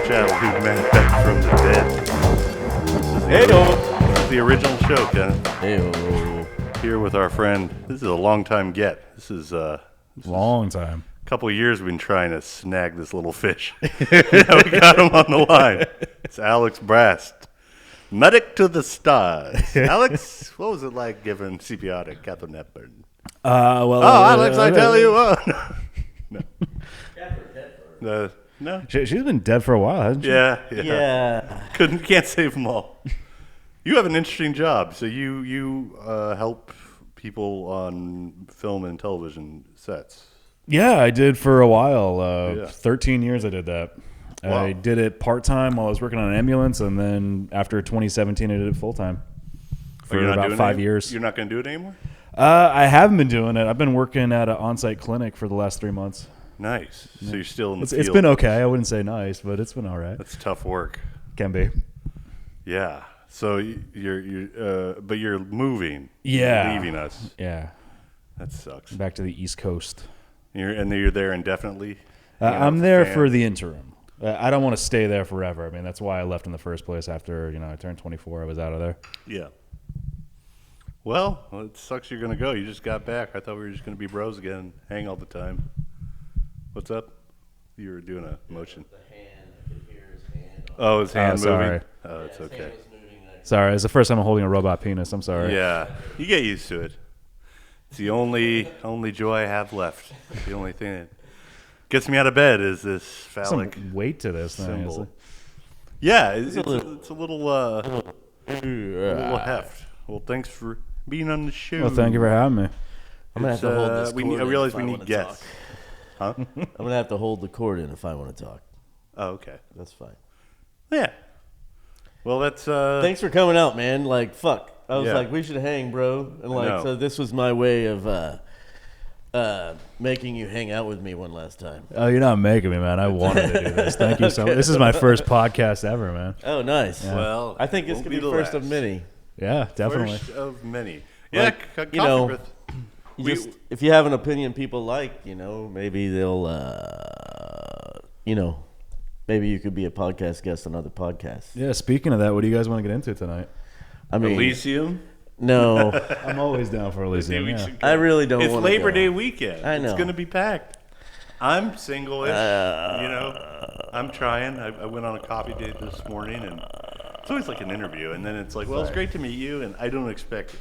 Shadow Hoot Man back from the dead. This is the original show, Ken. Heyo. Here with our friend. This is a long time get. This is Long time. a couple of years we've been trying to snag this little fish. Now we got him on the line. It's Alex Brast. Medic to the stars. Alex, what was it like giving CPR to Catherine Hepburn? Alex, I tell you what. No. She's been dead for a while, hasn't she? Yeah. Can't save them all. You have an interesting job. So you help people on film and television sets. Yeah, I did for a while. 13 years I did that. Wow. I did it part-time while I was working on an ambulance, and then after 2017 I did it full-time for about 5 years. You're not going to do it anymore? I haven't been doing it. I've been working at an on-site clinic for the last 3 months. Nice. So you're still in the It's field. been okay. I wouldn't say nice, but it's been all right. That's tough work. Can be. Yeah. So but you're moving. Yeah. You're leaving us. Yeah. That sucks. Back to the East Coast. You're there indefinitely? I'm there for the interim. I don't want to stay there forever. I mean, that's why I left in the first place. After I turned 24, I was out of there. Yeah. Well, it sucks you're going to go. You just got back. I thought we were just going to be bros again, hang all the time. What's up? You were doing a motion. The hand, I could hear his hand. Oh, his hand moving? sorry. Oh, it's okay. Sorry, it's the first time I'm holding a robot penis. I'm sorry. Yeah, you get used to it. It's the only joy I have left. The only thing that gets me out of bed is this phallic Some weight to this thing. symbol. Yeah, it's a little heft. Well, thanks for being on the show. Well, thank you for having me. I'm gonna have to hold this cord I realize if we I need wanna guests. Huh? I'm gonna have to hold the cord in if I want to talk. Oh, okay. That's fine. Yeah. Well, that's Thanks for coming out, man. Like, fuck. I was Yeah. like, we should hang, bro. And I know. like, so this was my way of making you hang out with me one last time. Oh, you're not making me, man. I wanted to do this. Thank you so much. This is my first podcast ever, man. Oh, nice. well. I think this won't could be the first of last. many. Yeah, definitely. First of many. Yeah, Like, coffee you know, breath. If you have an opinion people like, maybe they'll, maybe you could be a podcast guest on other podcasts. Yeah, speaking of that, what do you guys want to get into tonight? I mean, Elysium. no, I'm always down for Elysium. We Yeah. should go. I really don't It's want Labor to Day weekend. I know. It's going to be packed. I'm single-ish. I'm trying. I went on a coffee date this morning, and it's always like an interview. And then it's like, well, it's great to meet you, and I don't expect it.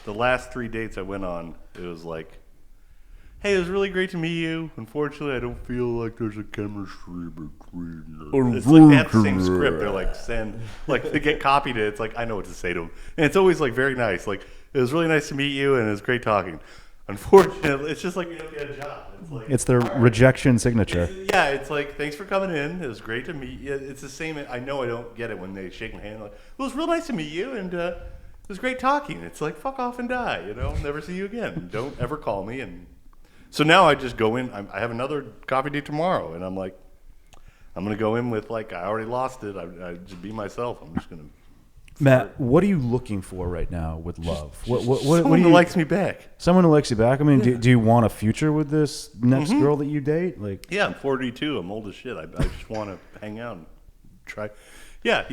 The last 3 dates I went on, it was like, hey, it was really great to meet you. Unfortunately, I don't feel like there's a chemistry between us. It's like they have the same script. They're like, they get copied it. It's like, I know what to say to them. And it's always like very nice. Like, it was really nice to meet you, and it was great talking. Unfortunately, it's just like we don't get a job. It's like, It's the rejection signature. it's like, thanks for coming in. It was great to meet you. It's the same. I know I don't get it when they shake my hand. Like, well, it was real nice to meet you, and it was great talking. It's like, fuck off and die. Never see you again. Don't ever call me. And so now I just go in. I have another coffee date tomorrow, and I'm like, I'm gonna go in with like, I already lost it. I just be myself. I'm just gonna. Matt, what are you looking for right now with love? What Someone do who you, likes me back. Someone who likes you back? I mean, do you want a future with this next girl that you date? Like, Yeah, I'm 42. I'm old as shit. I just want to hang out and try. Yeah,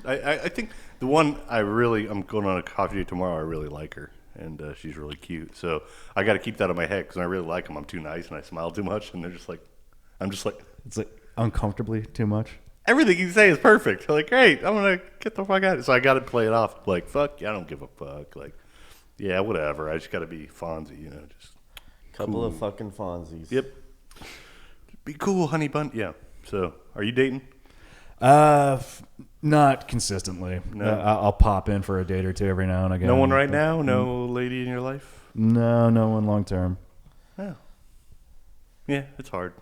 I think the one I'm going on a coffee date tomorrow. I really like her, and she's really cute. So I got to keep that in my head because I really like them. I'm too nice and I smile too much, and they're just like, I'm just like, it's like uncomfortably too much. everything you say is perfect. Like, great, I'm gonna get the fuck out. So I got to play it off like, fuck, I don't give a fuck. Like, yeah, whatever. I just got to be Fonzie, just couple of fucking Fonzies. yep. Be cool, honey bun. Yeah. So, are you dating? Not consistently. No. I'll pop in for a date or two every now and again. No one right now? No lady in your life? No one long term. Oh. Yeah, it's hard.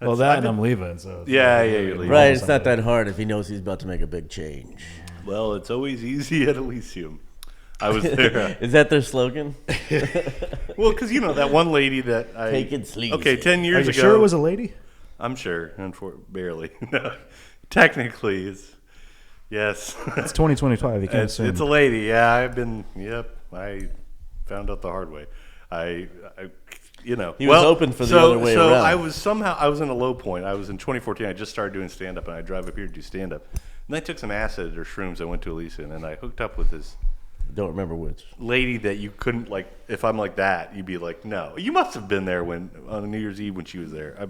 Well, That's- and I'm leaving. So Yeah, you're leaving. Right, it's not that hard if he knows he's about to make a big change. Well, it's always easy at Elysium. I was there. Is that their slogan? Well, because that one lady that I Take it sleazy. Okay, 10 Are years you ago. sure it was a lady? I'm sure, barely. No, technically, yes. It's 2025. You can't assume. It's a lady. Yeah, I found out the hard way. you know. He was open for the other way around. I was in a low point. I was in 2014. I just started doing stand-up, and I drive up here to do stand-up. And I took some acid or shrooms. I went to Elysian, and I hooked up with this Don't remember which. lady that you couldn't, like, if I'm like that, you'd be like, no. You must have been there on New Year's Eve when she was there.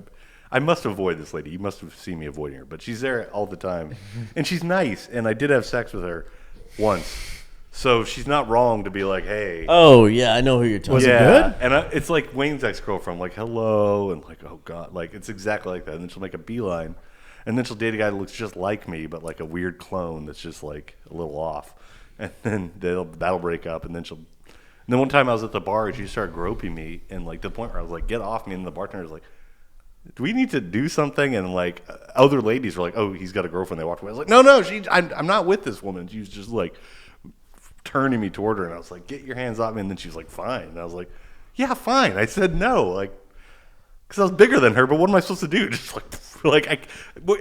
I must avoid this lady. You must have seen me avoiding her. But she's there all the time. And she's nice. And I did have sex with her once. So she's not wrong to be like, hey. Oh, yeah, I know who you're talking about. Was it good? And it's like Wayne's ex-girlfriend, like, hello. And like, oh, God. Like, it's exactly like that. And then she'll make a beeline. And then she'll date a guy that looks just like me, but like a weird clone that's just like a little off. And then that'll break up. And then one time I was at the bar and she started groping me. And like to the point where I was like, get off me. And the bartender was like, do we need to do something? And like other ladies were like, oh, he's got a girlfriend. They walked away. I was like, no, I'm not with this woman. She was just like turning me toward her. And I was like, get your hands off me. And then she was like, fine. And I was like, yeah, fine. I said no. Like, because I was bigger than her, but what am I supposed to do? Just like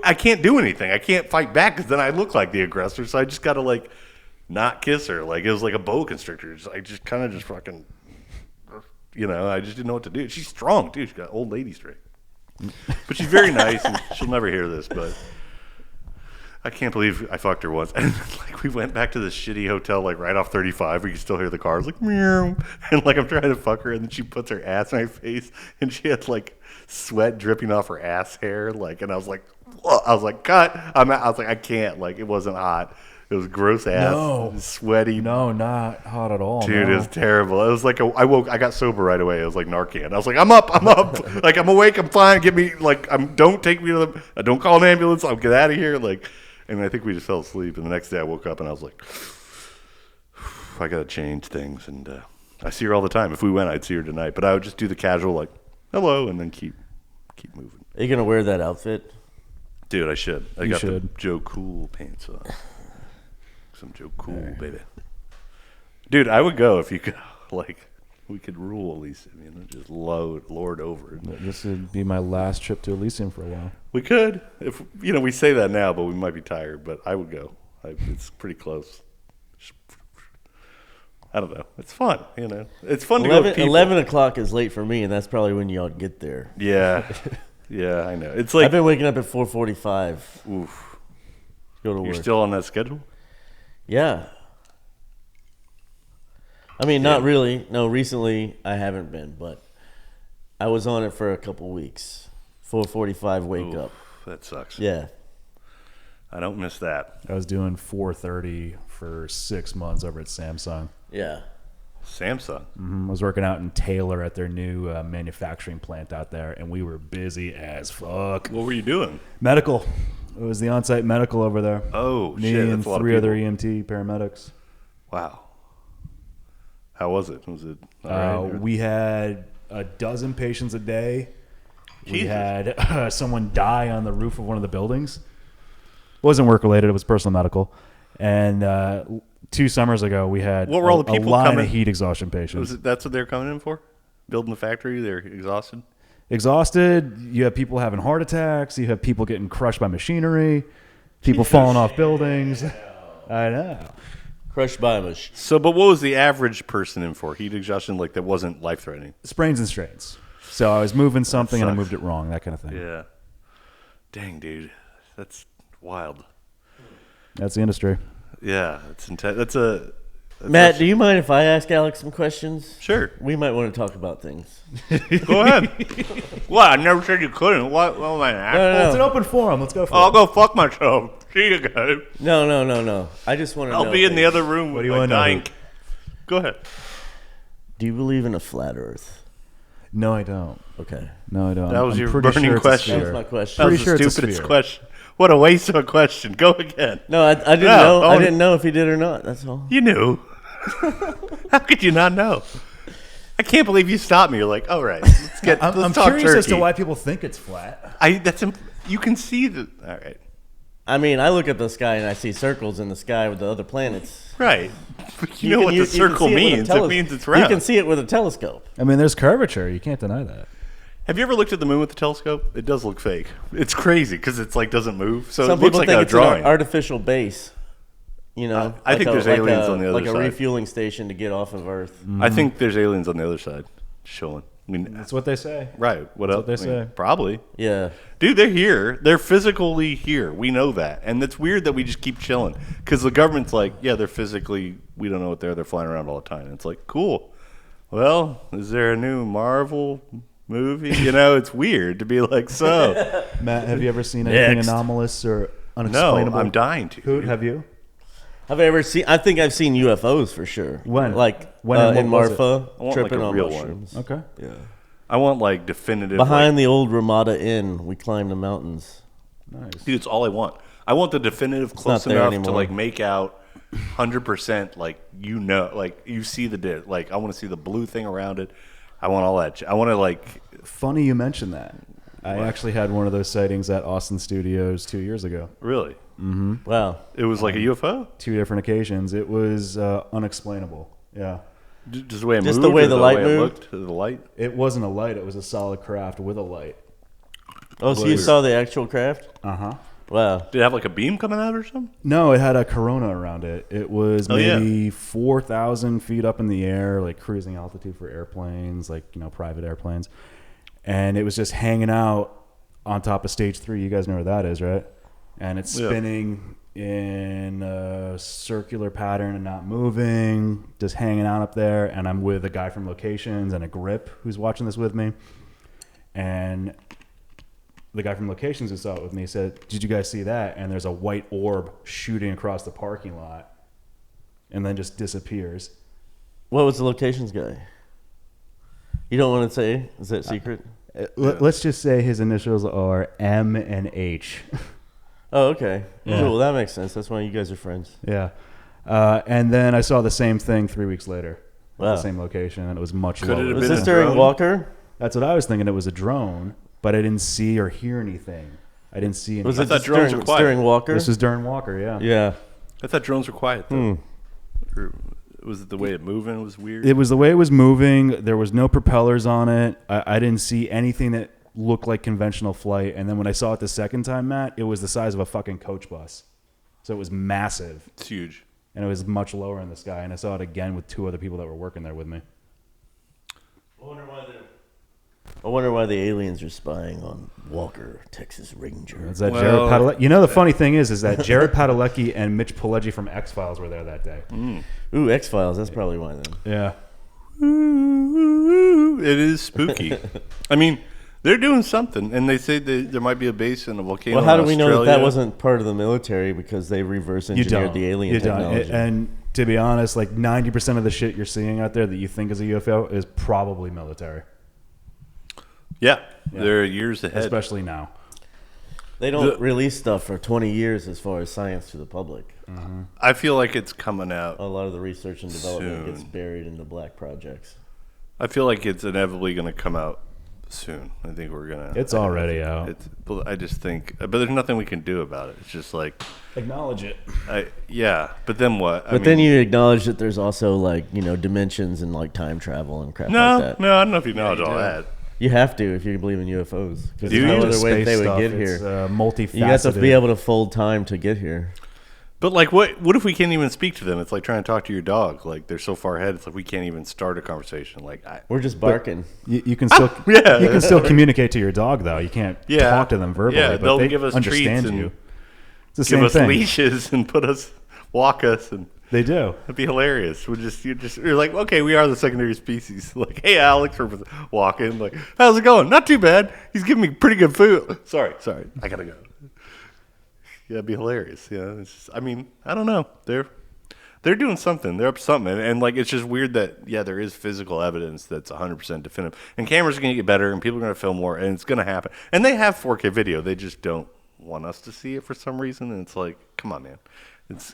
I can't do anything. I can't fight back because then I look like the aggressor. So I just got to like not kiss her. Like it was like a boa constrictor. I just kind of just fucking, you know, I just didn't know what to do. She's strong, too. She's got old lady strength. But she's very nice, and she'll never hear this, but I can't believe I fucked her once. And like we went back to this shitty hotel, like right off 35, where you can still hear the cars, like meow. And like I'm trying to fuck her, and then she puts her ass in my face, and she had like sweat dripping off her ass hair, like. And I was like, whoa. I was like, cut. I was like, I can't. Like it wasn't hot. It was gross ass, No. sweaty. No, not hot at all. Dude, no. it was terrible. It was like I got sober right away. It was like Narcan. I was like, I'm up, like I'm awake, I'm fine. Get me, like, don't take me to don't call an ambulance. I'll get out of here, like. And I think we just fell asleep. And the next day I woke up and I was like, I gotta change things. And I see her all the time. If we went, I'd see her tonight. But I would just do the casual, like, hello, and then keep moving. Are you going to wear that outfit? Dude, I should. I You got should. the Joe Cool pants on. Some Joe Cool, baby. Dude, I would go if you could, like, we could rule Elysium, you know, just lord over it. This would be my last trip to Elysium for a while. We could. If, you know, we say that now, but we might be tired, but I would go. It's pretty close. I don't know. It's fun, you know. It's fun to go with people. 11 o'clock is late for me, and that's probably when y'all get there. Yeah. Yeah, I know. It's like, I've been waking up at 4:45. oof. Go to work. You're still on that schedule? Yeah. I mean, not really. No, recently I haven't been, but I was on it for a couple weeks. 4:45 wake Oof, up. that sucks. Yeah. I don't miss that. I was doing 4:30 for 6 months over at Samsung. Yeah. Samsung. I was working out in Taylor at their new manufacturing plant out there, and we were busy as fuck. What were you doing? Medical. It was the on-site medical over there. Oh, Me shit. and That's a lot of 3 other people. EMT paramedics. Wow. How was it? Was it all right? We had a dozen patients a day. We Jesus. had someone die on the roof of one of the buildings. It wasn't work-related. It was personal medical. And 2 summers ago, we had What were all the people a line coming- of heat exhaustion patients. That's what they're coming in for? Building the factory? They're exhausted? Exhausted. You have people having heart attacks. You have people getting crushed by machinery. People falling off buildings. I know. Crushed by a machine. So, but what was the average person in for? Heat exhaustion, like that wasn't life-threatening? Sprains and strains. So I was moving something and I sucks. moved it wrong, that kind of thing. Yeah. Dang, dude. That's wild. That's the industry. Yeah, it's intense. That's Matt, do you mind if I ask Alex some questions? Sure. We might want to talk about things. Go ahead. What? I never said you couldn't. What am I, an asshole? No. It's an open forum. Let's go for I'll it. go fuck myself. See you guys. No. I just want to know. I'll be in the other room What with do you my wanna know, dying. Hoot? Go ahead. Do you believe in a flat Earth? No, I don't. Okay. No, I don't. That was I'm your pretty burning sure it's a question. That was sphere. my That question. was Pretty sure the it's a stupidest sphere. question. What a waste of a question. Go again. No, I didn't No, know. I didn't know if he did or not. That's all. You knew. How could you not know? I can't believe you stopped me. You're like, all right, let's I'm talk curious turkey. as to why people think it's flat. You can see the. All right. I mean, I look at the sky and I see circles in the sky with the other planets. Right. You know can- what the you can circle see it with a means. teles- It means it's round. You can see it with a telescope. I mean, there's curvature. You can't deny that. Have you ever looked at the moon with the telescope? It does look fake. It's crazy because it's like doesn't move. So Some it looks people like think a it's drawing. an artificial base. You know, I think there's aliens on the other like side. a refueling station to get off of Earth. I think there's aliens on the other side, chilling. I mean, That's what they say. right. What That's else? what they say. Probably. Yeah. Dude, they're here. They're physically here. We know that. And it's weird that we just keep chilling. Because the government's like, yeah, they're physically, we don't know what they're flying around all the time. And it's like, cool. Well, is there a new Marvel movie? You know, it's weird to be like, so. Matt, have you ever seen anything Next. anomalous or No, unexplainable? I'm dying to. Hoot, have you? Have I ever seen? I think I've seen UFOs for sure. When? Like When and in what was it? Marfa, I want, tripping like, a on real one. mushrooms. Okay. Yeah. I want like definitive. Behind like, the old Ramada Inn, we climbed the mountains. Nice. dude, it's all I want. I want the definitive close not there enough to anymore. like make out 100%. Like you know, like you see the disc. Like I want to see the blue thing around it. I want all that. I want to like. Funny you mentioned that. I actually had one of those sightings at Austin Studios 2 years ago. Really, Wow. it was like a UFO. 2 different occasions. It was unexplainable. Yeah. Just the way it Just moved, the way or the light it moved? looked, the light. It wasn't a light. It was a solid craft with a light. Oh, so you saw the actual craft? Uh-huh. Wow. Did it have like a beam coming out or something? No, it had a corona around it. It was Oh, yeah. maybe 4,000 feet up in the air, like cruising altitude for airplanes, like, private airplanes. And it was just hanging out on top of stage 3. You guys know where that is, right? And it's Yeah. spinning in a circular pattern and not moving, just hanging out up there. And I'm with a guy from Locations and a grip who's watching this with me. And the guy from Locations who saw it with me said, "Did you guys see that?" And there's a white orb shooting across the parking lot and then just disappears. What was the locations guy? You don't want to say? Is that secret? Let's just say his initials are M and H. Oh, okay. Yeah. Cool. That makes sense. That's why you guys are friends. Yeah. And then I saw the same thing 3 weeks later at Wow. the same location, and it was much Could it lower. have Was been this a during drone? Walker? That's what I was thinking. It was a drone, but I didn't see or hear anything. I didn't see anything. Was I it thought just drones during, were quiet. during Walker? This was during Walker, yeah. Yeah. I thought drones were quiet though. Hmm. Or was it the way it moving was weird? It was the way it was moving. There was no propellers on it. I didn't see anything that looked like conventional flight. And then when I saw it the second time, Matt, it was the size of a fucking coach bus. So it was massive. It's huge. And it was much lower in the sky. And I saw it again with 2 other people that were working there with me. I wonder why the aliens are spying on Walker, Texas Ranger. Is that Well- Jared Padalecki? You know, the funny thing is that Jared Padalecki and Mitch Pileggi from X-Files were there that day. Ooh, X-Files. That's probably why then. Yeah. It is spooky. I mean, they're doing something, and they say there might be a base in a volcano. Well, how do in we know that Australia. wasn't part of the military because they reverse You engineered don't. the alien You don't. technology? And to be honest, like 90% of the shit you're seeing out there that you think is a UFO is probably military, Yeah, they're years ahead. especially now. They don't release stuff for 20 years as far as science to the public. I feel like it's coming out. A lot of the research and development Soon. gets buried in the black projects. I feel like it's inevitably going to come out soon. I think we're gonna. It's already out. But I just think, but there's nothing we can do about it. It's just like, Acknowledge it. yeah. But then what? But then you acknowledge that there's also like, dimensions and like time travel and crap no, like that. no. I don't know if you acknowledge all that. You have to if you believe in UFOs. Because Do there's no you? other way that they Space would get stuff, here. It's, multifaceted. You have to be able to fold time to get here. But like, what if we can't even speak to them? It's like trying to talk to your dog. Like they're so far ahead. It's like we can't even start a conversation. Like, We're just barking. You can still yeah. you can still communicate to your dog though. You can't Yeah. talk to them verbally, Yeah, but they'll they give us understand treats and you. It's the give same us thing. leashes and walk us, and They do. it'd be hilarious. You're like, okay, we are the secondary species. Like, hey, Alex, we're walking. Like, how's it going? Not too bad. He's giving me pretty good food. Sorry, I gotta go. Yeah, it'd be hilarious. Yeah, it's just, I mean, I don't know. They're doing something. They're up to something, and like it's just weird that there is physical evidence that's 100% definitive. And cameras are gonna get better, and people are gonna film more, and it's gonna happen. And they have 4K video. They just don't want us to see it for some reason. And it's like, come on, man.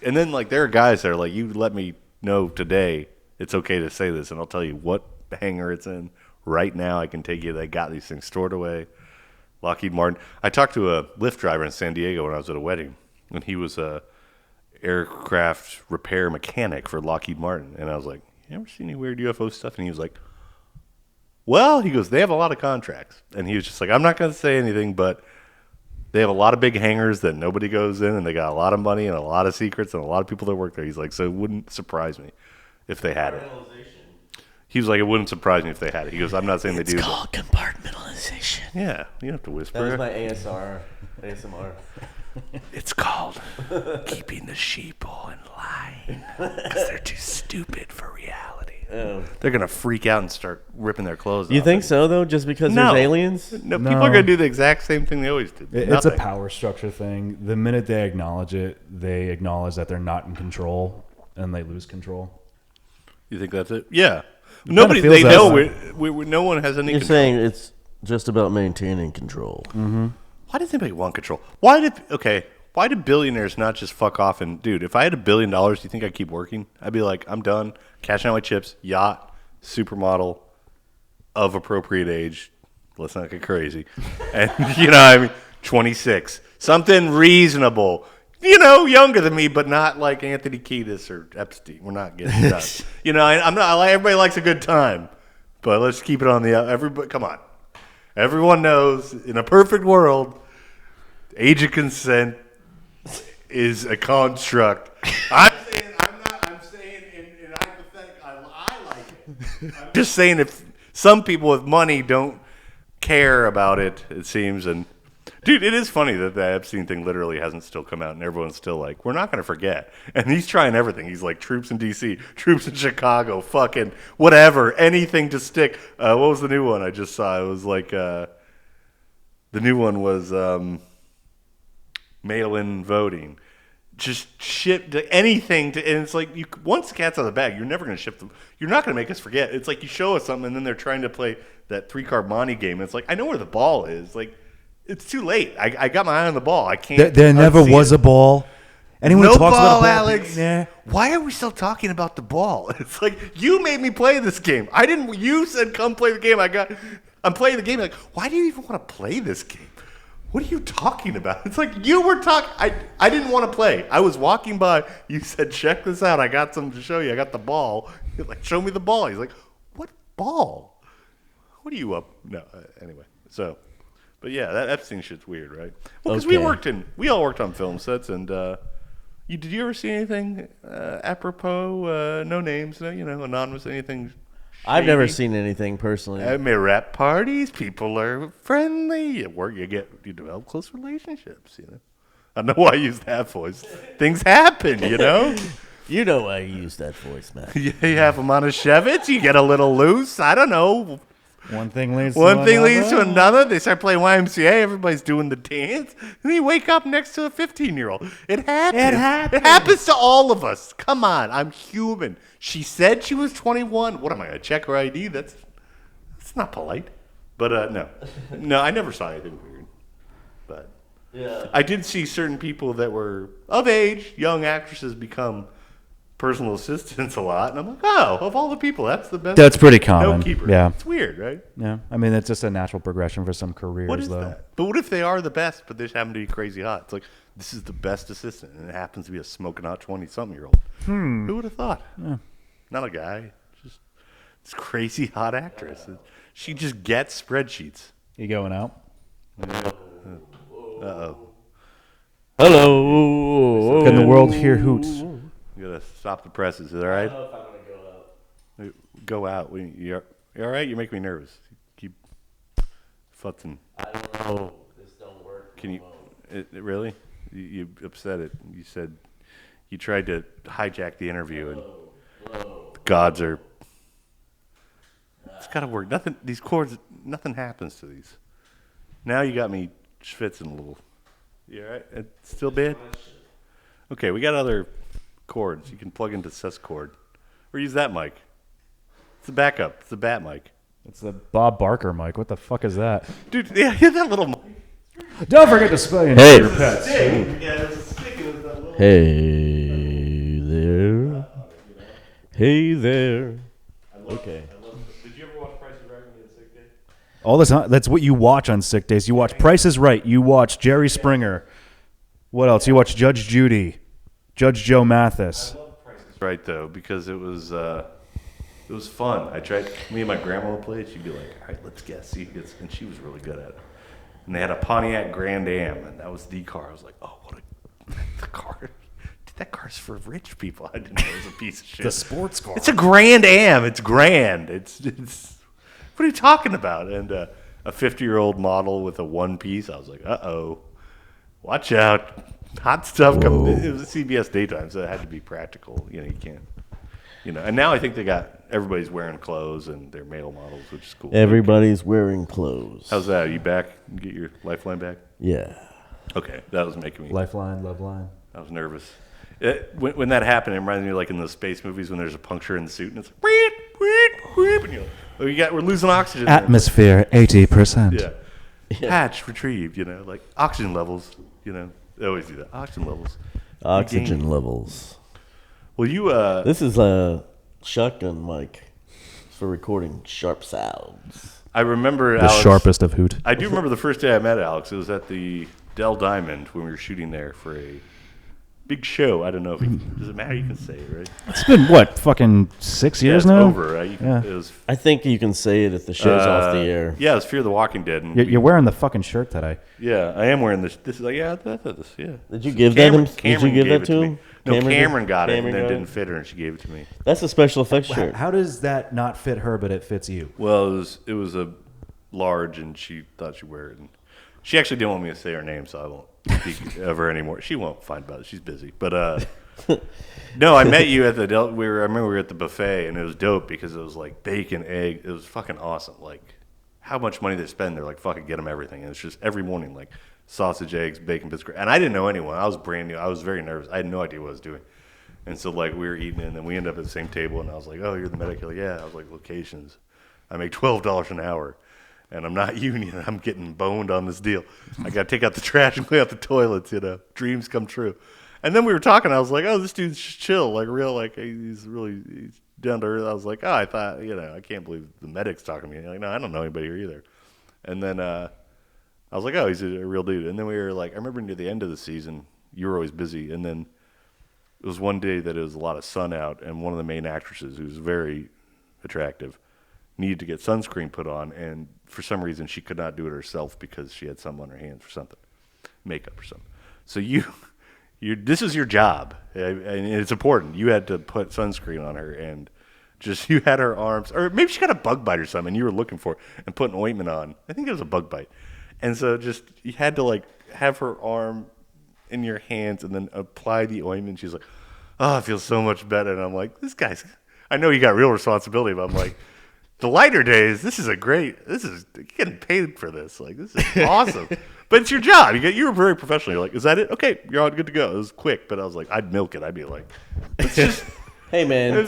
And then like there are guys that are like, you let me know today it's okay to say this, and I'll tell you what hangar it's in right now. I can take you. They got these things stored away. Lockheed Martin. I talked to a Lyft driver in San Diego when I was at a wedding, and he was a aircraft repair mechanic for Lockheed Martin. And I was like, you ever see any weird UFO stuff? And he was like, well, he goes, they have a lot of contracts. And he was just like, I'm not going to say anything, but they have a lot of big hangars that nobody goes in, and they got a lot of money and a lot of secrets and a lot of people that work there. He's like, so it wouldn't surprise me if they had it. He was like, it wouldn't surprise me if they had it. He goes, I'm not saying they do. It's called compartmentalization. Yeah, you don't have to whisper. That was my ASMR. It's called keeping the sheeple in line because they're too stupid for reality. Oh. They're going to freak out and start ripping their clothes off. You think so, though, just because No. there's aliens? No, people are going to do the exact same thing they always did. It's a power structure thing. The minute they acknowledge it, they acknowledge that they're not in control, and they lose control. You think that's it? Yeah. Nobody, feels they that know way. no one has any You're control. saying it's just about maintaining control. Mm-hmm. Why does anybody want control? Why did billionaires not just fuck off and, dude, if I had $1 billion, do you think I'd keep working? I'd be like, I'm done, cashing out my chips, yacht, supermodel, of appropriate age, let's not get crazy, and, 26, something reasonable, younger than me, but not like Anthony Kiedis or Epstein. We're not getting done. I'm not, everybody likes a good time, but let's keep it on everybody, come on. Everyone knows, in a perfect world, age of consent is a construct. I'm saying in hypothetical, I like it. I'm just saying if some people with money don't care about it, it seems. And, dude, it is funny that the Epstein thing literally hasn't still come out, and everyone's still like, we're not going to forget. And he's trying everything. He's like, troops in D.C., troops in Chicago, fucking whatever, anything to stick. What was the new one I just saw? It was like, the new one was mail-in voting. Just ship to anything and it's like once the cat's out of the bag, you're never going to ship them. You're not going to make us forget. It's like you show us something and then they're trying to play that 3-card Monte game. It's like, I know where the ball is. Like, it's too late. I got my eye on the ball. I can't. There never was a ball. Anyone no who talks ball, about a ball, Alex. yeah. Why are we still talking about the ball? It's like, you made me play this game. I didn't. You said come play the game. I'm playing the game. Like, why do you even want to play this game? What are you talking about? It's like you were talking. I didn't want to play. I was walking by. You said, check this out. I got something to show you. I got the ball. You're like, show me the ball. He's like, what ball? What are you up? No. Anyway, so, but yeah, that Epstein shit's weird, right? Well, because we all worked on film sets, and did you ever see anything apropos? No names, anonymous, anything. I've never seen anything personally. At my rap parties, people are friendly. At work, you develop close relationships. I don't know why I use that voice. Things happen, You know why you use that voice, man. You have them on a Chevette, you get a little loose. I don't know. One thing leads to another. They start playing YMCA. Everybody's doing the dance. And you wake up next to a 15-year-old. It happens. It happens to all of us. Come on. I'm human. She said she was 21. What am I going to check her ID? That's not polite. But no. No, I never saw anything weird. But yeah, I did see certain people that were of age, young actresses, become personal assistants a lot, and I'm like, oh, of all the people, that's the best. That's pretty common. Note-keeper. Yeah, it's weird, right? Yeah, I mean, it's just a natural progression for some careers, what is though. That? But what if they are the best, but they just happen to be crazy hot? It's like, this is the best assistant, and it happens to be a smoking hot 20-something-year-old. Who would have thought? Yeah. Not a guy, just this crazy hot actress. She just gets spreadsheets. You going out? Uh-oh. Hello. Can the world hear hoots? You gotta stop the presses. Is that all right? I don't know if I'm gonna go out. You're all right? You make me nervous. Keep futzing. I don't know. This don't work. Can you? Really? You upset it. You said you tried to hijack the interview, and the gods are. It's gotta work. Nothing. These chords. Nothing happens to these. Now you got me schwitzing a little. You all right? It's still bad. Okay, we got other cords. You can plug into Seth's cord, or use that mic. It's a backup. It's a bat mic. It's the Bob Barker mic. What the fuck is that? Dude, yeah, that little mic. Don't forget to spell your pets. Hey there. Hey there. Okay. Did you ever watch Price is Right when you had sick day? All the time. That's what you watch on sick days. You watch Price is Right. You watch Jerry Springer. What else? You watch Judge Judy, Judge Joe Mathis. I love Price is Right though because it was fun. I tried. Me and my grandma would play it. She'd be like, "All right, let's guess." See who gets, and she was really good at it. And they had a Pontiac Grand Am, and that was the car. I was like, "Oh, what a the car! Did that car's for rich people. I didn't know it was a piece of shit. The sports car. It's a Grand Am. It's grand. It's what are you talking about? And a 50-year-old model with a one piece. I was like, uh-oh. Watch out. Hot stuff coming. It was a CBS daytime, so it had to be practical. You know, you can't. You know, and now I think everybody's wearing clothes and they're male models, which is cool. Everybody's wearing clothes. How's that? Are you back? You get your lifeline back? Yeah. Okay, that was making me. Lifeline, love line. I was nervous. When that happened, it reminds me of like in those space movies when there's a puncture in the suit and it's like, weep, weep, weep, and you're like, we're losing oxygen. Atmosphere 80%. Yeah. Patch retrieved, you know, like oxygen levels, you know. They always do that. Oxygen levels. Oxygen levels. Well, you. This is a shotgun mic for recording sharp sounds. I remember The Alex, sharpest of Hoot. I do remember the first day I met Alex. It was at the Dell Diamond when we were shooting there for a big show. I don't know if does it matter? You can say it, right? It's been, what, fucking 6 years it's now? over. Right? Yeah. It was, I think you can say it if the show's off the air. Yeah, it was Fear the Walking Dead. And You're wearing the fucking shirt today. yeah, I am wearing this. This is like, yeah, I thought this, yeah. Did you give that him? Did Cameron you give gave that it to me. him? No, Cameron got it Cameron and then got didn't it? fit her, and she gave it to me. That's a special effects shirt. How does that not fit her, but it fits you? Well, it was a large, and she thought she'd wear it. And she actually didn't want me to say her name, so I won't speak of her anymore. She won't find about it. She's busy. But no, I met you at the I remember we were at the buffet, and it was dope because it was like bacon, egg. It was fucking awesome. Like how much money they spend, they're like fucking get them everything. And it's just every morning like sausage, eggs, bacon, biscuit. And I didn't know anyone. I was brand new. I was very nervous. I had no idea what I was doing. And so like we were eating, and then we ended up at the same table, and I was like, "Oh, you're the medic." Like, yeah. I was like, "Locations. I make $12 an hour, and I'm not union. I'm getting boned on this deal. I got to take out the trash and clean out the toilets. You know, dreams come true." And then we were talking. I was like, "Oh, this dude's chill, like real, like he's down to earth." I was like, "Oh, I thought, you know, I can't believe the medic's talking to me." Like, no, I don't know anybody here either. And then I was like, "Oh, he's a real dude." And then we were like, I remember near the end of the season, you were always busy, and then it was one day that it was a lot of sun out, and one of the main actresses, who's very attractive, needed to get sunscreen put on, and for some reason she could not do it herself because she had some on her hands for something, makeup or something. So this is your job, and it's important. You had to put sunscreen on her, and just you had her arms, or maybe she got a bug bite or something, and you were looking for it, and put an ointment on. I think it was a bug bite, and so just you had to like have her arm in your hands and then apply the ointment. She's like, "Oh, it feels so much better." And I'm like, "This guy's, I know you got real responsibility," but I'm like, the lighter days, this is getting paid for this. Like, this is awesome. But it's your job. You were very professional. You're like, "Is that it? Okay, you're all good to go." It was quick, but I was like, I'd milk it. I'd be like, it's just. Hey man, And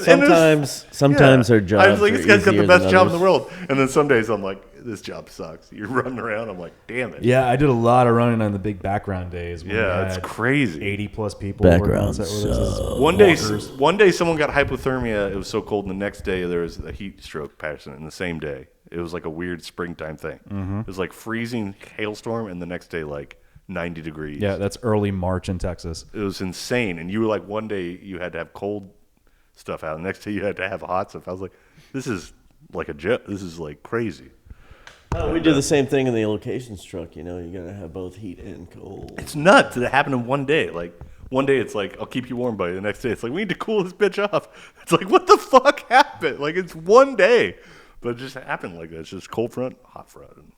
sometimes our jobs. I was like, this guy's got the best job in the others. world. And then some days I'm like, this job sucks. You're running around. I'm like, damn it. Yeah, I did a lot of running on the big background days. When Yeah, we it's had crazy. 80 plus people. Background working on set with us. sucks. One day someone got hypothermia. It was so cold. And the next day there was a heat stroke patient. In the same day, it was like a weird springtime thing. It was like freezing hailstorm, and the next day like 90 degrees. Yeah, that's early March in Texas. It was insane. And you were like, one day you had to have cold stuff out. The next day you had to have hot stuff. I was like, this is like a jet. This is like crazy. Oh, we do the same thing in the locations truck. You know, you gotta have both heat and cold. It's nuts. It happened in one day. Like one day it's like, I'll keep you warm, buddy. The next day it's like, we need to cool this bitch off. It's like, what the fuck happened? Like, it's one day. But it just happened like that. It's just cold front, hot front.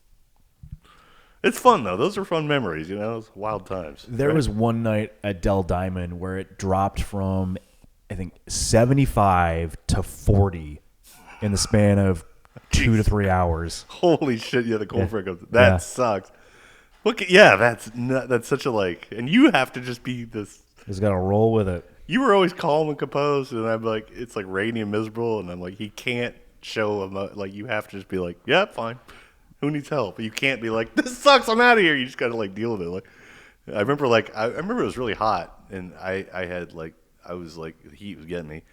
It's fun though. Those are fun memories, you know. It's wild times. There was one night at Dell Diamond where it dropped from, I think, 75 to 40 in the span of 2 to 3 hours. Holy shit! Yeah, the cold front comes. That Yeah. sucks. Look, yeah, that's such a like, and you have to just be this. Just got to roll with it. You were always calm and composed, and I'm like, it's like rainy and miserable, and I'm like, he can't show him. Like, you have to just be like, yeah, fine. Who needs help? You can't be like, this sucks. I'm out of here. You just gotta like deal with it. Like, I remember it was really hot, and I was like, the heat was getting me.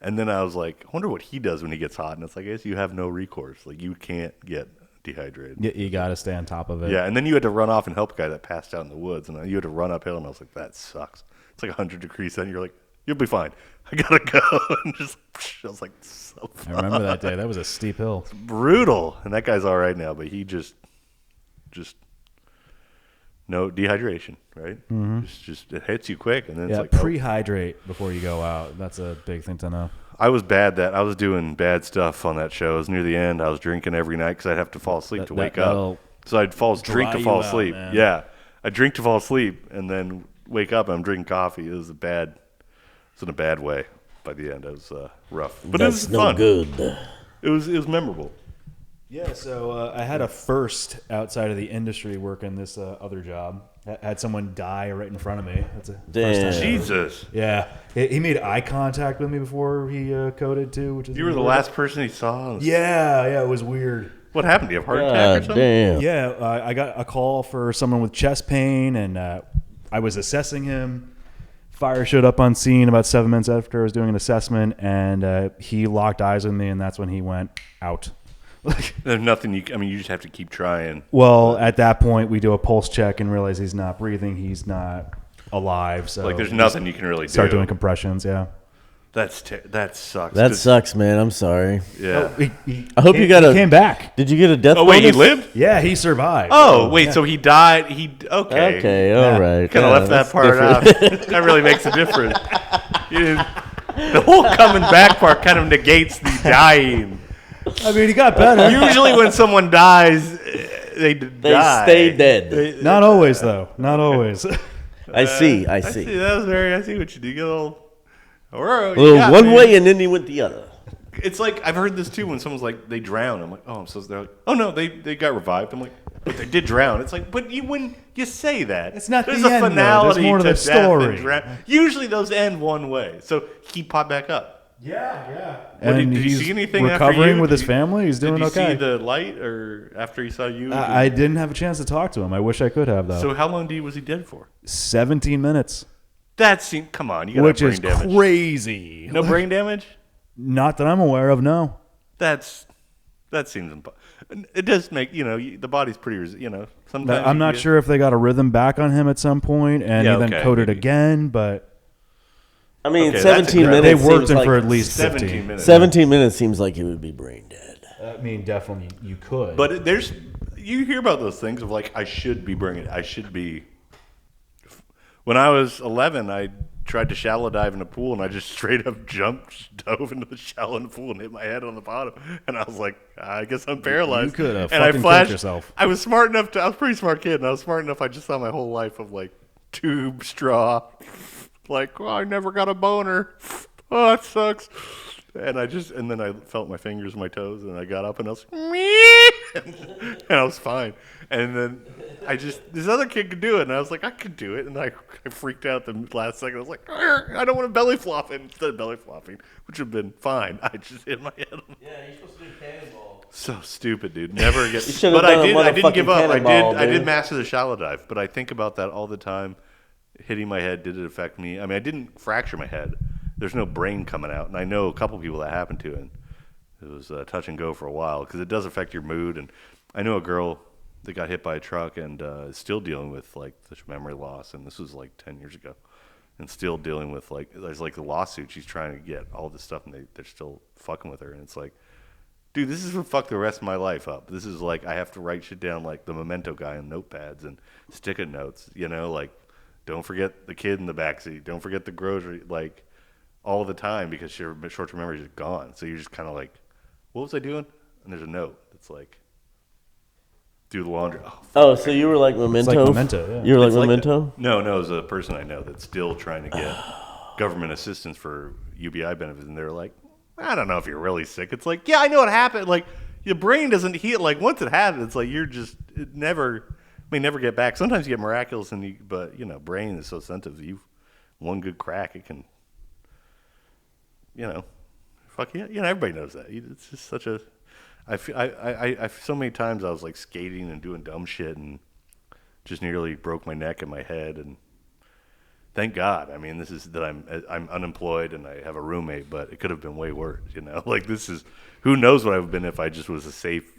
And then I was like, I wonder what he does when he gets hot. And it's like, I guess you have no recourse. Like, you can't get dehydrated. You got to stay on top of it. Yeah, and then you had to run off and help a guy that passed out in the woods. And you had to run uphill. And I was like, that sucks. It's like 100 degrees. Then you're like, you'll be fine. I got to go. And just, I was like, so fun. I remember that day. That was a steep hill. Brutal. And that guy's all right now. But he just No dehydration, right? Just it hits you quick, and then Yeah, it's like prehydrate before you go out. That's a big thing to know. I was bad that I was doing bad stuff on that show. It was near the end. I was drinking every night because I'd have to fall asleep to wake up. So I'd drink to fall asleep. Man. Yeah, I'd drink to fall asleep and then wake up and I'm drinking coffee. It was in a bad way. By the end, it was rough, but That's it was no fun. good. It was memorable. Yeah, so I had a first outside of the industry working this other job. Had someone die right in front of me. That's a Damn. first time. Jesus, Yeah, he made eye contact with me before he coded too, which is you were the weird. last person he saw. Yeah, it was weird. What happened? Do you have a heart attack or God something? damn. Yeah, I got a call for someone with chest pain, and I was assessing him. Fire showed up on scene about 7 minutes after I was doing an assessment, and he locked eyes with me, and that's when he went out. There's nothing you just have to keep trying. Well, at that point, we do a pulse check and realize he's not breathing. He's not alive. So Like, there's nothing you can really start do. doing compressions. Yeah. That sucks. That sucks, man. I'm sorry. Yeah. I hope you got he came back. Did you get a death Oh wait, he bonus? lived? Yeah, he survived. Oh wait, so he died. Okay. Okay, all right. Kind of Yeah, left that that's part different. out. That really makes a difference. The whole coming back part kind of negates the dying. I mean, he got better. Usually, when someone dies, they die. stay dead. Not always, though. Not always. I see. I see what you do. You get a little. A little one way and then he went the other. It's like I've heard this too when someone's like they drown. I'm like, oh, I'm so they're like, oh no, they got revived. I'm like, but they did drown. It's like, but when you say that, It's not there's the a end, though. finality There's more to the death and story. drown. Usually those end one way, so he popped back up. Yeah. What, And did you he's see anything after recovering you? with Did his you- family. He's doing Did you okay. see the light, or after he saw you? I didn't have a chance to talk to him. I wish I could have, though. So how long was he dead for? 17 minutes, That seemed. Come on, you got which brain is damage. crazy. No brain damage. Not that I'm aware of, no. That seems. It does make the body's pretty. Sometimes I'm not sure if they got a rhythm back on him at some point, and Yeah, he then okay, coded maybe. again, but I mean, Okay, 17 that's minutes. they worked seems him like, for at least 17 15 minutes. 17 minutes seems like he would be brain dead. I mean, definitely you could. But you hear about those things of like I should be. When I was 11, I tried to shallow dive in a pool and I just straight up dove into the shallow in the pool and hit my head on the bottom. And I was like, I guess I'm paralyzed. You could have and I fucking flashed. killed yourself. I was smart enough I was a pretty smart kid, and I was smart enough. I just saw my whole life of like tube straw, like I never got a boner. Oh, that sucks. And then I felt my fingers, my toes, and I got up and I was and I was fine. And then this other kid could do it, and I was like, I could do it. And I freaked out the last second. I was like, I don't want to belly flop. And instead of belly flopping, which would have been fine, I just hit my head on Yeah, you're supposed to do cannonball. So stupid, dude. Never get. should've But done a I didn't give motherfucking up. cannonball, I did dude. master the shallow dive, but I think about that all the time. Hitting my head, did it affect me? I mean, I didn't fracture my head. There's no brain coming out, and I know a couple people that happened to, and it was touch and go for a while because it does affect your mood. And I know a girl that got hit by a truck and is still dealing with like the memory loss, and this was like 10 years ago, and still dealing with there's like the lawsuit. She's trying to get all this stuff, and they're still fucking with her, and it's like, dude, this is what fuck the rest of my life up. This is like I have to write shit down like the memento guy on notepads and stick-it notes, like don't forget the kid in the backseat, don't forget the grocery, like all the time, because your short-term memory is gone. So you're just kind of like, what was I doing? And there's a note that's like, do the laundry. Oh, so you were like Memento? Memento, yeah. You were like It's like Memento? that. No, it was a person I know that's still trying to get government assistance for UBI benefits, and they're like, I don't know if you're really sick. It's like, yeah, I know what happened. Like, your brain doesn't heal. Like, once it happens, it's like it may never get back. Sometimes you get miraculous, but brain is so sensitive. One good crack, it can, fuck yeah, everybody knows that. It's just such a. I so many times I was like skating and doing dumb shit and just nearly broke my neck and my head, and thank God. I mean, this is that I'm unemployed and I have a roommate, but it could have been way worse. Like this is who knows what I would have been if I just was a safe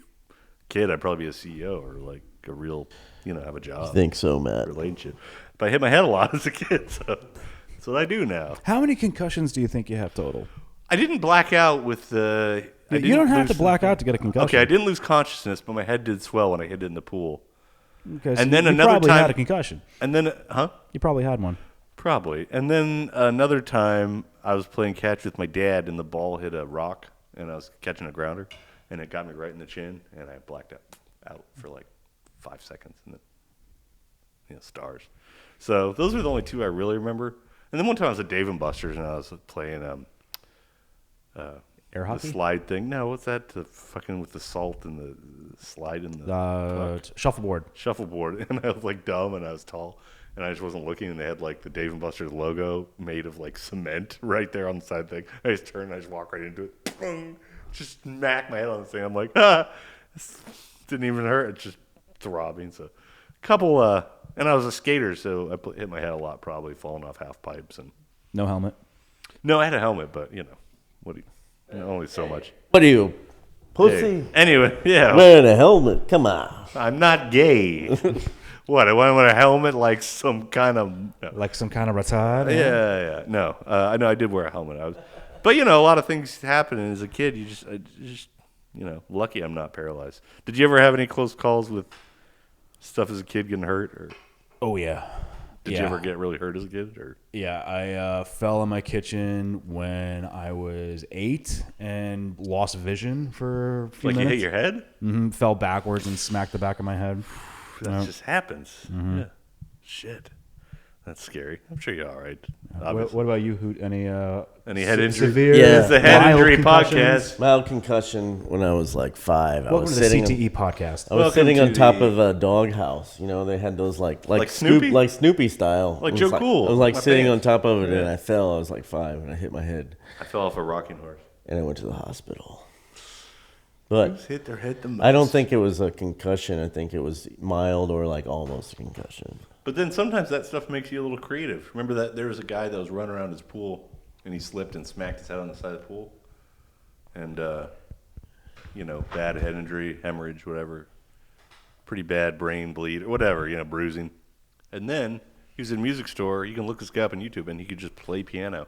kid. I'd probably be a CEO or like a real, have a job. I think so, Matt. Relationship. But I hit my head a lot as a kid, so that's what I do now. how many concussions do you think you have total? I didn't black out with the. You don't have to black out to get a concussion. Okay, I didn't lose consciousness, but my head did swell when I hit it in the pool. Okay, so and then you another probably time had a concussion. And then, You probably had one. Probably. And then another time, I was playing catch with my dad, and the ball hit a rock, and I was catching a grounder, and it got me right in the chin, and I blacked out for like 5 seconds, and then, stars. So those are the only two I really remember. And then one time I was at Dave & Buster's, and I was playing Air hockey? the slide thing. No, what's that? The fucking with the salt and the slide in the puck? Shuffleboard. Shuffleboard. And I was like dumb, and I was tall. And I just wasn't looking, and they had like the Dave & Buster's logo made of like cement right there on the side thing. I just turned, and I just walked right into it, just smacked my head on the thing. I'm like, this didn't even hurt. It's just throbbing. So, couple, and I was a skater, so I hit my head a lot, probably falling off half pipes and. No helmet. No, I had a helmet, but what do you? Only so much. What are you, pussy? Hey. Anyway, yeah. Wearing a helmet. Come on. I'm not gay. What? I want to wear a helmet like some kind of Like some kind of retard? Yeah. No, I know I did wear a helmet. But a lot of things happen, and as a kid, you just lucky I'm not paralyzed. Did you ever have any close calls with stuff as a kid getting hurt, or Oh, yeah. did you ever get really hurt as a kid? Or Yeah, I fell in my kitchen when I was 8 and lost vision for a few like minutes. you hit your head? Fell backwards and smacked the back of my head. That just happens. Yeah. Shit. That's scary. I'm sure you're all right. What about you, Hoot? Any head injury? Severe, Yeah. It's the head mild injury concussions? podcast. Mild concussion when I was like 5. Welcome to the CTE podcast. I was Welcome sitting to on top the- of a doghouse. They had those like Snoopy? like Snoopy style. Like It Joe was Cool, I was like my sitting band. on top of it, and Yeah. I fell. I was like 5, and I hit my head, I fell off a rocking horse. and I went to the hospital. But Who's hit their head the most? I don't think it was a concussion. I think it was mild or like almost a concussion. But then sometimes that stuff makes you a little creative. Remember that there was a guy that was running around his pool, and he slipped and smacked his head on the side of the pool. And, bad head injury, hemorrhage, whatever. Pretty bad brain bleed, or whatever, bruising. And then he was in a music store. You can look this guy up on YouTube, and he could just play piano.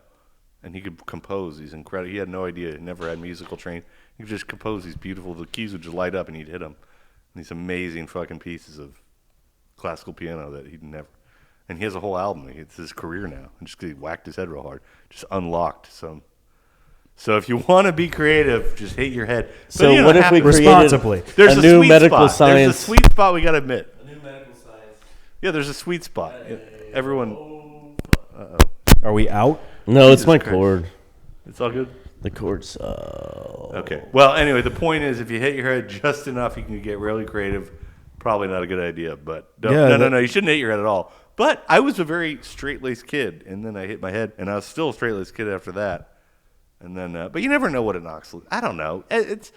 And he could compose these incredible. He had no idea. He never had musical training. He could just compose these beautiful. The keys would just light up, and he'd hit them. And these amazing fucking pieces of classical piano that he'd never. And he has a whole album. It's his career now. And just 'cause he whacked his head real hard, just unlocked some. So if you want to be creative, just hit your head. But So you don't what if have we to- created Responsibly. There's a a new sweet medical spot. There's a science? sweet spot we gotta admit. A new medical science. Yeah, there's a sweet spot. Everyone. Are we out? No, it's Jesus my Christ. cord. It's all good. The cord's. Okay. Well, anyway, the point is, if you hit your head just enough, you can get really creative. Probably not a good idea, but no. You shouldn't hit your head at all. But I was a very straight-laced kid, and then I hit my head, and I was still a straight-laced kid after that. And then, but you never know what it knocks loose. I don't know. It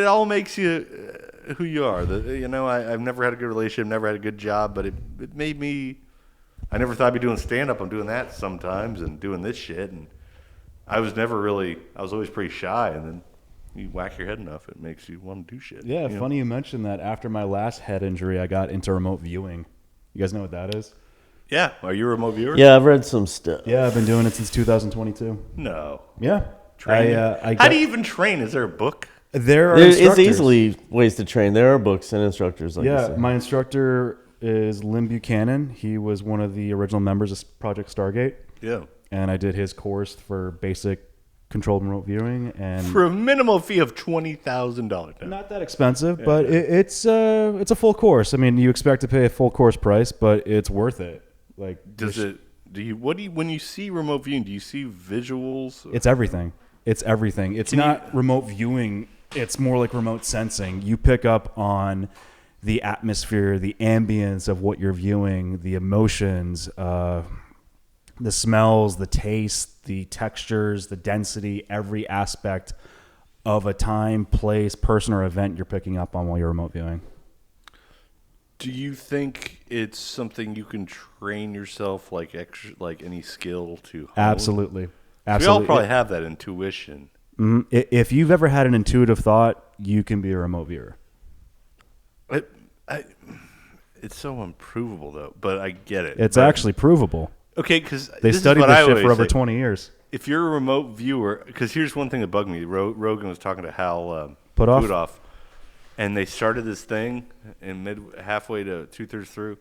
all makes you who you are. I've never had a good relationship, never had a good job, but it made me. I never thought I'd be doing stand-up. I'm doing that sometimes, and doing this shit, and I was always pretty shy, and then you whack your head enough, it makes you want to do shit. Yeah, funny you mentioned that. After my last head injury, I got into remote viewing. You guys know what that is? Yeah. Are you a remote viewer? Yeah, I've read some stuff. Yeah, I've been doing it since 2022. No. Yeah. Training? I How do you even train? Is there a book? There are There is instructors. easily ways to train. There are books and instructors like Yeah, this. my instructor is Lynn Buchanan. He was one of the original members of Project Stargate, Yeah. and I did his course for basic controlled remote viewing. And For a minimal fee of $20,000. not that expensive, but it's a full course. I mean, you expect to pay a full course price, but it's worth it. Like, When you see remote viewing, do you see visuals? it's everything. It's everything. It's not remote viewing. It's more like remote sensing. You pick up on the atmosphere, the ambience of what you're viewing, the emotions, the smells, the taste, the textures, the density, every aspect of a time, place, person, or event you're picking up on while you're remote viewing. Do you think it's something you can train yourself like any skill to hone? Absolutely. We Absolutely. all probably have that intuition. If you've ever had an intuitive thought, you can be a remote viewer. It's so unprovable, though, but I get it. It's But- actually provable. Okay, because They studied this shit for over 20 years. If you're a remote viewer, because here's one thing that bugged me. Rogan was talking to Hal Put off? Putoff. and they started this thing, and halfway to 2/3 through,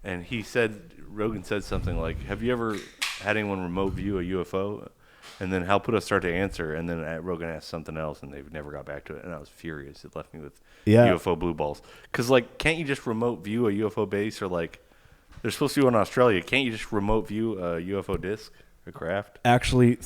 and Rogan said something like, "Have you ever had anyone remote view a UFO?" And then Hal put us start to answer, and then Rogan asked something else, and they've never got back to it, and I was furious. It left me with UFO blue balls. Because, like, can't you just remote view a UFO base, or, like, they're supposed to do it in Australia. Can't you just remote view a UFO disc, a craft? Actually, at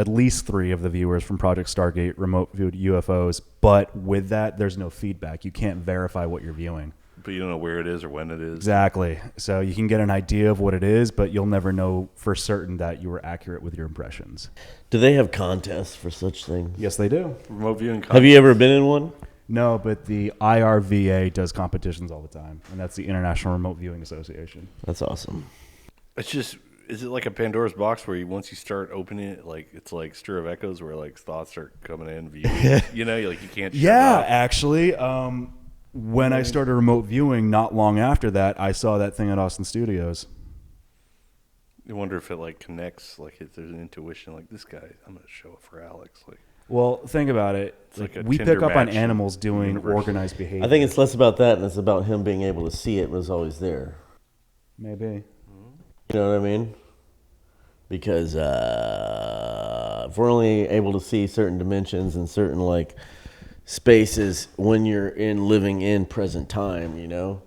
least three of the viewers from Project Stargate remote viewed UFOs, but with that, there's no feedback. You can't verify what you're viewing. But you don't know where it is or when it is. Exactly. So you can get an idea of what it is, but you'll never know for certain that you were accurate with your impressions. Do they have contests for such things? Yes, they do. Remote viewing contests. Have you ever been in one? No, but the IRVA does competitions all the time, and that's the International Remote Viewing Association. That's awesome. It's just, is it like a Pandora's box where once you start opening it, like it's like Stir of Echoes where like thoughts are coming in, viewing, you know, you can't. Yeah, actually, when I started remote viewing, not long after that, I saw that thing at Austin Studios. I wonder if it like connects, like if there's an intuition, like this guy, I'm gonna show it for Alex, like. Well, think about it. Like we Tinder pick up on match animals doing universe. organized behavior. I think it's less about that, and it's about him being able to see it was always there. Maybe. You know what I mean? Because if we're only able to see certain dimensions and certain like spaces when you're living in present time, you know.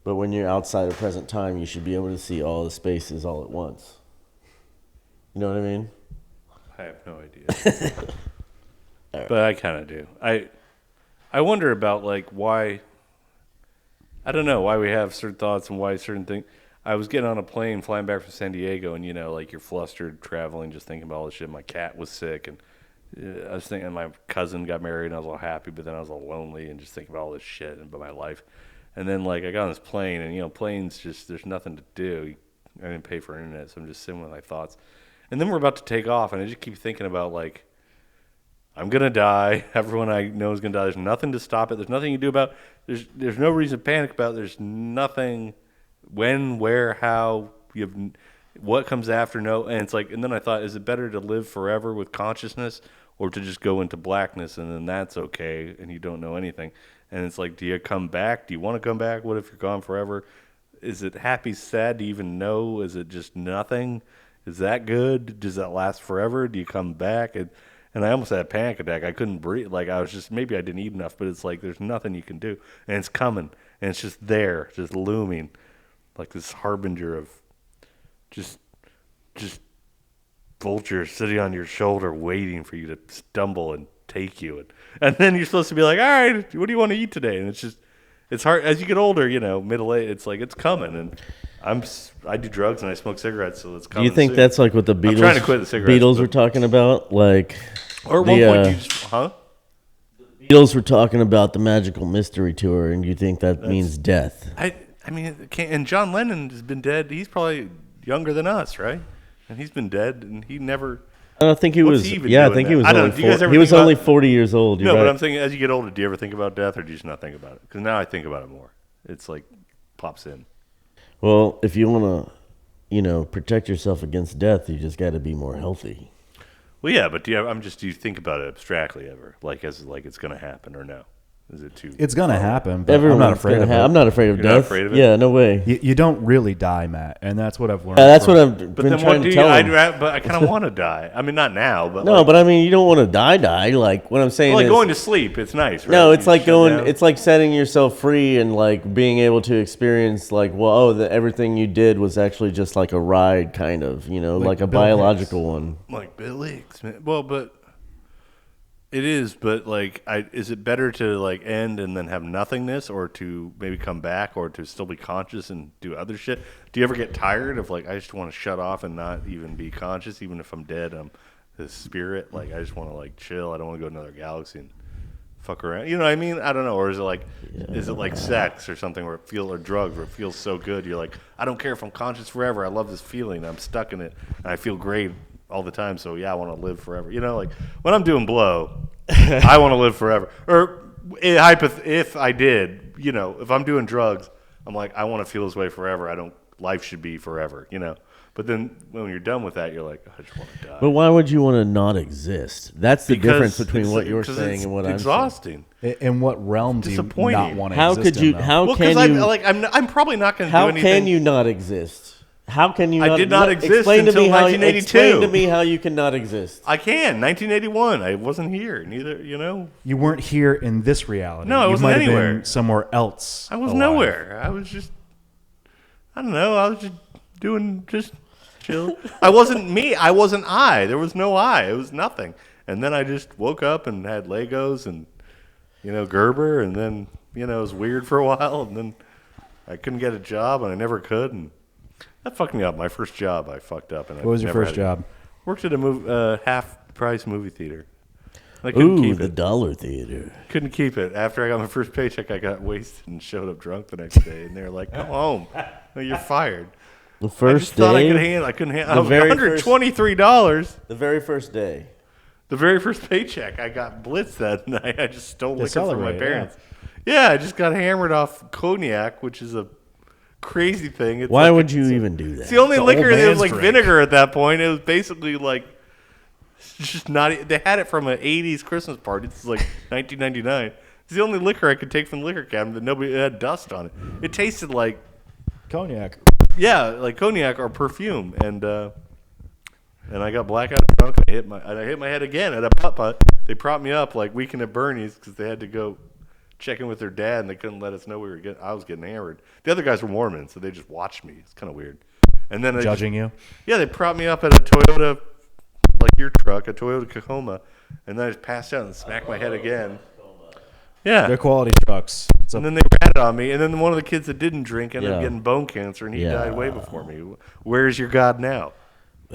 But when you're outside of present time, you should be able to see all the spaces all at once. You know what I mean? I have no idea. But I kind of do. I wonder about like why. I don't know why we have certain thoughts and why certain things. I was getting on a plane flying back from San Diego, and you know, like you're flustered traveling, just thinking about all this shit. My cat was sick, and I was thinking my cousin got married, and I was all happy, but then I was all lonely and just thinking about all this shit and about my life. And then like I got on this plane, and you know, planes just there's nothing to do. I didn't pay for internet, so I'm just sitting with my thoughts. And then we're about to take off, and I just keep thinking about like. I'm going to die. Everyone I know is going to die. There's nothing to stop it. There's nothing you do about it. There's no reason to panic about it. There's nothing when, where, how, what comes after, no. And it's like, and then I thought, is it better to live forever with consciousness or to just go into blackness and then that's okay and you don't know anything? And it's like, do you come back? Do you want to come back? What if you're gone forever? Is it happy, sad? Do you even know? Is it just nothing? Is that good? Does that last forever? Do you come back? And I almost had a panic attack. I couldn't breathe. Like I was just, maybe I didn't eat enough, but it's like there's nothing you can do. And it's coming. And it's just there, just looming. Like this harbinger of just vultures sitting on your shoulder waiting for you to stumble and take you. And then you're supposed to be like, all right, what do you want to eat today? And it's just, it's hard. As you get older, you know, middle age, it's like, it's coming. And I do drugs and I smoke cigarettes, so it's coming. Do you think soon. that's like what the Beatles, I'm trying to quit the cigarettes, Beatles were talking about? Like, or at one point, you just, huh? Beatles were talking about the Magical Mystery Tour, and you think that means death? I mean, it can't, and John Lennon has been dead. He's probably younger than us, right? And he's been dead, and he never. I don't think he What's was. he even Yeah, I doing think now? he was. I don't Only know. Do you guys ever he was think only about- 40 years old. You're No, right. but I'm saying as you get older, do you ever think about death, or do you just not think about it? Because now I think about it more. It's like pops in. Well, if you want to, protect yourself against death, you just got to be more healthy. Well, yeah, but do you think about it abstractly ever, like as like it's going to happen, or no? Is it too? It's going to happen, but I'm Everyone's not afraid of it. I'm not afraid of You're death. not afraid of it? Yeah, no way. You don't really die, Matt, and that's what I've learned. That's what I've But been then trying what do to you? tell him. But I kind of want to die. I mean, not now, but No, like, but I mean, you don't want to die. Like what I'm saying like is, going to sleep. It's nice. Right? no, it's You like shut going. down. It's like setting yourself free and like being able to experience like, well, everything you did was actually just like a ride, kind of, like a Bill biological one. Like Bill Hicks, man. Well, but it is. But like, is it better to like end and then have nothingness, or to maybe come back, or to still be conscious and do other shit? Do you ever get tired of like, I just want to shut off and not even be conscious, even if I'm dead? I'm the spirit. Like, I just want to like chill. I don't want to go to another galaxy and fuck around. You know what I mean? I don't know. Or is it like sex or something or drugs where it feels so good? You're like, I don't care if I'm conscious forever. I love this feeling. I'm stuck in it and I feel great all the time. So yeah, I want to live forever. Like when I'm doing blow, I want to live forever. Or if I did, if I'm doing drugs, I'm like, I want to feel this way forever. Life should be forever, But then when you're done with that, you're like, I just want to die. But why would you want to not exist? That's the difference between what you're because saying it's and what I'm saying. exhausting. In what realm do you Disappointing. not want to How exist could you? in, though? How Well, can because you? I'm probably not going to do How anything. can you not exist? How can you? I did not exist explain to until me how, 1982. Explain to me how you cannot exist. I can. 1981. I wasn't here. Neither, you know. You weren't here in this reality. No, I you wasn't might have anywhere. been somewhere else. I was alive. nowhere. I was just, I don't know. I was just chill. I wasn't me. I wasn't I. There was no I. It was nothing. And then I just woke up and had Legos and, Gerber. And then, it was weird for a while. And then I couldn't get a job and I never could. And that fucked me up. My first job, I fucked up. And What was your first job? Worked at a half-price movie theater. I couldn't keep the it. Dollar Theater. Couldn't keep it. After I got my first paycheck, I got wasted and showed up drunk the next day. And they were like, "Go home. No, you're fired." The I just first thought I day. could handle. I couldn't handle. The very $123. The very first day. The very first paycheck, I got blitzed that night. I just stole liquor from my celebrate, parents. Yeah, I just got hammered off cognac, which is a crazy thing. It's Why like would you even do that? It's the only It's an liquor. old It was man's like drink. vinegar at that point. It was basically like just not. They had it from an '80s Christmas party. This is like 1999. It's the only liquor I could take from the liquor cabinet that nobody had dust on it. It tasted like Cognac. like cognac or perfume, and I got blackout drunk. I hit my head again at a putt-putt. They propped me up like Weekend at Bernie's because they had to go check in with their dad, and they couldn't let us know I was getting hammered. The other guys were Mormons, so they just watched me. It's kind of weird. And then Judging you? Yeah, they propped me up at a Toyota, like your truck, a Toyota Tacoma, and then I just passed out and smacked my head again. Yeah. They're quality trucks. And then they ratted on me, and then one of the kids that didn't drink ended up Yeah. getting bone cancer, and he Yeah. died way before me. Where's your God now?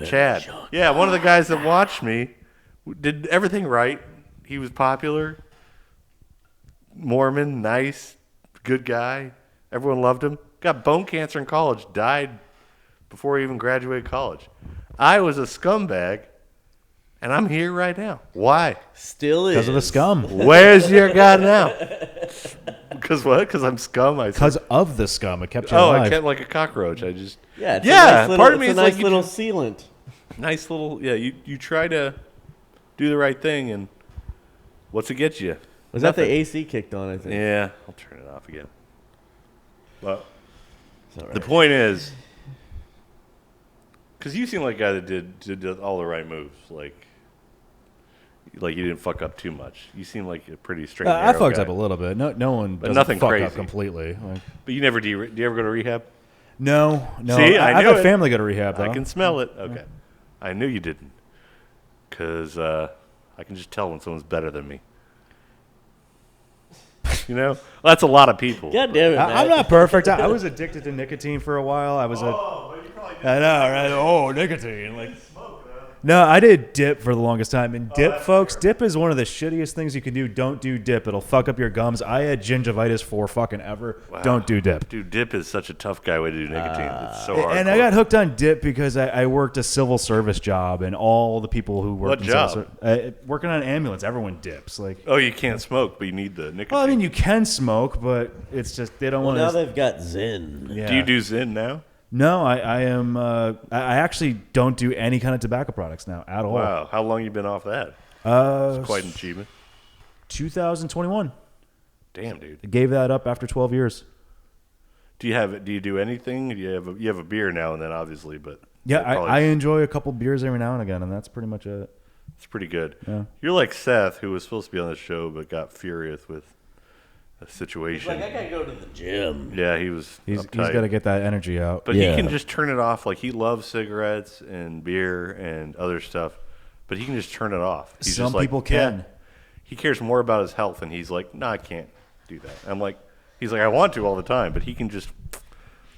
Chad. Yeah, one of the guys that watched me did everything right. He was popular, Mormon, nice, good guy. Everyone loved him. Got bone cancer in college, died before he even graduated college. I was a scumbag, and I'm here right now. Why? Still is. Because of the scum. Where's your God now? Because what? Because I'm scum. Because of the scum. It kept you I alive. kept like a cockroach. I just Yeah. It's Yeah, A nice little, part of me it's is a nice like little sealant. nice little You try to do the right thing, and what's it get you? Was that the Nothing. AC kicked on? I think. Yeah, I'll turn it off again. Well, It's all right. the point is, because you seem like a guy that did all the right moves, like you didn't fuck up too much. You seem like a pretty straight. I narrow fucked guy. up a little bit. No one But doesn't nothing fuck crazy. up completely. Like, But you never do you ever go to rehab? no. See, I I've knew had it. family go to rehab, though. I can smell it. Okay, I knew you didn't, because I can just tell when someone's better than me. Well, that's a lot of people. God damn it! I'm Matt. not perfect. I was addicted to nicotine for a while. I was But you probably I know, right? Oh, nicotine. Like, no, I did dip for the longest time. And dip, folks, dip is one of the shittiest things you can do. Don't do dip. It'll fuck up your gums. I had gingivitis for fucking ever. Wow. Don't do dip. Dude, dip is such a tough guy way to do nicotine. It's so hard. And I got hooked on dip because I worked a civil service job, and all the people who worked What in job? civil service, working on an ambulance, everyone dips. Like, Oh, you can't smoke, but you need the nicotine. well, I mean, you can smoke, but it's just they don't Well, now want to. they've got Zen. Yeah. Do you do Zyn now? No, I am. I actually don't do any kind of tobacco products now at all. Wow. How long you been off that? Uh, Quite an achievement. 2021. Damn, dude. I gave that up after 12 years. Do you do anything? Do you have a beer now and then, obviously, but Yeah, that probably- I enjoy a couple beers every now and again, and that's pretty much it. it's pretty good. Yeah. You're like Seth, who was supposed to be on the show but got furious with a situation. Like I gotta go to the gym. Yeah, he was He's uptight. got to get that energy out. But Yeah. he can just turn it off. Like, he loves cigarettes and beer and other stuff, but he can just turn it off. He's Some just like, people can. yeah. He cares more about his health, and he's like, no, I can't do that. I'm like, he's like, I want to all the time, but he can just,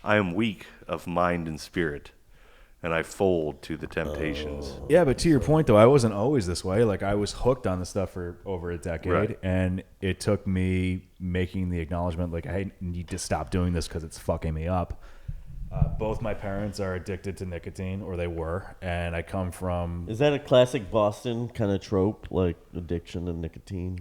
I am weak of mind and spirit, and I fold to the temptations. Yeah, but to your point, though, I wasn't always this way. Like, I was hooked on the stuff for over a decade, Right. and it took me making the acknowledgement, like, I need to stop doing this because it's fucking me up. Both my parents are addicted to nicotine, or they were, and I come from Is that a classic Boston kind of trope, like addiction and nicotine?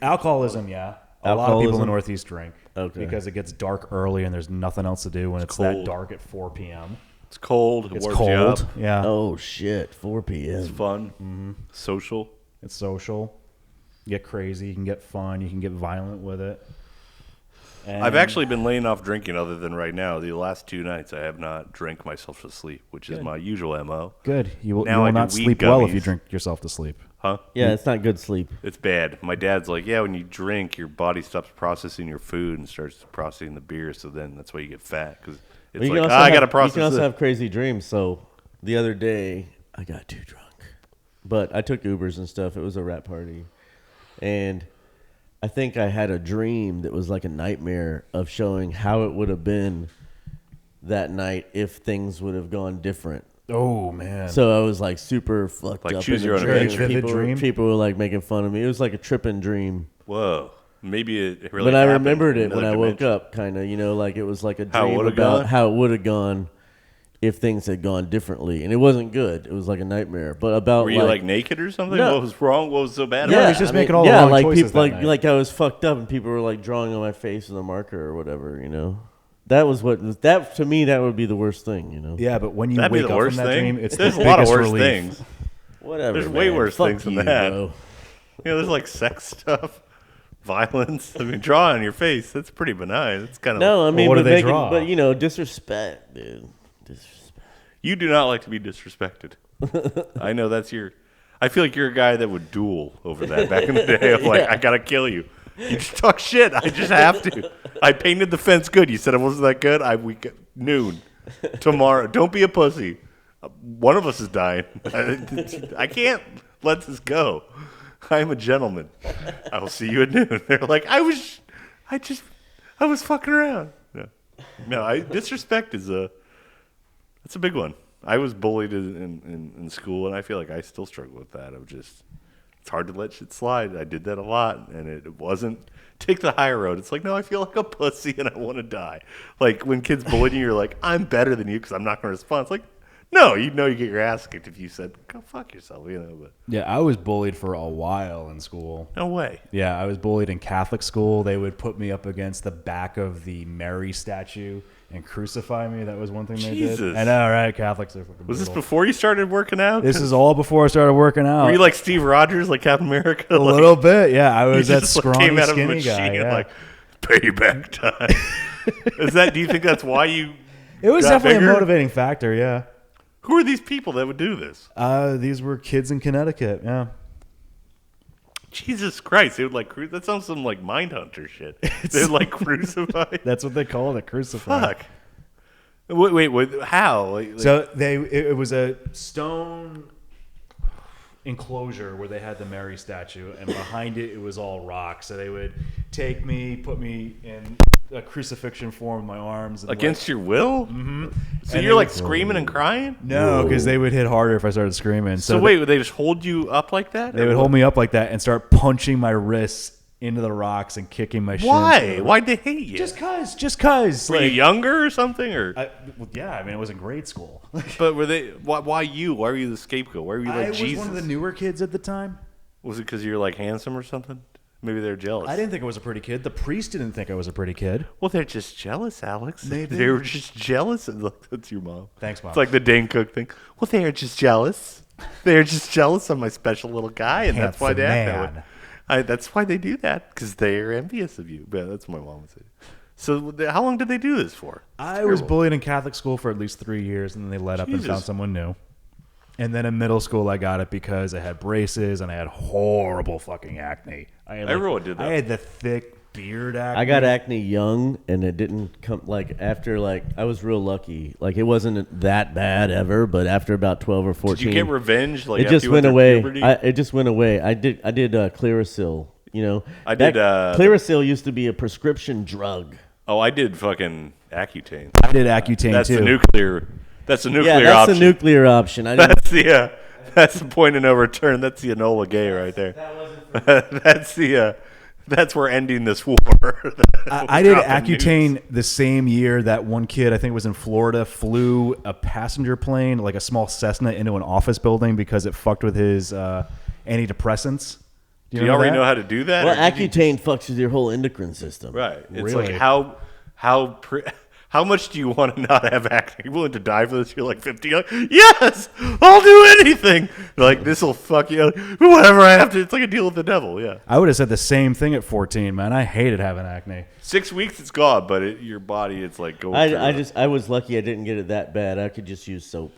alcoholism. Yeah, a lot of people in Alcoholism? the Northeast drink Okay. because it gets dark early and there's nothing else to do when it's that cold. dark at 4 p.m. It's cold. It It's warms you up. cold. Yeah. Oh shit, 4 p.m. It's fun. Social. It's social. You get crazy. You can get fun. You can get violent with it. And I've actually been laying off drinking other than right now. The last 2 nights I have not drank myself to sleep, which is my usual MO. Good. You Now I will do not weed sleep well if you gummies. drink yourself to sleep. Huh? Yeah, it's not good sleep. It's bad. My dad's like, yeah, when you drink, your body stops processing your food and starts processing the beer, so then that's why you get fat. Because it's You can like, also I got to have- process You can also this. have crazy dreams. So the other day, I got too drunk, but I took Ubers and stuff. It was a rap party, and I think I had a dream that was like a nightmare of showing how it would have been that night if things would have gone different. Oh man. So I was like super fucked Like up. choose in your the own dream. adventure. Vivid dream? People were like making fun of me. It was like a tripping dream. Whoa. Maybe it really But I happened remembered in it when I another woke dimension. up, kind of, like it was like a How it dream would've about gone? how it would have gone if things had gone differently. And it wasn't good. It was like a nightmare. But about Were you like naked or something? No. What was wrong? What was so bad Yeah, about he's it? just making all the wrong like choices people, that night. like I was fucked up, and people were like drawing on my face with a marker or whatever. That was that to me. That would be the worst thing. Yeah, but when you That'd be wake the up worst from that thing. dream, it's There's the a lot of biggest worse relief. things. Whatever. There's way man. worse Fuck things than you, that. bro. There's like sex stuff, violence. I mean, draw on your face. That's pretty benign. It's kind of No, I mean, what do but they draw? disrespect, dude. Disrespect. You do not like to be disrespected. I know that's your. I feel like you're a guy that would duel over that back in the day. Of like, I gotta kill you. You just talk shit. I just have to. I painted the fence good. You said it wasn't that good. Noon tomorrow. Don't be a pussy. One of us is dying. I can't let this go. I am a gentleman. I will see you at noon. They're like, I was fucking around. No, disrespect is that's a big one. I was bullied in school, and I feel like I still struggle with that. It's hard to let shit slide. I did that a lot, and it wasn't take the high road. It's like, no, I feel like a pussy, and I want to die. Like when kids bully you, you're like, I'm better than you because I'm not going to respond. It's like, no, you get your ass kicked if you said, go fuck yourself, But Yeah, I was bullied for a while in school. no way. Yeah, I was bullied in Catholic school. They would put me up against the back of the Mary statue and crucify me. That was one thing they Jesus. did. I know, right? Catholics are fucking Was this brutal. before you started working out? This is all before I started working out. Were you like Steve Rogers, like Captain America? a little bit, yeah. I was You that just, like, scrawny, came out of a skinny machine guy. Yeah. like payback time. Do you think that's why you? It was got definitely bigger? a motivating factor, yeah. Who are these people that would do this? These were kids in Connecticut, yeah. Jesus Christ, they would like that sounds some like Mindhunter shit. They'd like crucify. That's what they call it, crucify. Fuck. Wait, how? So it was a stone enclosure where they had the Mary statue, and behind it was all rock. So they would take me, put me in a crucifixion form with my arms and against your will? Mm-hmm. So And you're they like would- screaming and crying? no, because they would hit harder if I started screaming. So wait, would they just hold you up like that? they would hold me up like that and start punching my wrists into the rocks and kicking my shins. Why? Why'd they hate you? Just cause. Were you younger or something, or? Yeah, I mean, it was in grade school. But were they? Why you? Why were you the scapegoat? Why were you like I was Jesus? one of the newer kids at the time. Was it because you're like handsome or something? Maybe they're jealous. I didn't think I was a pretty kid. The priest didn't think I was a pretty kid. Well, they're just jealous, Alex. Maybe. They were just jealous. Look, that's your mom. Thanks, Mom. It's like the Dane Cook thing. Well, they are just jealous. They're just jealous of my special little guy, and that's why they act that way. That's why they do that, because they are envious of you. But that's what my mom would say. So how long did they do this for? I was bullied in Catholic school for at least 3 years, and then they let up and Jesus. found someone new. And then in middle school, I got it because I had braces and I had horrible fucking acne. Everyone did that. I had the thick beard acne. I got acne young, and it didn't come after I was real lucky. Like it wasn't that bad ever, but after about 12 or 14, Did you get revenge? Like it after just you went through away. puberty? It just went away. I did Clearasil. I did, Clearasil used to be a prescription drug. Oh, I did fucking Accutane. I did Accutane That's too. the nuclear. That's the nuclear Yeah, that's option. the nuclear option. I didn't, That's the point of no return. That's the Enola Gay right there. That's where ending this war. I did Dropping Accutane nukes. the same year that one kid, I think it was in Florida, flew a passenger plane, like a small Cessna, into an office building because it fucked with his antidepressants. Do you already know how to do that? well, or did you Accutane fucks with your whole endocrine system. Right. It's Really? like how How much do you want to not have acne? Are you willing to die for this? You're like 50. You're like, yes, I'll do anything. You're like, this will fuck you. Whatever I have to. It's like a deal with the devil. Yeah. I would have said the same thing at 14, man. I hated having acne. 6 weeks, it's gone, but your body, it's like going. I was lucky I didn't get it that bad. I could just use soap.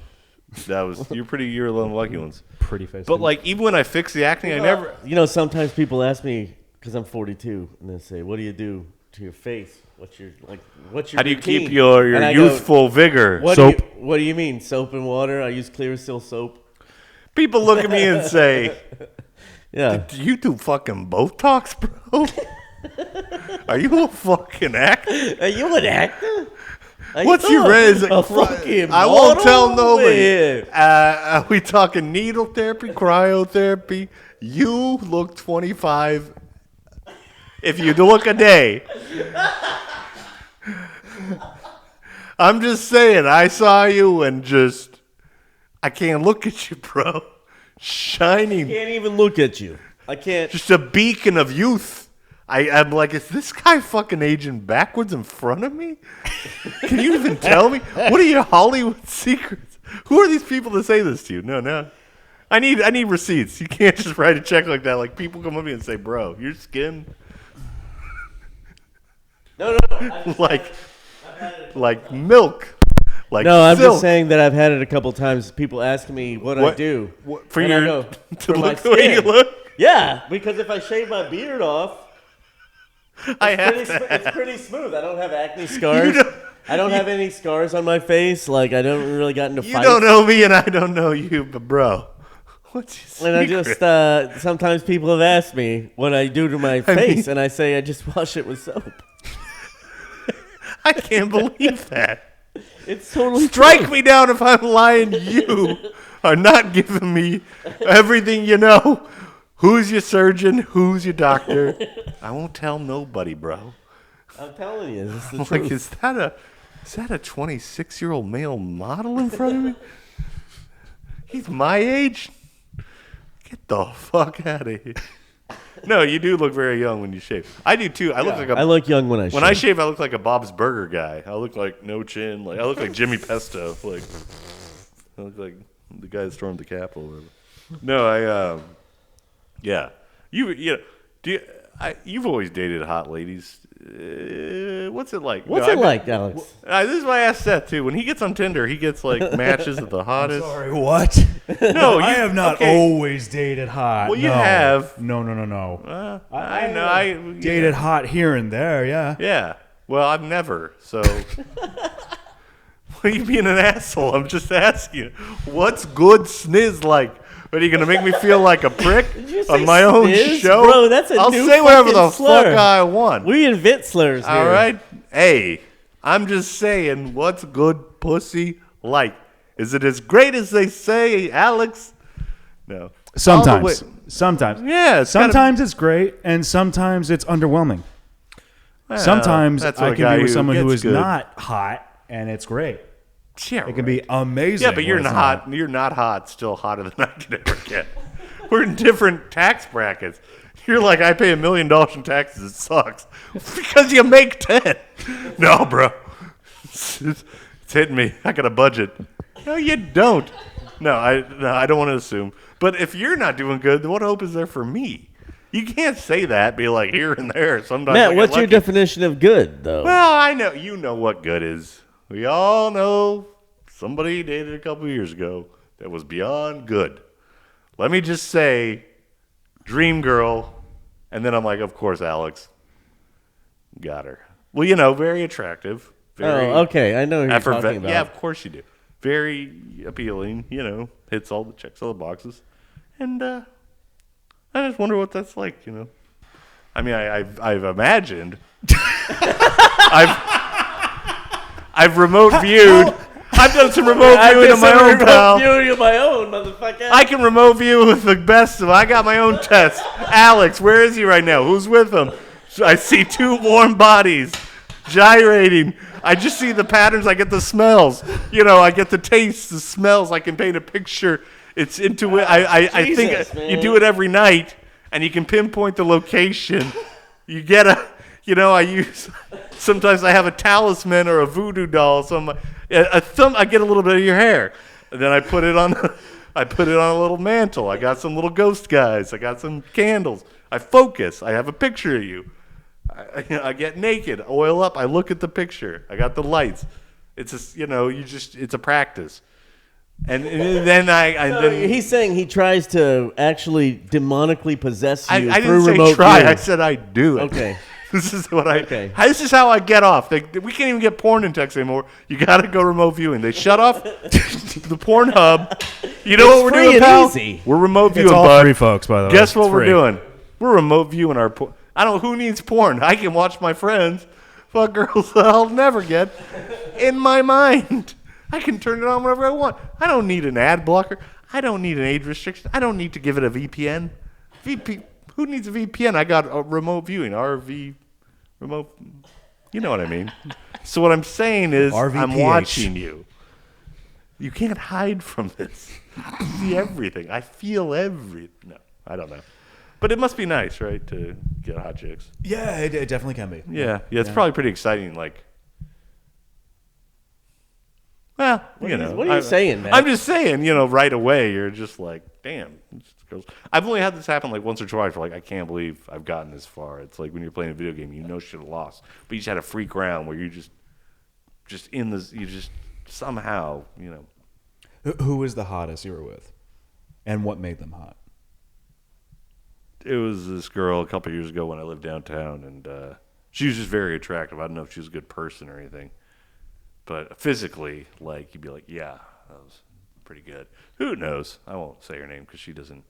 You're one of the lucky ones. Pretty face. But like, even when I fix the acne, I never. Sometimes people ask me because I'm 42, and they say, "What do you do to your face? What's your How do you routine?" keep your youthful vigor? Soap. What do you mean? Soap and water? I use Clearasil soap. People look at me and say, Yeah. "Do you do fucking Botox, bro? Are you a fucking actor? Are you an actor? What's your res? A fucking I won't tell model? nobody. Yeah. Are we talking needle therapy, cryotherapy? You look 25. If you look a day." I'm just saying, I saw you and I can't look at you, bro. Shining. I can't even look at you. I can't. Just a beacon of youth. I'm like, is this guy fucking aging backwards in front of me? Can you even tell me? What are your Hollywood secrets? Who are these people that say this to you? No. I need receipts. You can't just write a check like that. Like, people come up to me and say, bro, your skin. No. Like milk. Like No, I'm silk. just saying that I've had it a couple times. People ask me what I do. For and I your go, to for my look the way you skin. look? Yeah, because if I shave my beard off, It's it's pretty smooth. I don't have acne scars. I don't have any scars on my face. Like, I don't really got into You fights. don't know me and I don't know you, but bro, what's your And I secret? just, sometimes people have asked me what I do to my face, and I say I just wash it with soap. I can't believe that. It's totally Strike true. me down if I'm lying. You are not giving me everything you know. Who's your surgeon? Who's your doctor? I won't tell nobody, bro. I'm telling you, this is the I'm truth. like, is that a 26-year-old male model in front of me? He's my age? Get the fuck out of here. No, you do look very young when you shave. I do too. I look young when I shave. When I shave, I look like a Bob's Burger guy. I look like no chin. Like I look like Jimmy Pesto. Like I look like the guy that stormed the Capitol. Or whatever. No, yeah. You've always dated hot ladies. What's it like? What's it like, Alex? This is why I asked Seth too. When he gets on Tinder, he gets like matches of the hottest. Sorry, what? No, I have not always dated hot. Well, you no. have. No. I know. I Dated hot here and there, yeah. Yeah. Well, I've never. So, why are you being an asshole? I'm just asking. What's good sniz like? What, are you going to make me feel like a prick on my own sniz? show? Bro, that's a I'll new say whatever the fucking slur. fuck I want. We invent slurs here. All right? Hey, I'm just saying, what's good pussy like? Is it as great as they say, Alex? No. Sometimes. Yeah. Sometimes it's great, and sometimes it's underwhelming. Well, Sometimes that's I what a can guy be with who someone who gets is good. not hot, and it's great. Yeah, It can be amazing. Yeah, but you're when it's not. You're not hot. Still hotter than I could ever get. We're in different tax brackets. You're like, I pay $1 million in taxes. It sucks because you make 10. No, bro, it's hitting me. I got a budget. No, you don't. No, I don't want to assume. But if you're not doing good, then what hope is there for me? You can't say that. Be like here and there. Sometimes. Matt, I get what's your lucky. definition of good, though? Well, I know you know what good is. We all know somebody dated a couple years ago that was beyond good. Let me just say, dream girl, and then I'm like, of course, Alex, got her. Well, very attractive. Very okay. I know who you're talking about. Yeah, of course you do. Very appealing. Hits all the boxes, and I just wonder what that's like. I mean, I've imagined. I've remote viewed. I've done some remote viewing of my own, pal. Viewing of my own, motherfucker. I can remote view with the best of. I got my own test. Alex, where is he right now? Who's with him? I see two warm bodies gyrating. I just see the patterns. I get the smells. I get the tastes, the smells. I can paint a picture. It's into it. I think man. you do it every night, and you can pinpoint the location. You get I use. Sometimes I have a talisman or a voodoo doll. So I get a little bit of your hair. And then I put it on a little mantle. I got some little ghost guys. I got some candles. I focus. I have a picture of you. I get naked, oil up. I look at the picture. I got the lights. It's it's a practice. And then he's saying he tries to actually demonically possess you I through didn't remote say try. viewing. I said I do it. Okay. This is This is how I get off. We can't even get porn in Texas anymore. You got to go remote viewing. They shut off the porn hub. You know what we're free doing, and pal? easy. We're remote viewing, It's all bud. free, folks, by the way. Guess what It's we're free. doing? We're remote viewing our porn. I don't know who needs porn. I can watch my friends fuck girls that I'll never get in my mind. I can turn it on whenever I want. I don't need an ad blocker. I don't need an age restriction. I don't need to give it a VPN. Who needs a VPN? I got a remote viewing, RV, remote. You know what I mean. So what I'm saying is I'm watching you. You can't hide from this. I see everything. I feel everything. No, I don't know. But it must be nice, right, to get hot chicks. Yeah, it definitely can be. Yeah, it's probably pretty exciting. Like, well, What are you saying, man? I'm just saying, right away you're just like, damn. Girls. I've only had this happen like once or twice. Where I can't believe I've gotten this far. It's like when you're playing a video game, shit lost, but you just had a freak round where you just in this, you just somehow, Who was the hottest you were with, and what made them hot? It was this girl a couple of years ago when I lived downtown, and she was just very attractive. I don't know if she was a good person or anything, but physically, like, you'd be like, yeah, that was pretty good. Who knows? I won't say her name because she doesn't.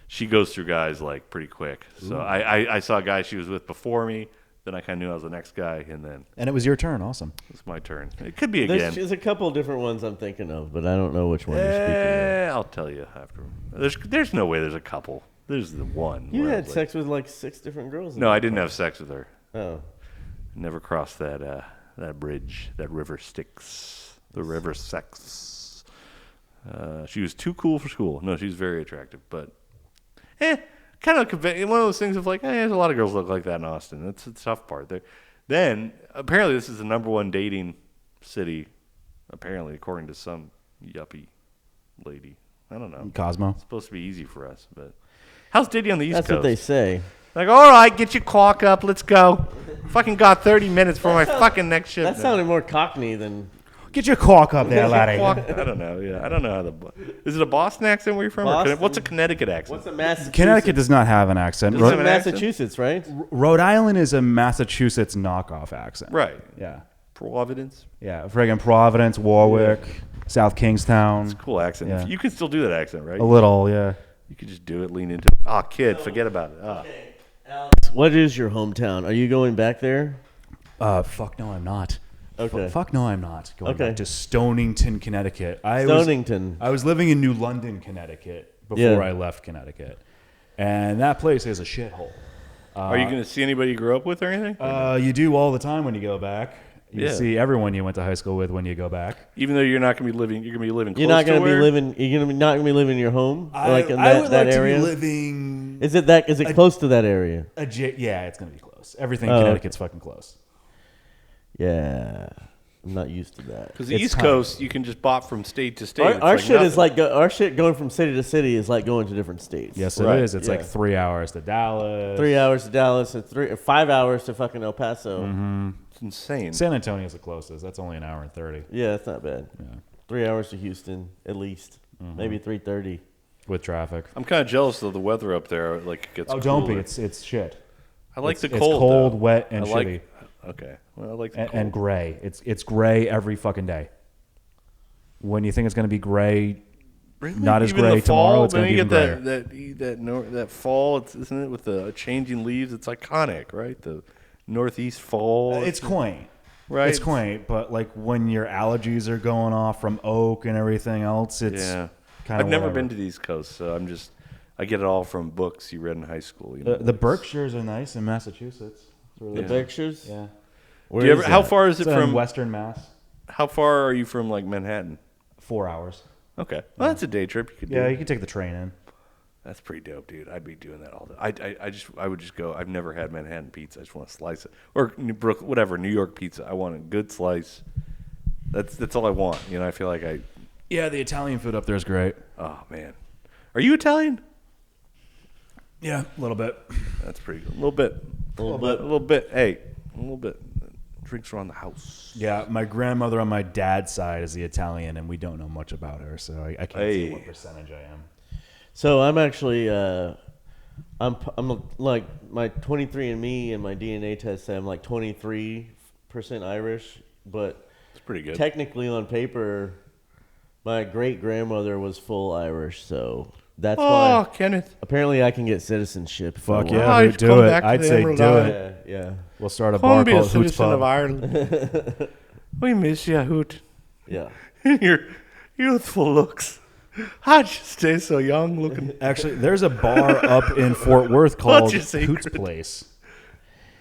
She goes through guys like pretty quick. So I saw a guy she was with before me. Then I kind of knew I was the next guy, and then And it was your turn. Awesome. it's my turn. It could be again. There's a couple different ones I'm thinking of, but I don't know which one you're speaking I'll tell you after. There's no way there's a couple. There's the one. of. You where I had was sex with like 6 different girls. No, I didn't have sex with her. Oh. Never crossed that bridge, that river Styx, the river sex. She was too cool for school. No, she's very attractive, but kind of one of those things of like, there's a lot of girls look like that in Austin. That's the tough part. Then apparently this is the #1 dating city, apparently according to some yuppie lady. I don't know. Cosmo. It's supposed to be easy for us, but how's dating on the East That's Coast? what they say. Like, all right, get your caulk up, let's go. Fucking got 30 minutes for my fucking next shit. That sounded more Cockney than. Get your cork up there, laddie. I don't know. Yeah, I don't know how is it a Boston accent where you're from? Boston? Or what's a Connecticut accent? What's a Massachusetts? Connecticut does not have an accent. Does it have It's an accent? Massachusetts, right? Rhode Island is a Massachusetts knockoff accent. Right. Yeah. Providence. Yeah. Friggin' Providence, Warwick, South Kingstown. It's a cool accent. Yeah. You can still do that accent, right? A little, yeah. You could just do it, lean into it. Kid, forget about it. Alex, what is your hometown? Are you going back there? Fuck no, I'm not. Okay. Fuck no, I'm not. Going Okay. back to Stonington, Connecticut. Stonington. I was living in New London, Connecticut before I left Connecticut. And that place is a shithole. Are you going to see anybody you grew up with or anything? You do all the time when you go back. You Yeah. see everyone you went to high school with when you go back. Even though you're not going to be living, you're going to be living close You're not going to be living. You're not gonna be living in your home, like in I would that like area. to be living. Is it close to that area? Yeah, it's gonna be close. Everything in Oh, Connecticut's fucking close. Yeah, I'm not used to that. Because the It's East tight. Coast, you can just bop from state to state. Our It's shit is nothing. like our shit going from city to city is like going to different states. Yes, Right, it is. It's yeah. like 3 hours to Dallas. 3 hours to Dallas and 5 hours to fucking El Paso. It's insane. San Antonio's the closest. That's only an hour and 30 Yeah, that's not bad. Yeah. 3 hours to Houston at least, maybe 3:30. with traffic. I'm kind of jealous of the weather up there. Like, it gets Oh, don't be. cooler. It's shit. I like the It's cold. cold, though. wet, and I like, shitty. Okay. Well, I like the And, cold. and gray. It's gray every fucking day. When you think it's going to be gray, Really? not as Even gray the tomorrow, fall, it's gonna then be you even get that fall. Isn't it with the changing leaves? It's iconic, right? The northeast fall. it's quaint. right. It's quaint, but like when your allergies are going off from oak and everything else, it's Yeah. kind of I've never been to the East Coast, so I get it all from books you read in high school. You know, The Berkshires are nice in Massachusetts. It's really The nice. Berkshires. Yeah. Where Do you ever, is how that? far is it It's from in Western Mass. How far are you from like Manhattan? 4 hours. Okay, well that's a day trip. You could do. Yeah, you can take the train in. That's pretty dope, dude. I'd be doing that all day. I would just go. I've never had Manhattan pizza. I just want to slice it, or New York pizza. I want a good slice. That's all I want. You know, I feel like Yeah, the Italian food up there is great. Oh man, are you Italian? Yeah, a little bit. That's pretty good. A little bit. Hey, a little bit. Drinks around the house. Yeah, my grandmother on my dad's side is the Italian, and we don't know much about her, so I can't say what percentage I am. So I'm actually, I'm like my 23andMe and my DNA test say I'm like 23% Irish, but it's pretty good. Technically on paper, my great grandmother was full Irish, so that's why. Kenneth. Apparently, I can get citizenship. Fuck yeah, we'd do it. I'd say do it. Yeah. We'll start a bar called Hoot's Pub. Of Ireland. We miss you, Hoot. Yeah. Your youthful looks. How'd you stay so young looking? Actually, there's a bar up in Fort Worth called What's your Hoot's secret? Place.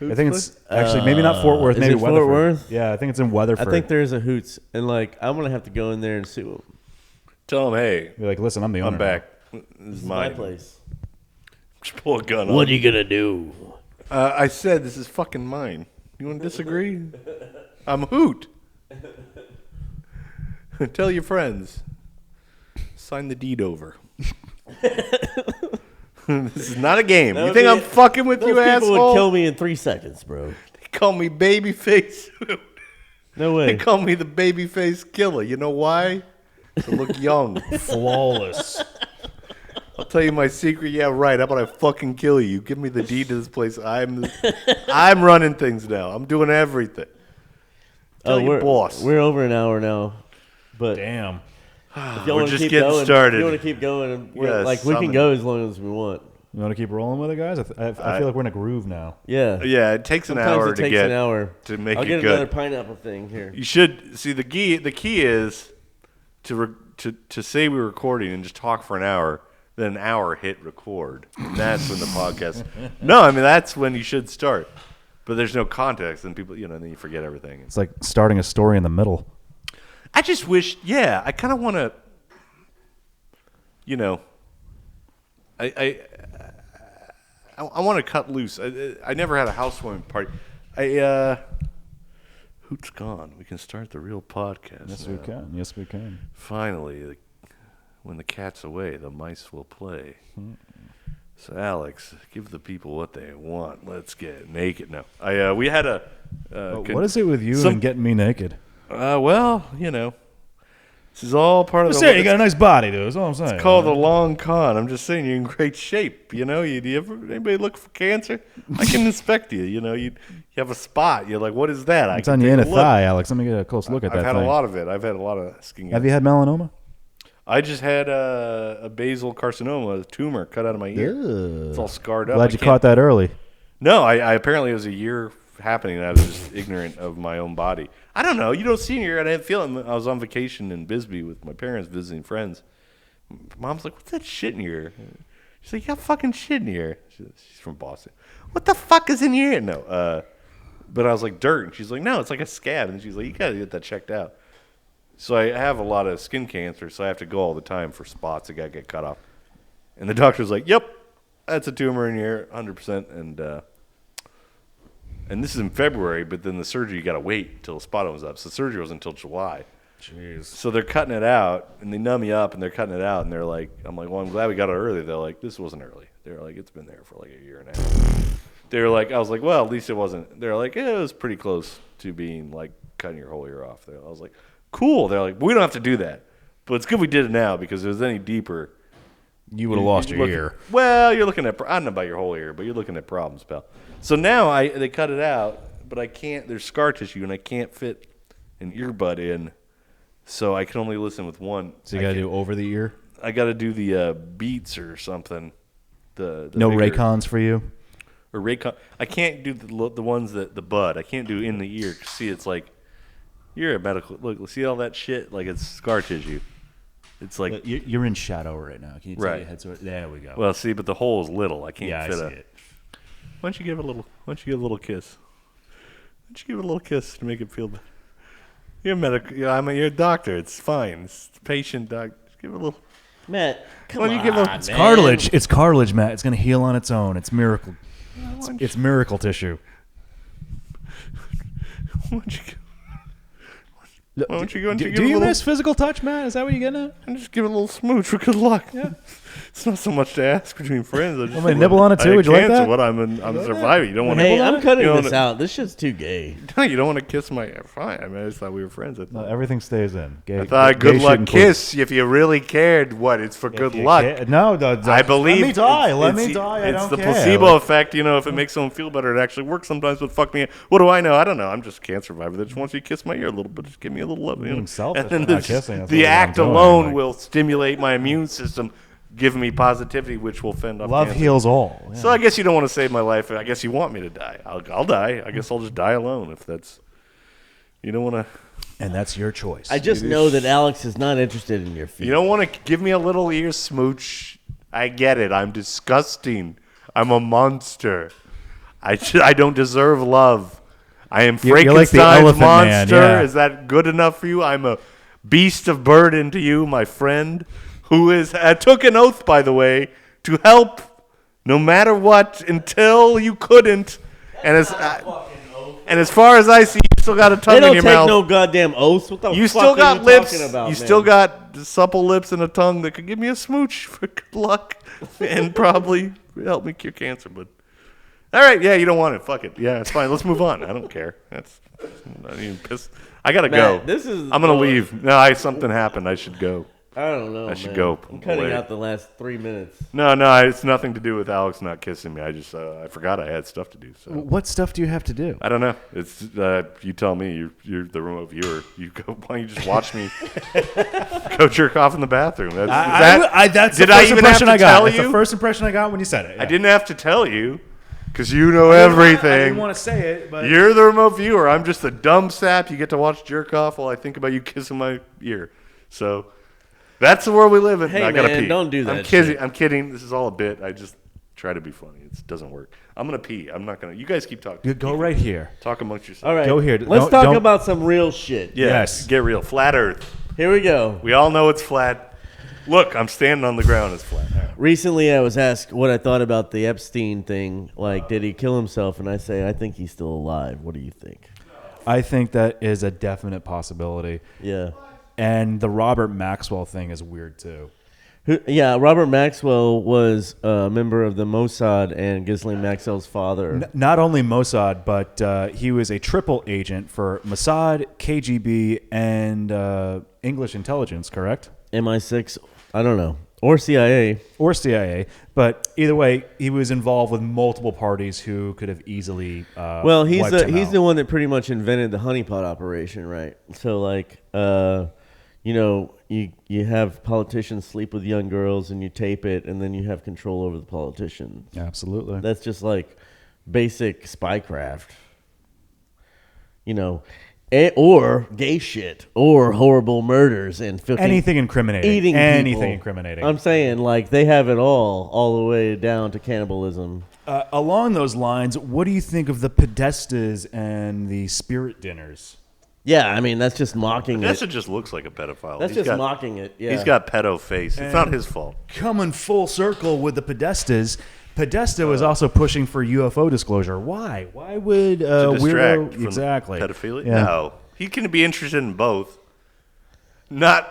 I think it's actually maybe not Fort Worth, is maybe it Fort Weatherford. Worth? Yeah, I think it's in Weatherford. I think there's a Hoots, and like I'm gonna have to go in there and sue them. Tell them, hey, You're like, listen, I'm the owner. I'm back. This is my place. Just pull a gun on. What are you gonna do? I said this is fucking mine. You want to disagree? I'm Hoot. Tell your friends. Sign the deed over. This is not a game. You think I'm fucking with you, those people asshole? would kill me in 3 seconds, bro. They call me babyface. No way. They call me the babyface killer. You know why? To look young. Flawless. I'll tell you my secret. Yeah, right. How about I fucking kill you? Give me the deed to this place. I'm running things now. I'm doing everything. Tell your boss. We're over an hour now. But Damn. if y'all We're want to just keep getting going, started. if you want to keep going, Yes, we can go as long as we want. You want to keep rolling with it, guys? I feel like we're in a groove now. Yeah. Yeah, it takes an Sometimes hour it to takes get an hour to make I'll it get good. another pineapple thing here. You should see the key is to say we're recording and just talk for an hour. Then an hour hit record, and that's when the podcast. No, I mean that's when you should start. But there's no context, and people, then you forget everything. It's like starting a story in the middle. I just wish, I kind of want to, I want to cut loose. I never had a housewarming party. Hoot's gone. We can start the real podcast. Yes, now. we can. Yes, we can. Finally, when the cat's away, the mice will play. So, Alex, give the people what they want. Let's get naked. No, we had a. What is it with you and getting me naked? Well, this is all part of the. You got a nice body, dude. That's all I'm saying. It's called the long con. I'm just saying you're in great shape. Do you ever anybody look for cancer? I can inspect you. You have a spot. You're like, what is that? It's on your inner thigh, Alex. Let me get a close look at that. I've had thing. a lot of it. I've had a lot of skin. Have you had melanoma? I just had a basal carcinoma, a tumor cut out of my ear. Ew. It's all scarred up. Glad you caught that early. No, I apparently it was a year happening, and I was just ignorant of my own body. I don't know. You don't see me here, and I didn't feel it. I was on vacation in Bisbee with my parents visiting friends. Mom's like, "What's that shit in your ear?" She's like, "You got fucking shit in your ear." She's from Boston. What the fuck is in your ear? No. But I was like, dirt. And she's like, no, it's like a scab. And she's like, you got to get that checked out. So I have a lot of skin cancer, so I have to go all the time for spots that got to get cut off. And the doctor's like, yep, that's a tumor in your ear, 100%. And this is in February, but then the surgery, you got to wait until the spot opens up. So the surgery wasn't until July. Jeez. So they're cutting it out, and they numb you up, and they're cutting it out, and they're like, I'm like, well, I'm glad we got it early. They're like, this wasn't early. They're like, it's been there for like a year and a half. They were like, I was like, well, at least it wasn't. They're like, it was pretty close to being like cutting your whole ear off. I was like, cool. They're like, we don't have to do that, but it's good we did it now because if it was any deeper, you would have lost your ear. Well, you're looking at, I don't know about your whole ear, but you're looking at problems, pal. So now they cut it out, but I can't. There's scar tissue, and I can't fit an earbud in, so I can only listen with one. So you got to do over the ear. I got to do the Beats or something. The no bigger, Raycons for you. Or Raycon. I can't do the ones that the bud. I can't do in the ear. See, it's like you're a medical. Look, see all that shit? Like it's scar tissue. It's like you're in shadow right now. Can you tell your head? There we go. Well, see, but the hole is little. I can't fit I see it. Why don't you give it a little? Why don't you give it a little kiss? Why don't you give it a little kiss to make it feel better? You're a medical. You're a doctor. It's fine. It's patient doctor. Just give it a little. Matt, come Why don't on, you give him- man. It's cartilage. It's cartilage, Matt. It's going to heal on its own. It's miracle. It's miracle tissue. Why don't you go and Do give it a you little, miss physical touch, Matt? Is that what you're getting at? and just give it a little smooch for good luck? Yeah. It's not so much to ask between friends. I just Want me to nibble on it too? Would you like that? What I'm surviving. You don't want Hey, to. I'm cutting You don't this wanna- out. This shit's too gay. You don't want to kiss my. Fine. I mean, I just thought we were friends. I No, thought. everything stays in. Gay, I thought gay good shit luck included. kiss. If you really cared, what? It's for good luck. No, I believe. Let me die. Let it's- me die. I It's don't the care. placebo effect. If it makes someone feel better, it actually works sometimes. But fuck me. What do I know? I don't know. I'm just a cancer survivor that just wants you to kiss my ear a little bit. Just give me a little love. Being selfish And then by not this- kissing, that's the really what I'm act doing, alone like- will stimulate my immune system, give me positivity, which will fend off Love cancer. heals all. Yeah. So I guess you don't want to save my life. I guess you want me to die. I'll die. I guess I'll just die alone if that's. You don't want to. And that's your choice. I just know that Alex is not interested in your feet. You don't want to give me a little ear smooch. I get it. I'm disgusting. I'm a monster. I don't deserve love. I am You're like the Frankenstein's elephant man, monster. yeah. Is that good enough for you? I'm a beast of burden to you, my friend, who took an oath, by the way, to help no matter what until you couldn't. And as far as I see, you still got a tongue They in don't your take mouth. no goddamn oaths. What the You fuck still are got you lips. talking about, You man? still got supple lips and a tongue that could give me a smooch for good luck and probably help me cure cancer. But all right, yeah, you don't want it. Fuck it. Yeah, it's fine. Let's move on. I don't care. I'm not even pissed. I gotta Matt, go. this is I'm gonna leave. No, something happened. I should go. I don't know. I should man. go I'm cutting away. out the last 3 minutes. No, it's nothing to do with Alex not kissing me. I just I forgot I had stuff to do. So What stuff do you have to do? I don't know. It's you tell me. You're the remote viewer. You go. Why don't you just watch me go jerk off in the bathroom? That's did the I first even impression have I to got. tell That's you? the first impression I got when you said it. I didn't have to tell you because you know I everything. didn't want to say it, but You're the remote viewer. I'm just a dumb sap. You get to watch jerk off while I think about you kissing my ear. So that's the world we live in. Hey, I gotta man, pee. don't do that I'm kidding. shit. I'm kidding. This is all a bit. I just try to be funny. It doesn't work. I'm gonna pee. I'm not gonna. You guys keep talking. you go right here. Talk amongst yourselves. All right. Go here. Let's Don't- talk about some real shit. Yeah, Yes. Get real. Flat Earth. Here we go. We all know it's flat. Look, I'm standing on the ground. It's flat. All right. Recently, I was asked what I thought about the Epstein thing. Like, did he kill himself? And I say, I think he's still alive. What do you think? I think that is a definite possibility. Yeah. And the Robert Maxwell thing is weird too. Yeah, Robert Maxwell was a member of the Mossad and Ghislaine Maxwell's father. Not only Mossad, but he was a triple agent for Mossad, KGB, and English intelligence, correct? MI6, I don't know. Or CIA. Or CIA. But either way, he was involved with multiple parties who could have easily Well, he's wiped him he's out. the one that pretty much invented the honeypot operation, right? So, like, you have politicians sleep with young girls and you tape it, and then you have control over the politician. Absolutely. That's just like basic spycraft. Or gay shit, or horrible murders and fucking Anything incriminating. eating Anything people. incriminating. I'm saying, like, they have it all the way down to cannibalism. Along those lines, what do you think of the Podestas and the spirit dinners? Yeah, I mean, that's just mocking Vanessa it. just looks like a pedophile. That's He's just mocking it. Yeah. He's got pedo face. It's not his fault. Coming full circle with the Podestas, Podesta was also pushing for UFO disclosure. Why? Why would To distract weirdo from exactly pedophilia? Yeah. No. He can be interested in both. Not.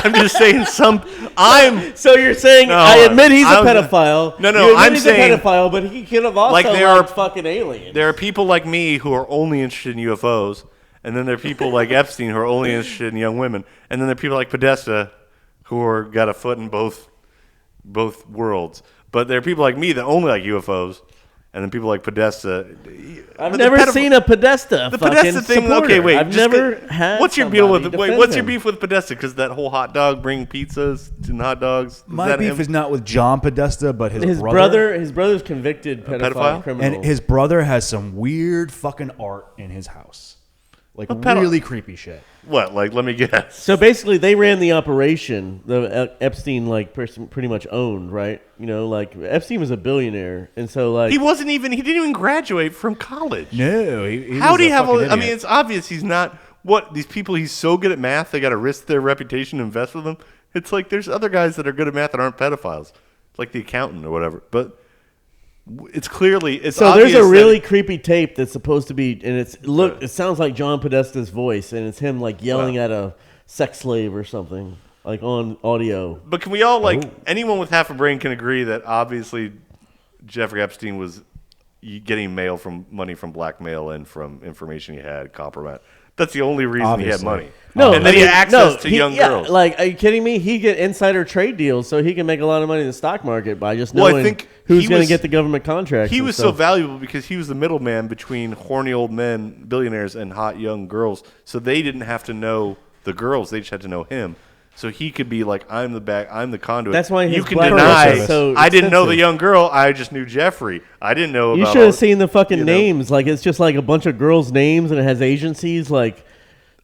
I'm just saying So you're saying, No, I admit he's a I was- pedophile. No, You admit I'm he's saying- a pedophile, but he could have also Like, there liked are- fucking aliens. There are people like me who are only interested in UFOs, and then there are people like Epstein who are only interested in young women, and then there are people like Podesta who are got a foot in both worlds. But there are people like me that only like UFOs, and then people like Podesta. I've But never the seen a Podesta the fucking Podesta thing. supporter. Okay, wait. I've just never get- had. What's your deal with? somebody Wait, defend what's your him. beef with Podesta? Because that whole hot dog bring pizzas and hot dogs. Is My that beef him? is not with John Podesta, but his brother. His brother's convicted pedophile, pedophile? criminal. And his brother has some weird fucking art in his house. Like really creepy shit. What? Like, let me guess. So basically, they ran the operation. The Epstein person pretty much owned, right? Like Epstein was a billionaire, and so like He wasn't even. He didn't even graduate from college. No, he How was do a you have all? fucking I mean, idiot. it's obvious he's not. What these people? He's so good at math. They got to risk their reputation to invest with him. It's like there's other guys that are good at math that aren't pedophiles, like the accountant or whatever. But it's clearly so. There's a really creepy tape that's supposed to be, and it sounds like John Podesta's voice, and it's him like yelling at a sex slave or something, like on audio. But can we all anyone with half a brain can agree that obviously Jeffrey Epstein was getting money from blackmail and from information he had compromised. That's the only reason he had money. No, and then he had access to young girls. Like, are you kidding me? He get insider trade deals, so he can make a lot of money in the stock market by just knowing who's going to get the government contracts. He was so valuable because he was the middleman between horny old men, billionaires, and hot young girls. So they didn't have to know the girls; they just had to know him. So he could be like, I'm the conduit. That's why you can deny. I didn't know the young girl. I just knew Jeffrey. I didn't know. You should have seen the fucking names. Like, it's just like a bunch of girls' names, and it has agencies. Like,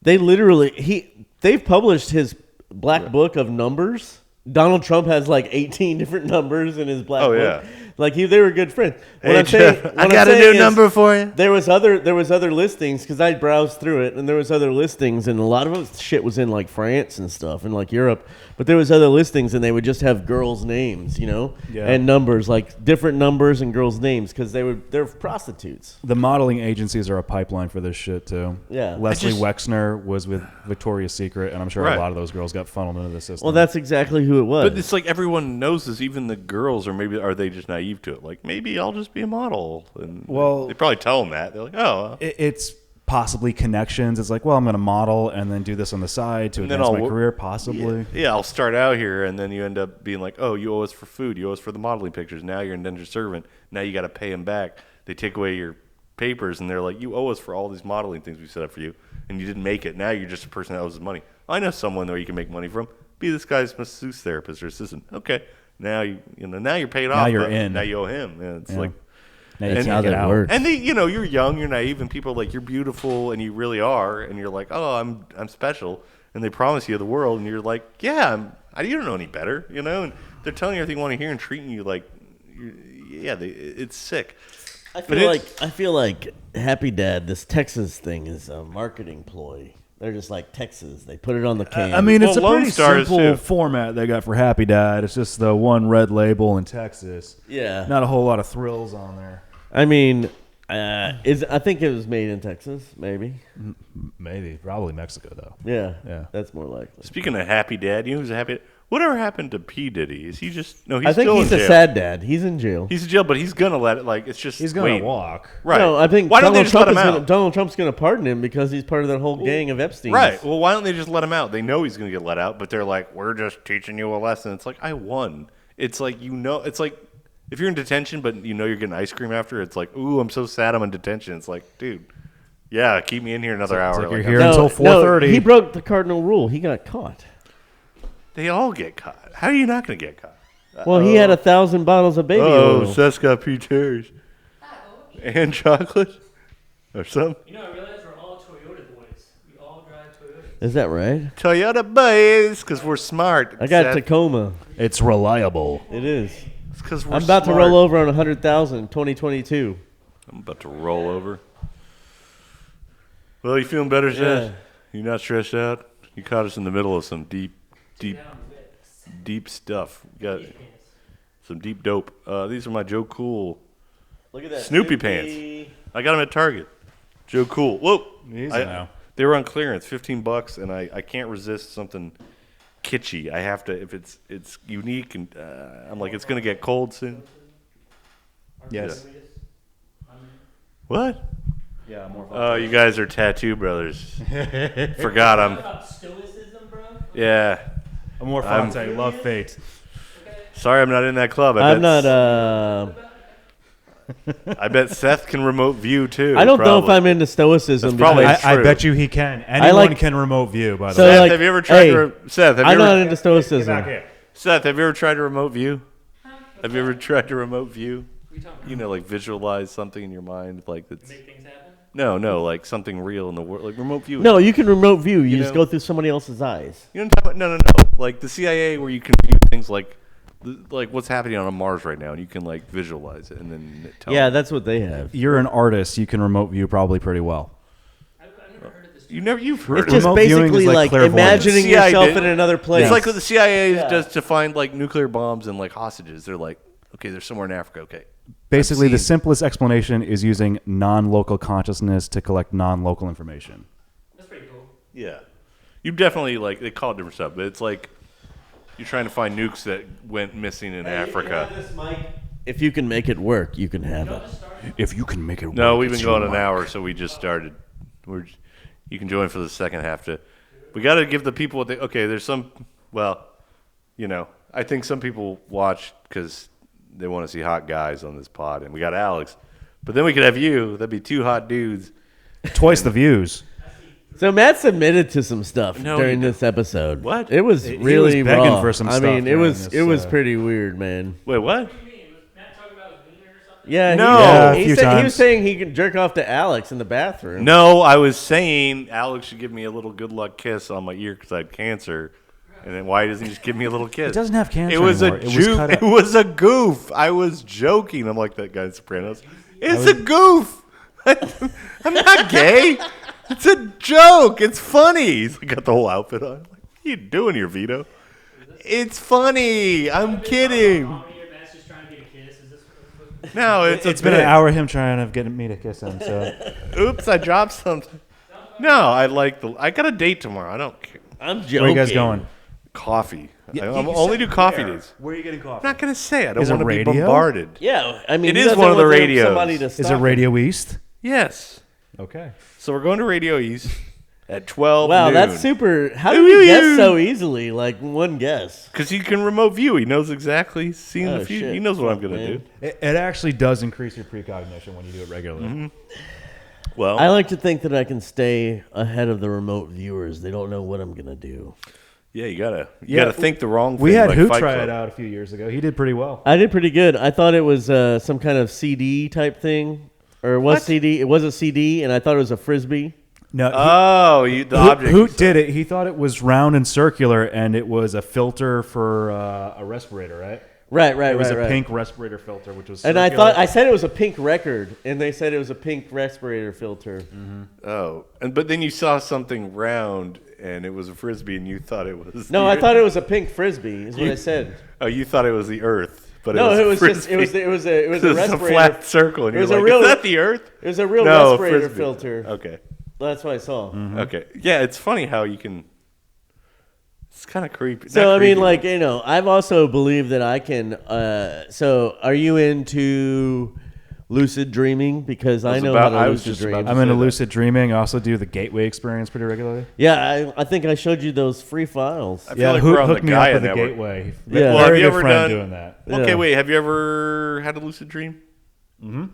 they literally they've published his black book of numbers. Donald Trump has like 18 different numbers in his black book. Yeah. Like they were good friends. I got a new number for you. There was other listings because I browsed through it, and there was other listings, and a lot of it shit was in like France and stuff, and like Europe. But there was other listings, and they would just have girls' names, and numbers, like different numbers and girls' names, because they're prostitutes. The modeling agencies are a pipeline for this shit too. Yeah, Leslie Wexner was with Victoria's Secret, and I'm sure a lot of those girls got funneled into the system. Well, that's exactly who it was. But it's like everyone knows this, even the girls, or maybe are they just naive to it? Like, maybe I'll just be a model. And they probably tell them that. They're like, oh. It's possibly connections. It's like, well, I'm going to model and then do this on the side to advance my career, possibly. Yeah, I'll start out here, and then you end up being like, oh, you owe us for food. You owe us for the modeling pictures. Now you're an indentured servant. Now you got to pay them back. They take away your papers, and they're like, you owe us for all these modeling things we set up for you, and you didn't make it. Now you're just a person that owes us money. I know someone, though, you can make money from. Be this guy's masseuse therapist or assistant. Okay. Now now you're paid off. Now you're in. Now you owe him. Yeah, it's like, that's how that works. And you're young, you're naive, and people are like, you're beautiful, and you really are, and you're like, oh, I'm special, and they promise you the world, and you're like, yeah, you don't know any better, and they're telling you everything you want to hear and treating you like, it's sick. I feel like Happy Dad, this Texas thing is a marketing ploy. They're just like Texas. They put it on the can. I mean, it's a pretty simple format they got for Happy Dad. It's just the one red label in Texas. Yeah. Not a whole lot of thrills on there. I mean, I think it was made in Texas, maybe. Maybe. Probably Mexico, though. Yeah. That's more likely. Speaking of Happy Dad, you know who's a happy dad? Whatever happened to P. Diddy? Is he just... No, I think he's a sad dad. He's in jail. He's in jail, but he's going to let it... Like, it's just... He's going to walk. Right. No, I think why don't they just let him out? Donald Trump's going to pardon him because he's part of that whole gang of Epstein. Right. Well, why don't they just let him out? They know he's going to get let out, but they're like, we're just teaching you a lesson. It's like, I won. It's like, it's like... If you're in detention, but you're getting ice cream after, it's like, ooh, I'm so sad I'm in detention. It's like, dude, yeah, keep me in here another hour. Like you're here until 4:30. No, he broke the cardinal rule. He got caught. They all get caught. How are you not going to get caught? Well, he had 1,000 bottles of baby oil. Oh, Seth's got P-Tears. And chocolate? Or something? I realize we're all Toyota boys. We all drive Toyota. Is that right? Toyota boys, because we're smart. I got Tacoma. It's reliable. It is. It's because we're I'm about smart. to roll over on 100,000 2022. I'm about to roll over. Well, you feeling better, Seth? You not stressed out? You caught us in the middle of some deep stuff. We got some deep dope. These are my Joe Cool Look at that Snoopy pants. I got them at Target. Joe Cool. Whoa. Easy now. They were on clearance, $15, and I can't resist something kitschy. I have to, if it's unique, and I'm like, it's going to get cold soon. Yes. Yeah. What? Yeah, more fun. Oh, you guys are tattoo brothers. Forgot I'm. About stoicism, bro? Yeah. More fun. I love fate. Sorry, I'm not in that club. I'm not. I bet Seth can remote view too. I don't know if I'm into stoicism. That's probably I bet you he can. Anyone can remote view. By the way, Seth, have you ever tried to? Seth, I'm not into stoicism. Seth, have you ever tried to remote view? Have you ever tried to remote view? Like visualize something in your mind, like that's. Make things happen? No, like something real in the world, like remote view. No, you can remote view. You just go through somebody else's eyes. You know what I'm talking about? No. Like the CIA, where you can view things like what's happening on Mars right now, and you can like visualize it and then tell. Yeah, that's what they have. You're an artist. You can remote view probably pretty well. I've never heard of this You've heard It's of just Remote viewing is basically like like clairvoyance. imagining CIA yourself did- in another place. It's like what the CIA Yeah. does to find like nuclear bombs and like hostages. They're like, okay, they're somewhere in Africa. Okay. Basically, I've the seen- simplest explanation is using non-local consciousness to collect non-local information. That's pretty cool. Yeah. You definitely like they call it different stuff, but it's like you're trying to find nukes that went missing in Africa. If you can make it work, you can have it. If you can make it No, work, we've been it's going your an work. hour, so we just started. You can join for the second half. We got to give the people what they. Okay, there's some. Well, I think some people watch because they want to see hot guys on this pod, and we got Alex, but then we could have you. That'd be two hot dudes. Twice the views. So Matt submitted to some stuff No, during he this episode. What? It was He really was begging raw. for some I stuff mean, it during was this, pretty weird, man. Wait, what? What do you mean? Was Matt talking about his wiener or something? Yeah, No. Yeah, a he few said he times. was saying he could jerk off to Alex in the bathroom. No, I was saying Alex should give me a little good luck kiss on my ear because I had cancer. And then why doesn't he just give me a little kiss? It doesn't have cancer It was anymore. a It was joke. cut It out. was a goof. I was joking. I'm like that guy in Sopranos. It's a goof. I'm not gay. It's a joke. It's funny. He's got the whole outfit on. I'm like, what are you doing here, Vito? It's funny. I'm kidding. Comedy or Matt's just trying to get a kiss? Is this what- No, It's been an hour of him trying to get me to kiss him. So Oops, I dropped something. No, I got a date tomorrow. I don't care. I'm joking. where are you guys going? Coffee. Yeah, I'm you only said do coffee where? days. Where are you getting coffee? I'm not going to say. I don't Is it want to be radio? bombarded. Yeah, I mean, It he is doesn't one of the want radios. Somebody to Is it stop. Radio East? Yes. Okay. So we're going to Radio East at 12 Wow, noon. that's super. How do Ooh, you ooh, guess ooh. so easily? Like one guess. Because he can remote view. He knows exactly seeing Oh, the future. shit. He knows what I'm Fuck, going to man. do. It actually does increase your precognition when you do it regularly. Mm-hmm. Well, I like to think that I can stay ahead of the remote viewers. They don't know what I'm gonna do. yeah, you gotta Yeah, think the wrong thing. We had like Hoot Fight try Club. it out a few years ago. He did pretty well. I did pretty good. I thought it was some kind of CD type thing, or it was What? CD. It was a CD, and I thought it was a frisbee. No, Oh, the object. Hoot did it. He thought it was round and circular, and it was a filter for a respirator, right? Right. It was a right. pink respirator filter, which was. And I circular. thought I said it was a pink record, and they said it was a pink respirator filter. Oh, but then you saw something round, and it was a frisbee, and you thought it was. No, the I Earth? thought it was a pink frisbee. Is what You- I said. Oh, you thought it was the Earth, but No, it was a just it was frisbee. it was a It's respirator. a flat circle, and it you're was a like, real- is that the Earth? It was a real No, respirator frisbee. filter. Okay. That's what I saw. Okay. Yeah, it's funny how you can. It's kind of creepy. So Not I mean, creepy, like I've also believed that I can. So are you into lucid dreaming? Because I was know about- how to I was lucid just about dream. to I'm say into that. lucid dreaming. I also do the gateway experience pretty regularly. Yeah, I think I showed you those free files. I feel like Hoot we're on the hooked me up Gaia with the network. gateway. Yeah. Very Well, have you good ever friend done- doing that. Yeah. Okay, wait. Have you ever had a lucid dream? Oh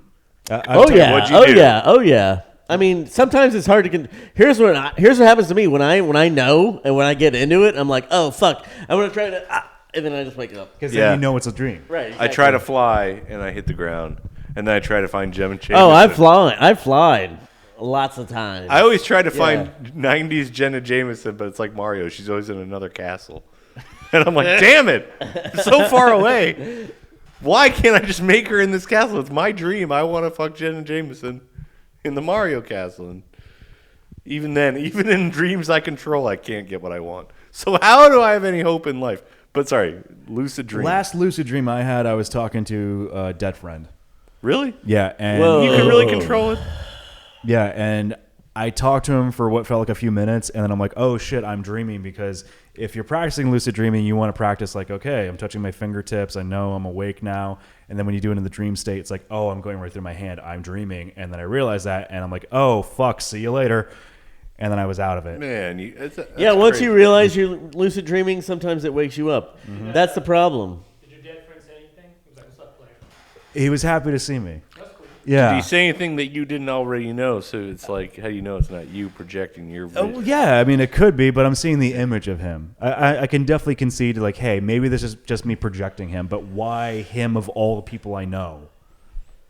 yeah, what'd you oh do? yeah, oh yeah. I mean, sometimes it's hard to. Here's what happens to me when I know and when I get into it. I'm like, oh fuck, I'm gonna try to, and then I just wake up. Because Yeah. then you know it's a dream. Right. I try to fly, and I hit the ground, and then I try to find Gem and Jameson. Oh, I've flied lots of times. I always try to find 90s Jenna Jameson, but it's like Mario. She's always in another castle. And I'm like, damn it. I'm so far away. Why can't I just make her in this castle? It's my dream. I want to fuck Jenna Jameson in the Mario castle. And even then, even in dreams I control, I can't get what I want. So how do I have any hope in life? But sorry, lucid dream. Last lucid dream I had, I was talking to a dead friend. Really? Yeah, and Whoa. You can really control it? yeah, and I talked to him for what felt like a few minutes, and then I'm like, oh shit, I'm dreaming, because if you're practicing lucid dreaming, you want to practice like, okay, I'm touching my fingertips, I know I'm awake now, and then when you do it in the dream state, it's like, oh, I'm going right through my hand, I'm dreaming, and then I realize that, and I'm like, oh fuck, see you later, and then I was out of it. Man, yeah, once you realize you're lucid dreaming, sometimes it wakes you up. That's the problem. Did your dead friend say anything? He was like, what's up, player? He was happy to see me. That's cool. Yeah. Do you say anything that you didn't already know? So it's like, how do you know it's not you projecting your vision? Oh, yeah, I mean, it could be, but I'm seeing the image of him. I can definitely concede, like, hey, maybe this is just me projecting him, but why him of all the people I know?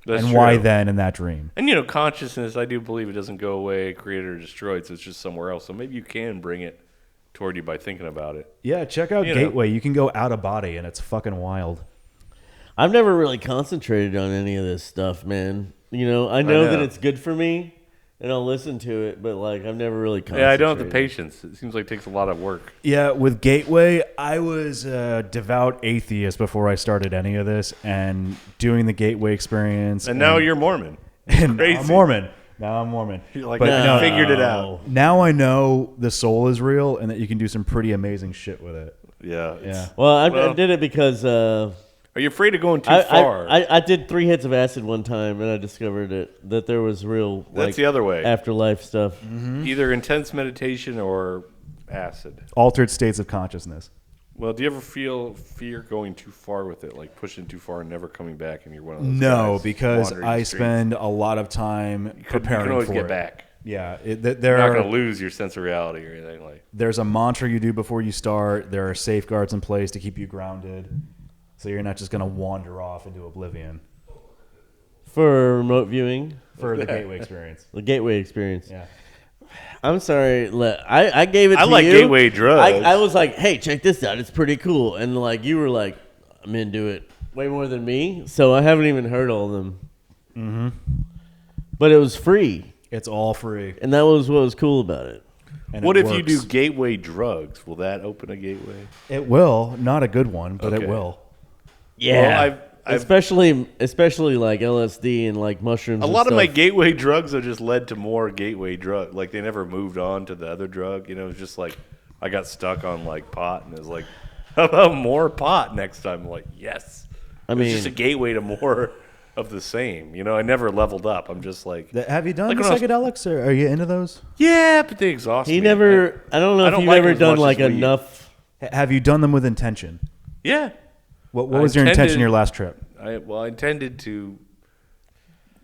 That's and true. why then in that dream? And, consciousness, I do believe it doesn't go away, created or destroyed, so it's just somewhere else. So maybe you can bring it toward you by thinking about it. Yeah, check out You know. Gateway. You can go out of body, and it's fucking wild. I've never really concentrated on any of this stuff, man. I know that know. it's good for me, and I'll listen to it, but like I've never really concentrated. Yeah, I don't have the patience. It seems like it takes a lot of work. Yeah, with Gateway, I was a devout atheist before I started any of this, and doing the Gateway experience. And now you're Mormon. And Crazy. I'm Mormon. Now I'm Mormon. You're like, But I no, figured it out. now I know the soul is real and that you can do some pretty amazing shit with it. Yeah. Yeah. Well, I did it because Are you afraid of going too far? I did 3 hits of acid one time, and I discovered that there was real. That's like, the other way. Afterlife stuff. Either intense meditation or acid. Altered states of consciousness. Well, do you ever feel fear going too far with it, like pushing too far and never coming back, and you're one of those No, guys because wandering I the streets? spend a lot of time preparing you can always for get it. back. Yeah, You're not going to lose your sense of reality or anything like. there's a mantra you do before you start. There are safeguards in place to keep you grounded, so you're not just going to wander off into oblivion For remote viewing, for the Gateway experience. the Gateway experience. Yeah. I'm sorry. I gave it to I you. like Gateway drugs. I was like, hey, check this out. It's pretty cool. And like you were like, I'm into it way more than me. So I haven't even heard all of them. Mm-hmm. But it was free. It's all free. And that was what was cool about it. And What it if you works. do Gateway drugs? Will that open a gateway? It will. Not a good one, but Okay. it will. Yeah. Well, I've especially like LSD and like mushrooms. a and lot of my stuff. gateway drugs have just led to more gateway drug. Like they never moved on to the other drug. You know, it's just like I got stuck on like pot, and it was like, how about more pot next time? I'm like, yes. I It's mean, just a gateway to more of the same. You know, I never leveled up. I'm just like, Have you done Like the when I was- psychedelics, or are you into those? yeah, but they exhaust me. he never. I don't know I if don't you've like ever it as done much like as weed. enough. Have you done them with intention? Yeah. What I was your intention intended- your last trip? I intended to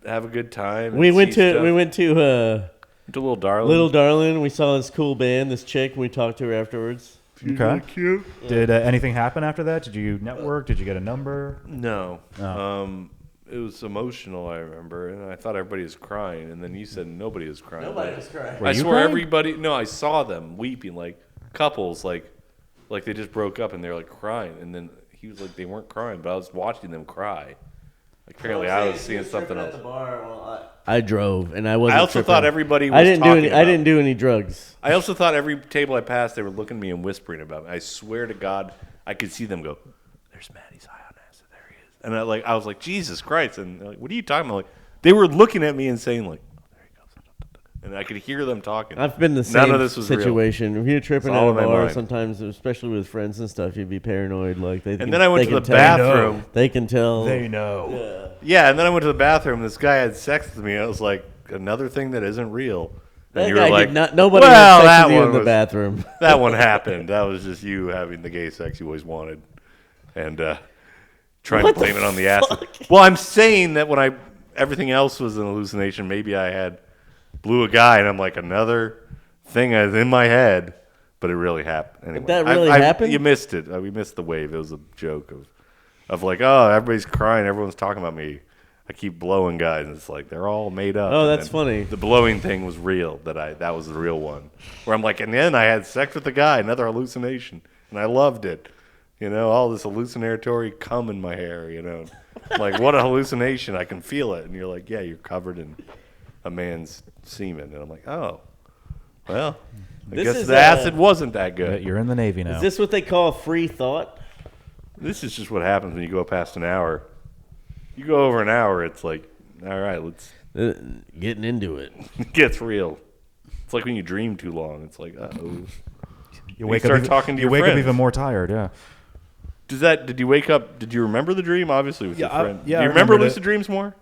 have a good time. We and went see to stuff. Little Little Darling. Darling. We saw this cool band, this chick. And we talked to her afterwards. Okay. Cute. Did anything happen after that? Did you network? Did you get a number? No. Oh. It was emotional, I remember, and I thought everybody was crying, and then you said nobody was crying. Nobody was crying. Were I you swear crying? everybody. No, I saw them weeping, like couples, like they just broke up and they're like crying, and then he was like they weren't crying, but I was watching them cry. Like, apparently, I was seeing something else. I drove, and I wasn't. I also tripping. thought everybody was I didn't do talking any. I about didn't do any drugs. I also thought every table I passed, they were looking at me and whispering about me. I swear to God, I could see them go, "There's Matt. He's high on acid. There he is." And I was like, "Jesus Christ!" And they're like, "What are you talking about?" Like, they were looking at me and saying, "Like, oh, there he goes," and I could hear them talking. I've been in the same None of this was real. situation. If you're tripping It's at all a in my bar, mind. sometimes, especially with friends and stuff, you'd be paranoid. Like they. And then I went they to can the tell. bathroom. They can tell. They know. Yeah, and then I went to the bathroom. This guy had sex with me. I was like, another thing that isn't real. And That you guy were like, did not. Nobody well, had sex that with you one in the was- bathroom. That one happened. That was just you having the gay sex you always wanted, and trying What to the blame it on the acid. fuck? Well, I'm saying that when everything else was an hallucination, maybe I had blew a guy, and I'm like another thing is in my head, but it really happened. Anyway, that really happened? You missed it. We missed the wave. It was a joke of like, oh, everybody's crying, everyone's talking about me. I keep blowing guys, and it's like they're all made up. Oh, And that's then funny. The blowing thing was real. That was the real one. Where I'm like, and then I had sex with a guy, another hallucination, and I loved it. You know, all this hallucinatory cum in my hair. You know, like what a hallucination! I can feel it, and you're like, yeah, you're covered in a man's semen, and I'm like, oh, well, I This guess is, the acid wasn't that good. You're in the Navy now. Is this what they call free thought? This is just what happens when you go past an hour. You go over an hour, it's like, all right, let's Getting into it. it gets real. It's like when you dream too long. It's like, uh-oh. you wake start up, talking to you your wake friends. up even more tired. Yeah. Did you wake up? Did you remember the dream? Obviously, with Yeah, your friend. yeah, Do you I remember remembered lucid dreams more?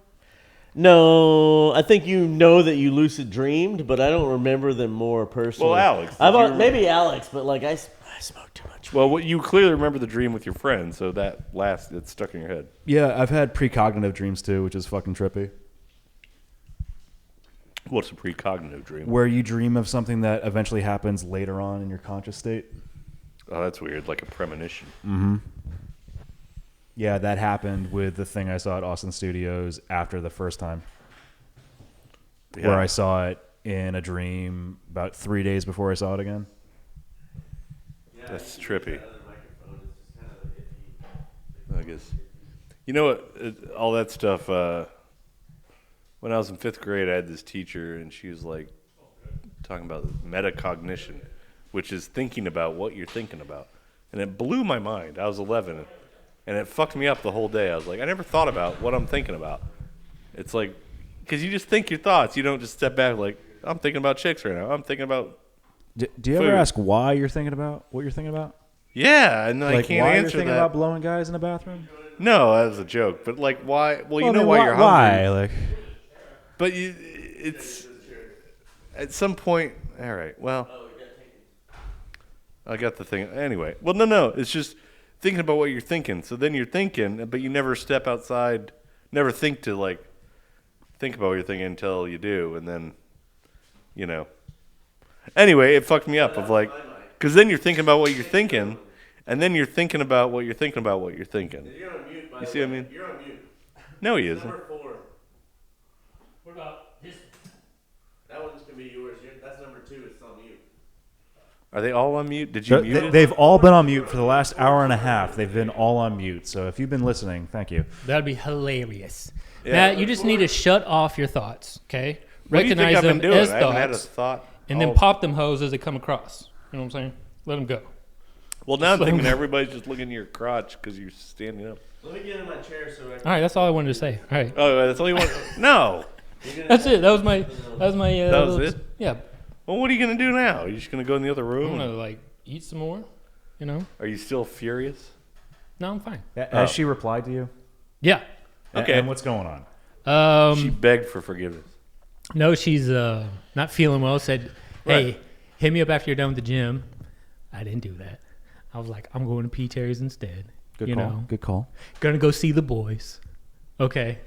No, I think you know that you lucid dreamed, but I don't remember them more personally. Well, Alex, did I've, you remember- maybe Alex, but like I smoked too much. Well, you clearly remember the dream with your friend, so it's stuck in your head. Yeah, I've had precognitive dreams too, which is fucking trippy. What's a precognitive dream? Where you dream of something that eventually happens later on in your conscious state. Oh, that's weird, like a premonition. Yeah, that happened with the thing I saw at Austin Studios after the first time. Yeah. Where I saw it in a dream about 3 days before I saw it again. That's trippy. I guess. You know what? All that stuff. when I was in 5th grade, I had this teacher, and she was like talking about metacognition, which is thinking about what you're thinking about. And it blew my mind. I was 11, and it fucked me up the whole day. I was like, I never thought about what I'm thinking about. It's like, because you just think your thoughts. You don't just step back like, I'm thinking about chicks right now. I'm thinking about Do you food. ever ask why you're thinking about what you're thinking about? Yeah, and I Like can't why you're answer thinking that. about blowing guys in the bathroom? No, that was a joke. But like, why? Well, you know I mean, why you're hungry. Why? Like, But it's at some point. All right. Well, I got the thing. Anyway. Well, no. It's just thinking about what you're thinking. So then you're thinking, but you never step outside. Never think to like think about what you're thinking until you do, and then, you know. Anyway, it fucked me up. Of like, because then you're thinking about what you're thinking, and then you're thinking about what you're thinking about what you're thinking. You're on mute, by You the see what I way. mean? You're on mute. No, he isn't. Number 4. What about this? That one's gonna be yours. That's number 2. It's on mute. Are they all on mute? Did you mute it? they've all been on mute for the last hour and a half. They've been all on mute. So if you've been listening, thank you. That'd be hilarious. Yeah. Matt, you just need to shut off your thoughts, okay? What do you think Recognize I've been them doing? as I haven't had a thoughts, thought. and then all- pop them hoes as they come across. You know what I'm saying? Let them go. Well, now I'm thinking everybody's just looking at your crotch because you're standing up. Let me get in my chair so I can. All right, that's all I wanted to say. All right, Oh, that's all you want? No. that's it. That was my. That was little- it? Yeah, Well, what are you going to do now? Are you just going to go in the other I'm room? gonna like eat some more. You know? Are you still furious? No, I'm fine. Has she replied to you? Yeah. Okay. And what's going on? She begged for forgiveness. No, she's not feeling well. Said, "Hey, Right. hit me up after you're done with the gym." I didn't do that. I was like, "I'm going to P. Terry's instead." Good you call. know, Good call. gonna go see the boys. Okay.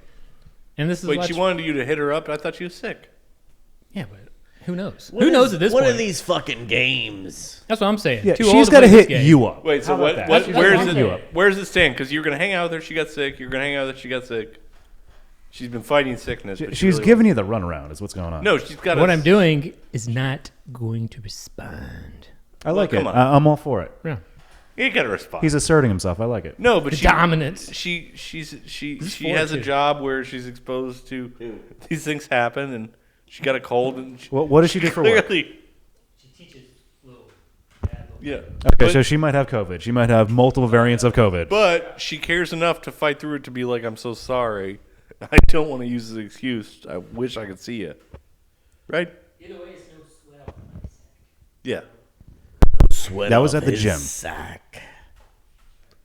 And this is Wait, why she wanted you to hit her up? I thought she was sick. Yeah, but who knows? Who knows at this What point? are these fucking games? That's what I'm saying. Yeah, Too she's old to got to play this hit game. you up. Wait, so How about what? that? That's Where what is I'm it? saying. Where does it stand? Because you're going to hang out with her. She got sick. You're going to hang out with her. She got sick. She's been fighting sickness. But she She's really giving you the runaround. Is what's going on? No, she's got. What I'm doing is not going to respond. I like come it. on. I'm all for it. Yeah. You got to respond. He's asserting himself. I like it. No, but The she dominance. She forward has a to. job where she's exposed to these things happen, and she got a cold, and she, What does she do for work? clearly, She teaches little. yeah. Okay, but, so she might have COVID. She might have multiple variants of COVID. but she cares enough to fight through it to be like, I'm so sorry. I don't want to use this excuse. I wish I could see you. Right? Either way, it's no sweat off my sack. Yeah. Sweat That was off at the his gym. Sack.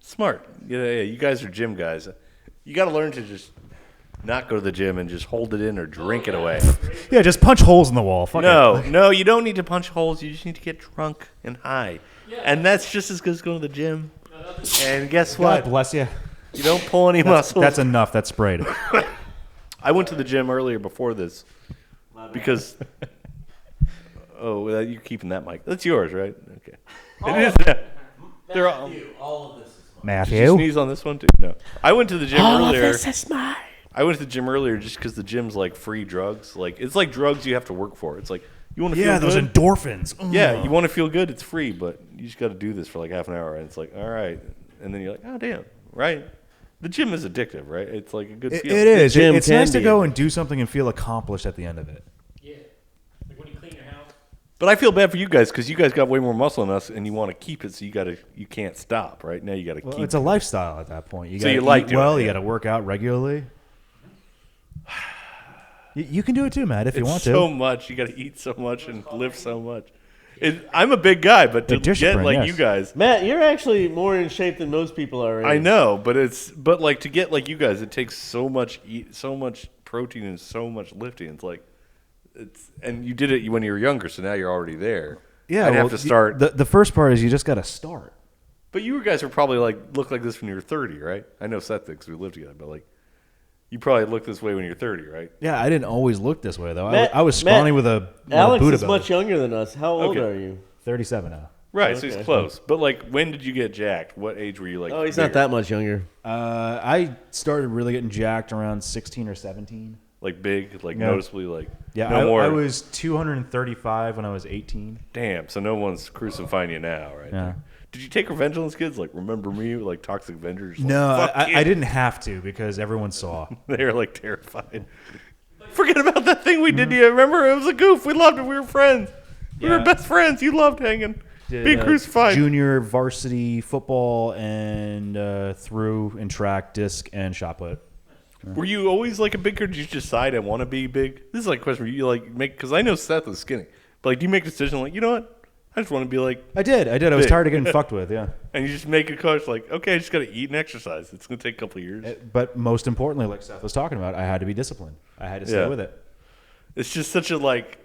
Smart. Yeah. You guys are gym guys. You got to learn to just not go to the gym and just hold it in or drink it away. Yeah, just punch holes in the wall. Fuck it. No, you don't need to punch holes. You just need to get drunk and high. And that's just as good as going to the gym. And guess God what? bless you. You don't pull any muscles. That's enough. That's sprayed. I went to the gym earlier before this because. Oh, well, you're keeping that mic. That's yours, right? Okay. It is. They're all. All of this is Did you Matthew. sneeze on this one too? No. I went to the gym earlier. is mine. I went to the gym earlier just because the gym's like free drugs. Like it's like drugs you have to work for. It's like you want to Yeah, feel those good. endorphins. Yeah, you want to feel good. It's free, but you just got to do this for like half an hour, and it's like, all right, and then you're like, oh damn, right? The gym is addictive, right? It's like a good It feeling. is. gym It's can nice to be go addictive. and do something and feel accomplished at the end of it. Yeah. Like when you clean your house. But I feel bad for you guys because you guys got way more muscle than us, and you want to keep it, so you can't stop. Right now, you got to Well, keep. it's a lifestyle at that point. You So gotta you like eat doing well. it, You yeah. got to work out regularly. You can do it too, Matt, if you It's want so to. much. You got to eat so much and lift so much. I'm a big guy, but to Big get discipline, like yes. you guys, Matt, you're actually more in shape than most people are. I know, but like to get like you guys, it takes so much protein and so much lifting. It's like and you did it when you were younger, so now you're already there. Yeah, I'd well, have to start. The first part is you just got to start. But you guys were probably look like this when you were 30, right? I know Seth because we lived together, but like you probably look this way when you're 30, right? Yeah, I didn't always look this way though. Matt- I was scrawny Matt, with a Alex Buddha is belly. much younger than us. How old Okay. are you? 37 now. Right, so he's Okay. close. But like, when did you get jacked? What age were you like? Oh, he's not that much younger. I started really getting jacked around 16 or 17. like big, like Yeah. noticeably, like Yeah, no more. I was 235 when I was 18. Damn, so no one's crucifying you now, right? Yeah. Did you take revenge on those kids? Like, remember me? Like Toxic Avengers? Like, No, fuck you. I didn't have to because everyone saw. They were like terrified. But Forget about that thing we did to you. Remember? It was a goof. We loved it. We were friends. We were best friends. You loved hanging. Being crucified. Junior varsity football and threw in track, disc, and shot put. Were you always like a big kid? Did you decide I want to be big? This is like a question where you like make, because I know Seth was skinny, but like, do you make a decision like, you know what? I just want to be like. I did. I was tired of getting fucked with. Yeah. And you just make a coach like, okay, I just got to eat and exercise. It's gonna take a couple of years. But most importantly, like Seth was talking about, I had to be disciplined. I had to stay with it. It's just such a like.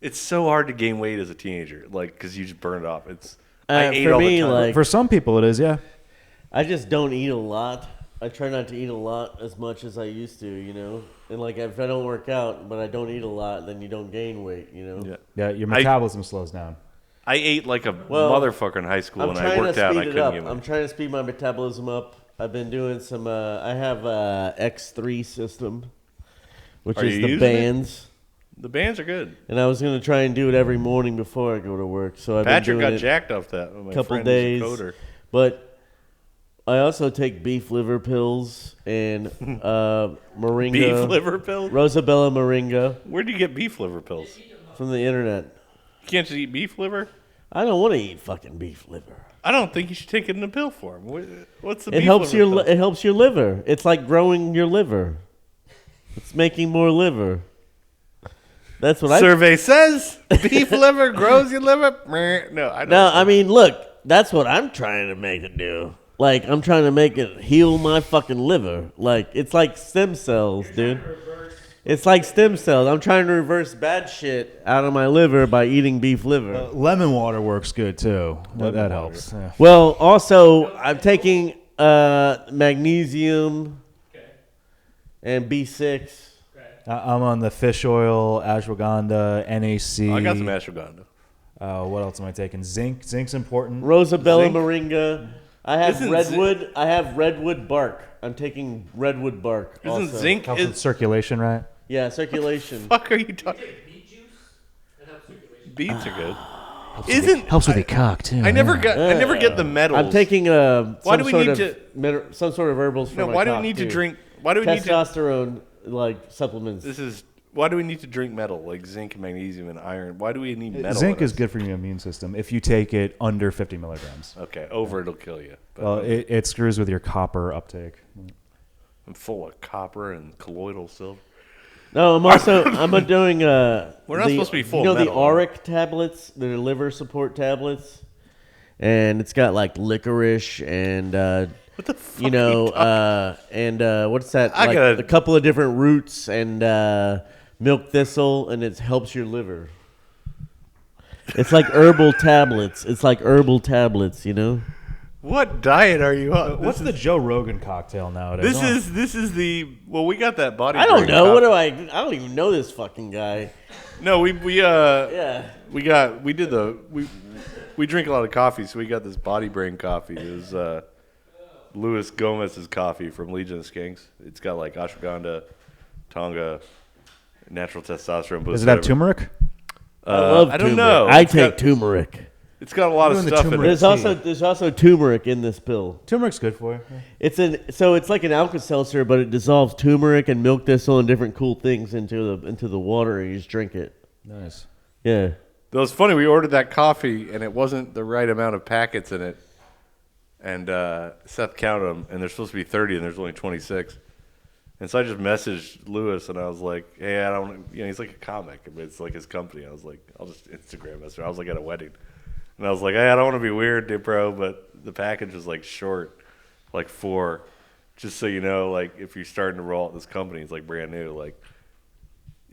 It's so hard to gain weight as a teenager, like because you just burn it off. It's I ate for all me, the time. like, For some people, it is. Yeah. I just don't eat a lot. I try not to eat a lot as much as I used to, you know. And like if I don't work out, but I don't eat a lot, then you don't gain weight, you know. Yeah. Your metabolism slows down. I ate like a motherfucker in high school, and I worked out. And I couldn't get I'm trying to speed my metabolism up. I've been doing some. I have X3 system, which Are is you the using bands. The bands are good. And I was gonna try and do it every morning before I go to work. So I've Patrick been got doing it jacked off that. My couple friend who's a days. coder. But I also take beef liver pills and moringa. Beef liver pills? Rosabella moringa Where do you get beef liver pills? from the internet. You can't just eat beef liver? I don't want to eat fucking beef liver. I don't think you should take it in a pill form. What's the It beef helps liver your pill? it helps your liver. It's like growing your liver. It's making more liver. That's what Survey says beef liver grows your liver. Meh. No, I don't. No, I mean, look, that's what I'm trying to make it do. Like, I'm trying to make it heal my fucking liver. Like, it's like stem cells, dude. It's like stem cells. I'm trying to reverse bad shit out of my liver by eating beef liver. Lemon water works good too. That helps. Yeah. Well, also, I'm taking magnesium and B6. I'm on the fish oil, ashwagandha, NAC. I got some ashwagandha. What else am I taking? Zinc. Zinc's important. Rosabella Zinc? moringa. I have Isn't redwood. I have redwood bark. I'm taking redwood bark. Isn't also. zinc? Helps with circulation, right? Yeah, circulation. Fuck are you talking? Beets are good. Helps with the cock too. I never get the metals. I'm taking Why do we need some sort of herbals for No, my why do we cock, need to too. drink? Why do we need to? Testosterone like supplements. Why do we need to drink metal like zinc and magnesium and iron? Why do we need metal? Zinc in is us? good for your immune system if you take it under 50 milligrams. Okay, over it'll kill you. But Well, it screws with your copper uptake. I'm full of copper and colloidal silver. No, I'm doing We're not supposed to be full You know of the metal. Auric tablets, the liver support tablets, and it's got like licorice and What the fuck? you know what's that? I Like gotta- a couple of different roots and milk thistle, and it helps your liver. It's like herbal tablets. You know. What diet are you on? What's the Joe Rogan cocktail nowadays? This is the we got that body. I don't brain know. coffee. I don't even know this fucking guy. No, we Yeah. we drink a lot of coffee, so we got this body brain coffee. It was Luis Gomez's coffee from Legion of Skanks. It's got like ashwagandha, tonga, natural testosterone boost. Does it have turmeric? I love I don't turmeric. know. I take turmeric. It's got a lot of Doing the stuff in turmeric. it. There's also turmeric in this pill. Turmeric's good for you. It's like an Alka-Seltzer, but it dissolves turmeric and milk thistle and different cool things into the water, and you just drink it. Nice. Yeah. It was funny. We ordered that coffee, and it wasn't the right amount of packets in it. And Seth counted them, and there's supposed to be 30, and there's only 26. And so I just messaged Lewis, and I was like, "Hey, I don't." He's like a comic, but it's like his company. I was like, "I'll just Instagram message." I was like at a wedding, and I was like, "Hey, I don't want to be weird, dude, bro, but the package was like short, like 4. Just so you know, like if you're starting to roll out this company, it's like brand new, like."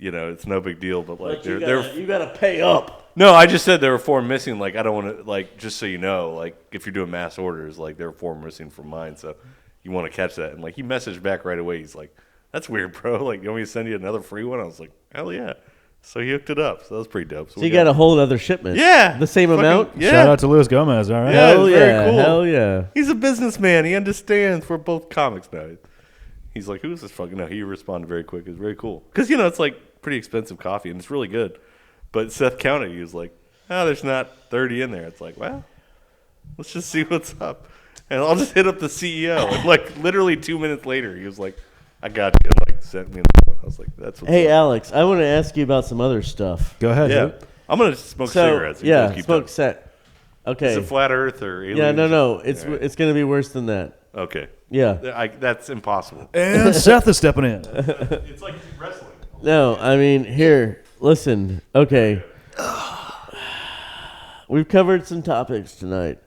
It's no big deal, but like But you gotta pay up. No, I just said there were 4 missing. Like I don't want to like just so you know, like if you're doing mass orders, like there were 4 missing from mine, so you want to catch that. And like he messaged back right away. He's like, "That's weird, bro. Like you want me to send you another free one?" I was like, "Hell yeah!" So he hooked it up. So that was pretty dope. So you got a whole other shipment. Yeah, The same fucking- amount. Yeah, Shout out to Luis Gomez. All right. Yeah. Hell it's yeah. very cool. Hell yeah. He's a businessman. He understands. We're both comics now. He's like, "Who's this fucking?" No, he responded very quick. It was very cool because it's like pretty expensive coffee and it's really good. But Seth counted. He was like, "Oh, there's not 30 in there." It's like, well, let's just see what's up. And I'll just hit up the CEO. And like literally 2 minutes later, he was like, "I got you." And like sent me another one. I was like, that's what's Hey, up. Alex, I want to ask you about some other stuff. Go ahead. Yeah. Hoot. I'm going to smoke So, cigarettes. You guys keep smoke talking. set. Okay. Is it flat Earth or aliens? Yeah, no. It's All right. it's going to be worse than that. Okay. Yeah. That's impossible. And Seth is stepping in. It's like wrestling. No, I mean, here, listen. Okay. We've covered some topics tonight.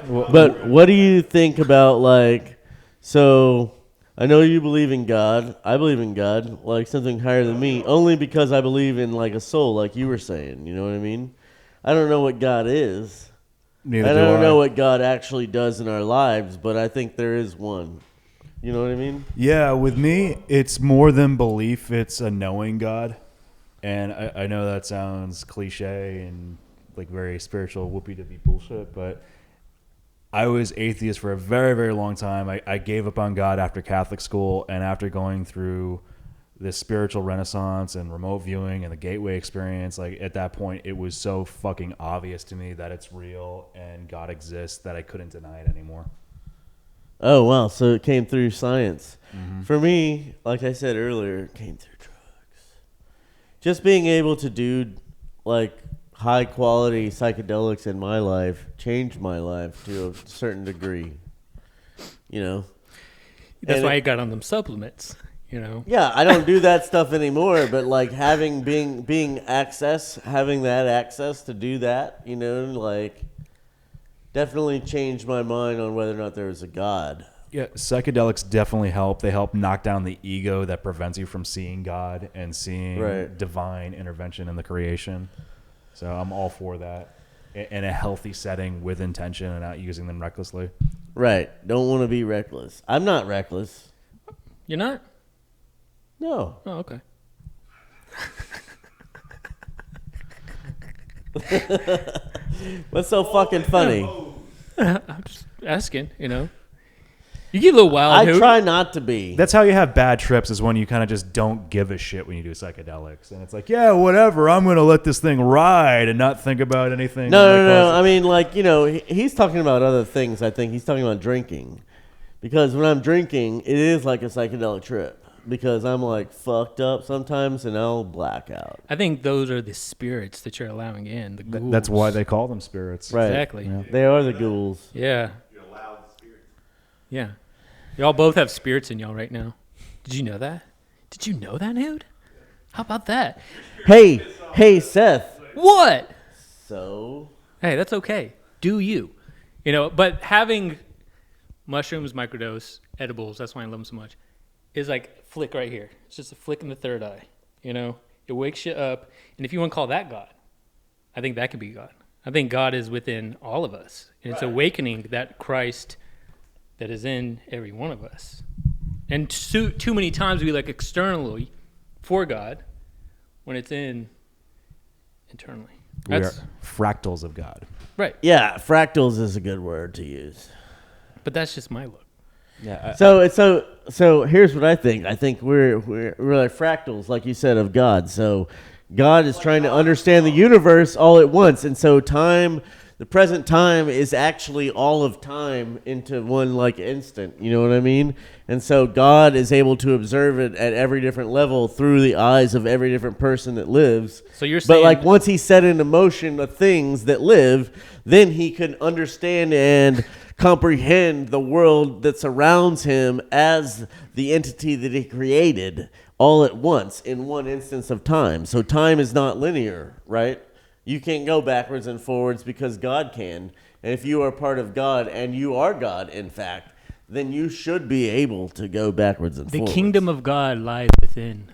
But what do you think about, like, so I know you believe in God. I believe in God, like something higher than me, only because I believe in, like, a soul, like you were saying. You know what I mean? I don't know what God is. Neither And I do don't know what God actually does in our lives, but I think there is one. You know what I mean? Yeah, with me, it's more than belief. It's a knowing God. And I know that sounds cliche and like very spiritual whoopee-doo bullshit, but I was atheist for a very, very long time. I gave up on God after Catholic school, and after going through this spiritual renaissance and remote viewing and the gateway experience, like at that point, it was so fucking obvious to me that it's real and God exists that I couldn't deny it anymore. Oh, wow. So it came through science. For me, like I said earlier, it came through drugs. Just being able to do, like, high-quality psychedelics in my life changed my life to a certain degree. You know? That's And why I got on them supplements. You know. Yeah, I don't do that stuff anymore, but, like, having that access to do that, you know, like, definitely changed my mind on whether or not there was a God. Yeah, psychedelics definitely help. They help knock down the ego that prevents you from seeing God and seeing divine intervention in the creation. So I'm all for that in a healthy setting with intention and not using them recklessly. Right. Don't want to be reckless. I'm not reckless. You're not? No. Oh, okay. What's so fucking funny? I'm just asking, you know. You get a little wild. I Hoot. try not to be. That's how you have bad trips, is when you kind of just don't give a shit when you do psychedelics. And it's like, yeah, whatever, I'm going to let this thing ride and not think about anything. No. I mean, like, you know, he's talking about other things, I think. He's talking about drinking. Because when I'm drinking, it is like a psychedelic trip. Because I'm, like, fucked up sometimes, and I'll black out. I think those are the spirits that you're allowing in. The ghouls. That's why they call them spirits. Right. Exactly. Yeah. They are the ghouls. Yeah. You're allowed spirits. Yeah. Y'all both have spirits in y'all right now. Did you know that? Did you know that, Hoot? How about that? Hey, Seth. What? So? Hey, that's okay. Do you? You know, but having mushrooms, microdose, edibles, that's why I love them so much, is like flick right here. It's just a flick in the third eye. You know? It wakes you up. And if you want to call that God, I think that could be God. I think God is within all of us. And it's awakening that Christ that is in every one of us. And too many times we look externally for God when it's internally. We are That's fractals of God. right. Yeah, fractals is a good word to use. But that's just my look. Yeah. So here's what I think. I think we're like fractals, like you said, of God. So God is trying to understand the universe all at once, and so time, the present time, is actually all of time into one like instant. You know what I mean? And so God is able to observe it at every different level through the eyes of every different person that lives. So you're saying, But like once he set into motion the things that live, then he can understand and comprehend the world that surrounds him as the entity that he created all at once in one instance of time. So time is not linear, right? You can't go backwards and forwards because God can. And if you are part of God, and you are God, in fact, then you should be able to go backwards and the forwards. kingdom of God lies within.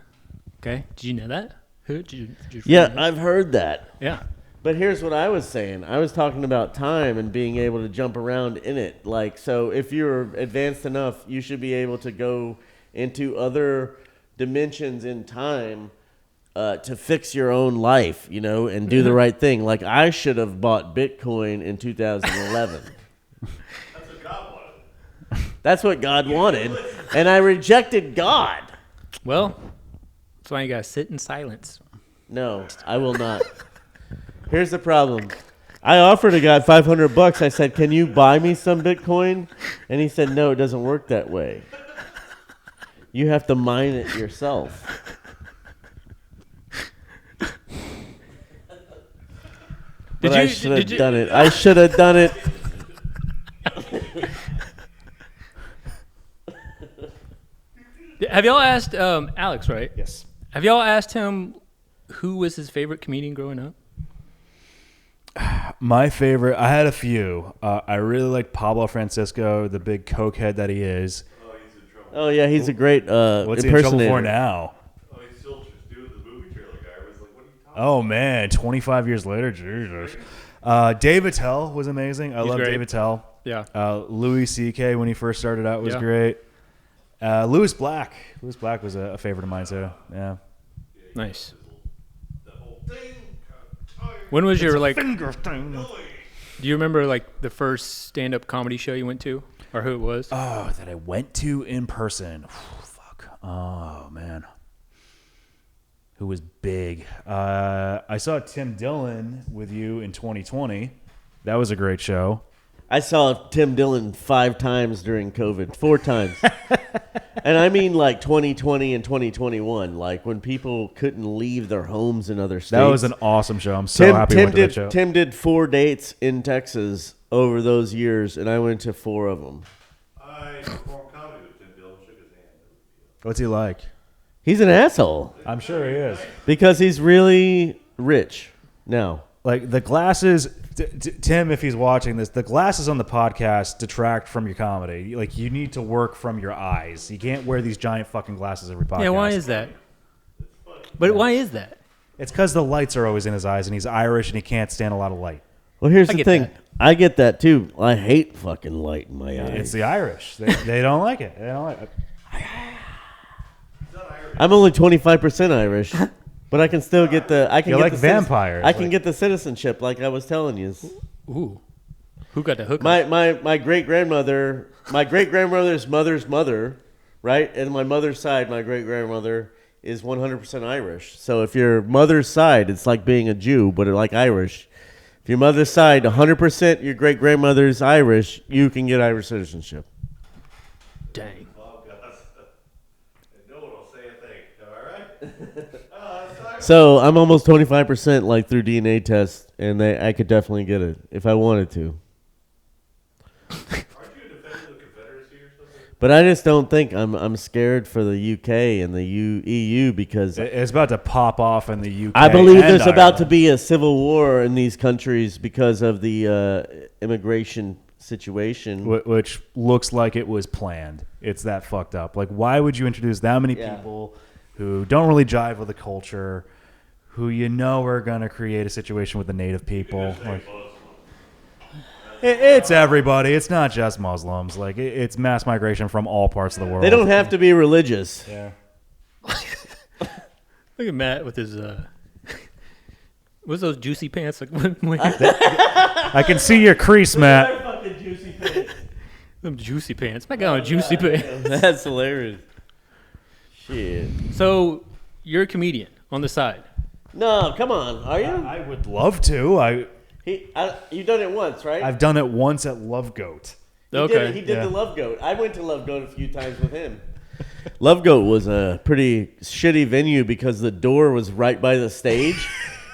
Okay? Did you know that? Who? Did you Yeah, know that? I've heard that. Yeah. But here's what I was saying. I was talking about time and being able to jump around in it. Like, so if you're advanced enough, you should be able to go into other dimensions in time to fix your own life, you know, and do the right thing. Like, I should have bought Bitcoin in 2011. That's what God wanted. That's what God wanted. And I rejected God. Well, that's why you got to sit in silence. No, I will not. Here's the problem. I offered a guy $500. I said, "Can you buy me some Bitcoin?" And he said, "No, it doesn't work that way. You have to mine it yourself." But I should have done it. I should have done it. Have y'all asked Alex, right? Yes. Have y'all asked him who was his favorite comedian growing up? My favorite, I had a few. I really like Pablo Francisco, the big cokehead that he is. Oh yeah, he's a great What's he in trouble impersonator. for now? Oh, he's still just doing the movie trailer guy. I was like, what are you talking Oh man, 25 years later, Jesus. Dave Attell was amazing. I love great. Dave Attell. Yeah. Louis C.K. when he first started out was Yeah. great. Louis Black. Louis Black was a favorite of mine too. Yeah. Nice. When was your like? Finger thing. Do you remember like the first stand-up comedy show you went to, or who it was? Oh, that I went to in person. Fuck. Oh man. Who was big? I saw Tim Dillon with you in 2020. That was a great show. I saw Tim Dillon 5 times during COVID. 4 times. And I mean like 2020 and 2021, like when people couldn't leave their homes in other states. That was an awesome show. I'm so happy we went to that show. Tim did 4 dates in Texas over those years, and I went to 4 of them. I performed comedy with Tim Dillon, shook his hand. What's he like? He's an asshole I'm sure he is. because he's really rich now. Like the glasses, Tim, if he's watching this, the glasses on the podcast detract from your comedy. Like you need to work from your eyes. You can't wear these giant fucking glasses every podcast. Yeah, why is that? But why is that? It's because the lights are always in his eyes, and he's Irish, and he can't stand a lot of light. Well, here's I the get thing. that. I get that too. I hate fucking light in my eyes. It's the Irish. They don't like it. They don't like it. I'm only 25% Irish, but I can still get the. I can You're get like the vampires, I can like- get the citizenship, like I was telling you. Ooh, who got the hook? My great grandmother, my great grandmother's mother's mother, right? And my mother's side, my great grandmother is 100% Irish. So if your mother's side, it's like being a Jew, but like Irish. If your mother's side, 100% your great grandmother's Irish, you can get Irish citizenship. Dang. Oh, gosh. No one will say a thing. Am I right? So I'm almost 25% like through DNA test, and I could definitely get it if I wanted to. Aren't you a defender of the Confederacy or something? But I just don't think I'm scared for the UK and the EU because It's about to pop off in the UK. I believe and there's about to Ireland. be a civil war in these countries because of the immigration situation. Which looks like it was planned. It's that fucked up. Like, why would you introduce that many Yeah. people who don't really jive with the culture, who you know are going to create a situation with the native people? Like, it's everybody. It's not just Muslims. Like, it's mass migration from all parts of the world. They don't have to be religious. Yeah. Look at Matt with his what's those juicy pants? Like I can see your crease, Matt. Fucking juicy pants. them juicy pants. Matt got on juicy pants. That's hilarious. Shit. So you're a comedian on the side. No, come on. Are you? I would love to. You've done it once, right? I've done it once at Love Goat. He did Yeah. the Love Goat. I went to Love Goat a few times with him. Love Goat was a pretty shitty venue because the door was right by the stage.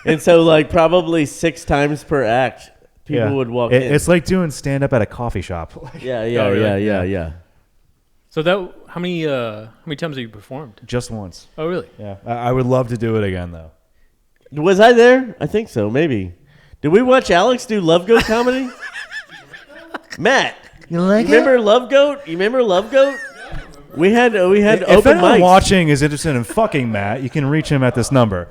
And so, like, probably 6 times per act, people would walk in. It's like doing stand-up at a coffee shop. Yeah. Oh, really? Yeah. So that how many times have you performed? Just once. Oh, really? Yeah. I would love to do it again, though. Was I there? I think so, maybe. Did we watch Alex do Love Goat comedy? Matt, You like remember Love Goat? You remember Love Goat? We had If open anyone mics. watching is interested in fucking Matt, you can reach him at this number.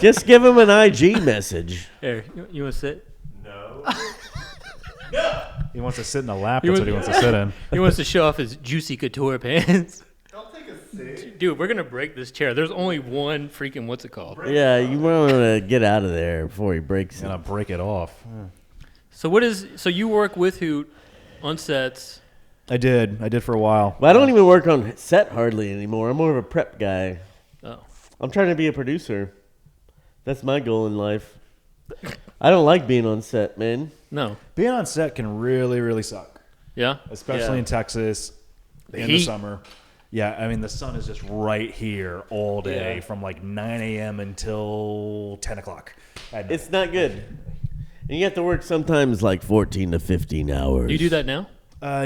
Just give him an IG message. Here, you want to sit? No. He wants to sit in a lap. You That's would- what he wants to sit in. He wants to show off his juicy couture pants. Don't take a seat. Dude, we're gonna break this chair. There's only one freaking what's it called? Yeah, you want to get out of there before he breaks And it. I'll break it off. So you work with Hoot on sets. I did for a while. But I don't even work on set hardly anymore. I'm more of a prep guy. Oh. I'm trying to be a producer. That's my goal in life. I don't like being on set, man. No. Being on set can really, really suck, Yeah. especially Yeah. in Texas in the heat. summer. Yeah, I mean, the sun is just right here all day Yeah. from like 9 a.m. until 10 o'clock. It's not good. And you have to work sometimes like 14 to 15 hours. Do you do that now?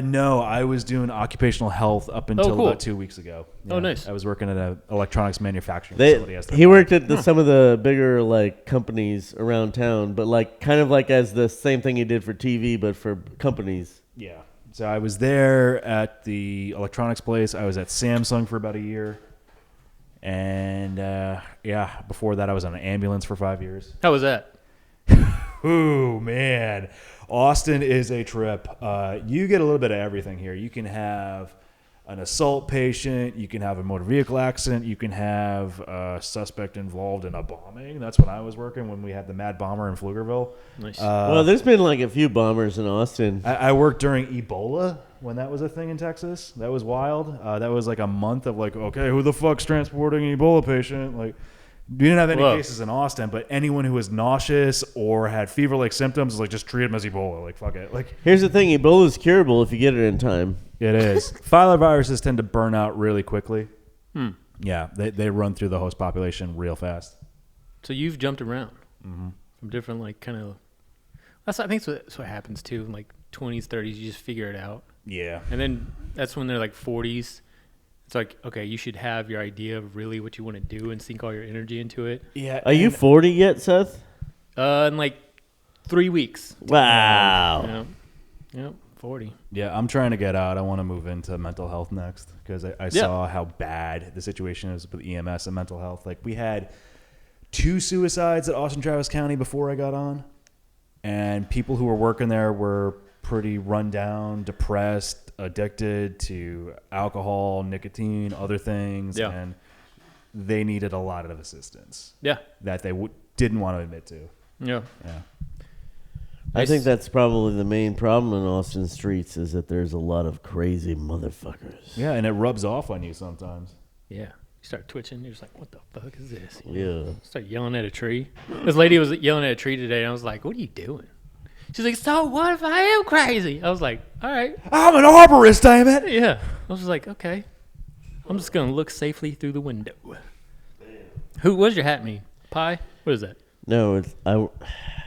No, I was doing occupational health up until cool. about 2 weeks ago. Oh, nice. I was working at an electronics manufacturing facility. He worked at some of the bigger like companies around town, but like kind of like as the same thing he did for TV, but for companies. Yeah. So I was there at the electronics place. I was at Samsung for about a year. And before that I was on an ambulance for 5 years. How was that? Ooh, man. Austin is a trip. You get a little bit of everything here. You can have an assault patient. You can have a motor vehicle accident. You can have a suspect involved in a bombing. That's when I was working, when we had the Mad Bomber in Pflugerville. Nice. Well, there's been like a few bombers in Austin. I worked during Ebola when that was a thing in Texas. That was wild. That was like a month of like, okay, who the fuck's transporting an Ebola patient? Like, we didn't have any cases in Austin, but anyone who was nauseous or had fever-like symptoms was like, just treat them as Ebola. Like, fuck it. Like, Here's the thing: Ebola is curable if you get it in time. it is. Filoviruses tend to burn out really quickly. Yeah, they run through the host population real fast. So you've jumped around from different like kind of. I think that's what happens too. In like 20s, 30s, you just figure it out, Yeah. and then that's when they're like 40s. It's like, okay, you should have your idea of really what you want to do and sink all your energy into it. Yeah. Are you 40 yet, Seth? In like 3 weeks. Wow. Yep, 40. Yeah, I'm trying to get out. I want to move into mental health next because I saw how bad the situation is with EMS and mental health. Like, we had 2 suicides at Austin Travis County before I got on, and people who were working there were pretty run down, depressed, addicted to alcohol, nicotine, other things, and they needed a lot of assistance. Yeah. That they didn't want to admit to. Yeah. Yeah. I think that's probably the main problem in Austin streets is that there's a lot of crazy motherfuckers. Yeah, and it rubs off on you sometimes. Yeah. You start twitching. You're just like, what the fuck is this? Yeah. Start yelling at a tree. This lady was yelling at a tree today, and I was like, what are you doing? She's like, so what if I am crazy? I was like, all right. I'm an arborist, damn it. Yeah. I was like, okay. I'm just going to look safely through the window. What does your hat mean? Pie? What is that? No, I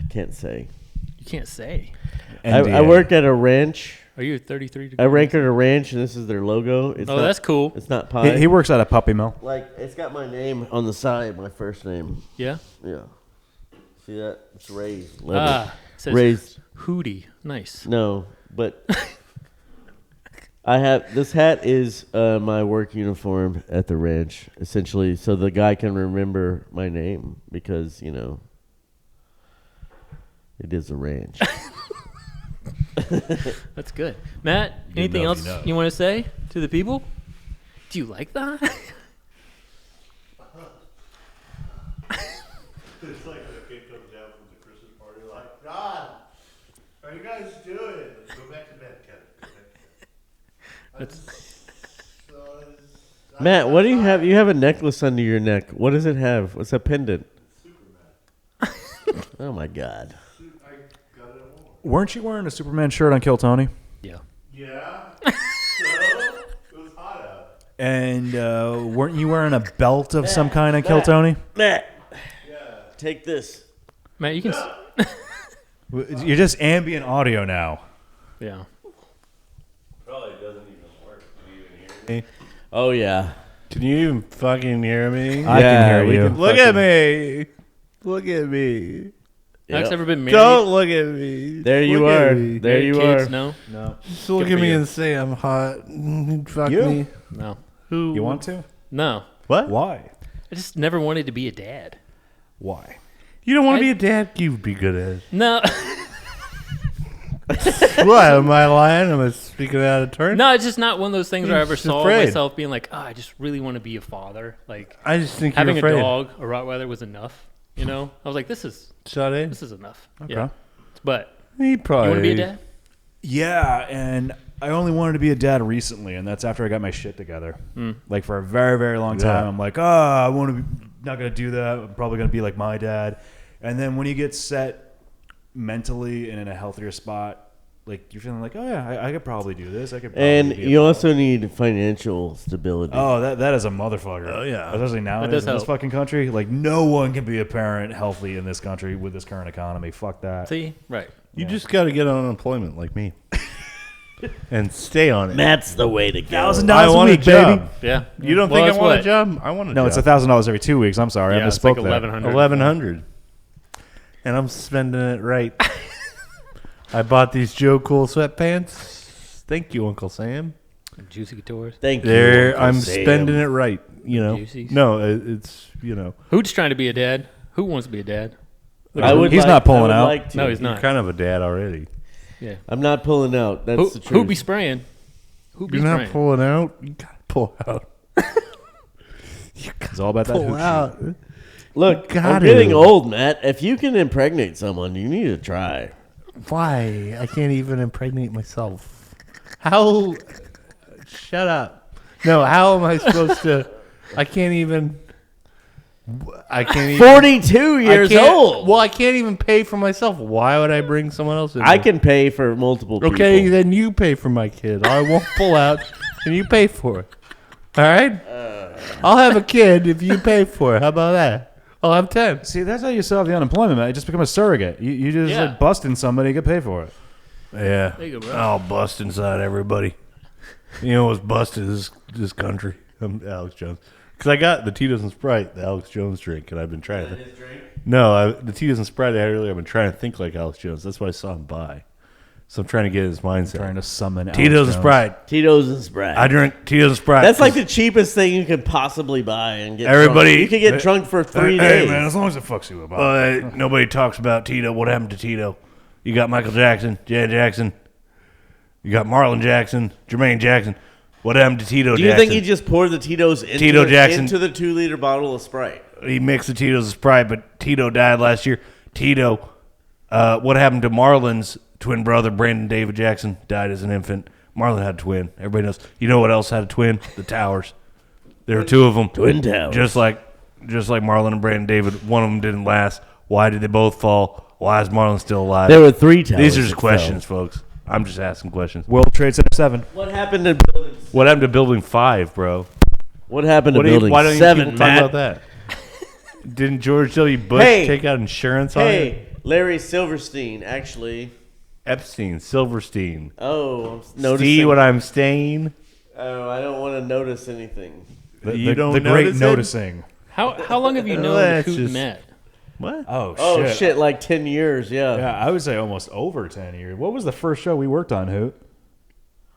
can't say. You can't say. I work at a ranch. Are you 33 degrees? I work at a ranch, and this is their logo. It's not, that's cool. It's not pie. He works at a puppy mill. Like, it's got my name on the side, my first name. Yeah? Yeah. See that? It's raised. It says Raised. Hootie. Nice. No, but this hat is my work uniform at the ranch, essentially, so the guy can remember my name because, it is a ranch. That's good. Matt, anything else you want to say to the people? Do you like that? It's like when a kid comes down from the Christmas party, like, God, what are you guys doing? Go back to bed, Kevin. Go back to bed. Matt, what do you have? You have a necklace under your neck. What does it have? What's a pendant? Superman. Oh, my God. I got it at Walmart. Weren't you wearing a Superman shirt on Kill Tony? Yeah. Yeah. So, it was hot out. And weren't you wearing a belt of some kind on Kill Tony? Matt, take this. Matt, you can. You're just ambient audio now. Yeah. Probably doesn't even work. Can you even hear me? Oh, yeah. Can you even fucking hear me? I can hear you. Look at me. Look at me. Alex, ever been married? Don't look at me. There you Look at are. me. There you Kids? are. No. Just look Good at for me you. and say I'm hot. Fuck You? me. No. Who? You want to? No. What? Why? I just never wanted to be a dad. Why? You don't want to be a dad? You'd be good at it. No. What? Am I lying? Am I speaking out of turn? No, it's just not one of those things where I ever He's saw afraid. myself being like, I just really want to be a father. Like, I just think having you're afraid. a dog, a Rottweiler was enough. I was like, this is Sade? enough. Okay. Yeah. But He probably. you want to be a dad? Yeah, and I only wanted to be a dad recently, and that's after I got my shit together. Like, for a very, very long time, I'm like, I want to be, not going to do that. I'm probably going to be like my dad. And then when you get set mentally and in a healthier spot, like you're feeling like, oh yeah, I could probably do this. I could. Probably And be a you pilot. also need financial stability. Oh, that is a motherfucker. Oh, yeah. Especially nowadays does in this help. fucking country. Like, no one can be a parent healthy in this country with this current economy. Fuck that. See, right. You just got to get on unemployment like me. And stay on it. That's the way to go. $1,000 I a want week, a job. baby. Yeah. You don't Well, think I that's want what? a job? I want a No, job. it's $1,000 every 2 weeks. I'm sorry, I Yeah, it's misspoke like there. 1,100. 1,100. And I'm spending it right. I bought these Joe Cool sweatpants. Thank you, Uncle Sam. Juicy Couture. Thank you. There, Uncle I'm Sam. spending it right. You know, Juicies. no, it's you know, Hoot's trying to be a dad. Who wants to be a dad? I would He's like- not pulling I would out. like to. No, he's you're not. kind of a dad already. Yeah. I'm not pulling out. That's Who, the truth. who be spraying? Who be You're not spraying? pulling out. You gotta pull out. It's all about that Pull hoot shit. out. Look, I'm gotta. getting old, Matt. If you can impregnate someone, you need to try. Why? I can't even impregnate myself. How? Shut up. No, how am I supposed to? I can't even. I can't even. 42 I years can't- old. Well, I can't even pay for myself. Why would I bring someone else in? I can pay for multiple people. Okay, then you pay for my kid. I won't pull out, and you pay for it. All right? I'll have a kid if you pay for it. How about that? I'll have 10. See, that's how you solve the unemployment, man. You just become a surrogate. You just Yeah. like busting somebody, you get paid for it. Yeah. There you go, bro. I'll bust inside everybody. You know what's busted is this country. I'm Alex Jones. Because I got the Tito's and Sprite, the Alex Jones drink, and I've been trying to. No, the Tito's and Sprite I had earlier, I've been trying to think like Alex Jones. That's what I saw him buy. So I'm trying to get his mindset. Trying to summon Alex Tito's and Jones. Sprite. Tito's and Sprite. I drink Tito's and Sprite. That's like the cheapest thing you could possibly buy and get Everybody- drunk. You could get drunk for 3 Hey, days. man, As long as it fucks you up. Nobody talks about Tito. What happened to Tito? You got Michael Jackson, Janet Jackson. You got Marlon Jackson, Jermaine Jackson. What happened to Tito Do you Jackson? think he just poured the Tito's into, Tito Jackson- into the 2-liter bottle of Sprite? He mixed the Tito's and Sprite, but Tito died last year. Tito, what happened to Marlon's twin brother, Brandon David Jackson, died as an infant. Marlon had a twin. Everybody knows. You know what else had a twin? The Towers. There were two of them. Twin Towers. Just like Marlon and Brandon David. One of them didn't last. Why did they both fall? Why is Marlon still alive? There were 3 towers. These are just that questions, fell. folks. I'm just asking questions. World Trade Center 7. What happened to building? What happened to Building 5, bro? What happened to What do you, building why don't you 7? people talk Matt? about that? Didn't George W. Bush Hey. take out insurance on it? Hey, Larry Silverstein, actually. Epstein, Silverstein. Oh, I'm noticing. See what I'm saying? Oh, I don't want to notice anything. You don't the great notice it? noticing. How long have you known That's Hoot just- met? What? Oh, Oh, shit, like 10 years, yeah. Yeah, I would say almost over 10 years. What was the first show we worked on, Hoot?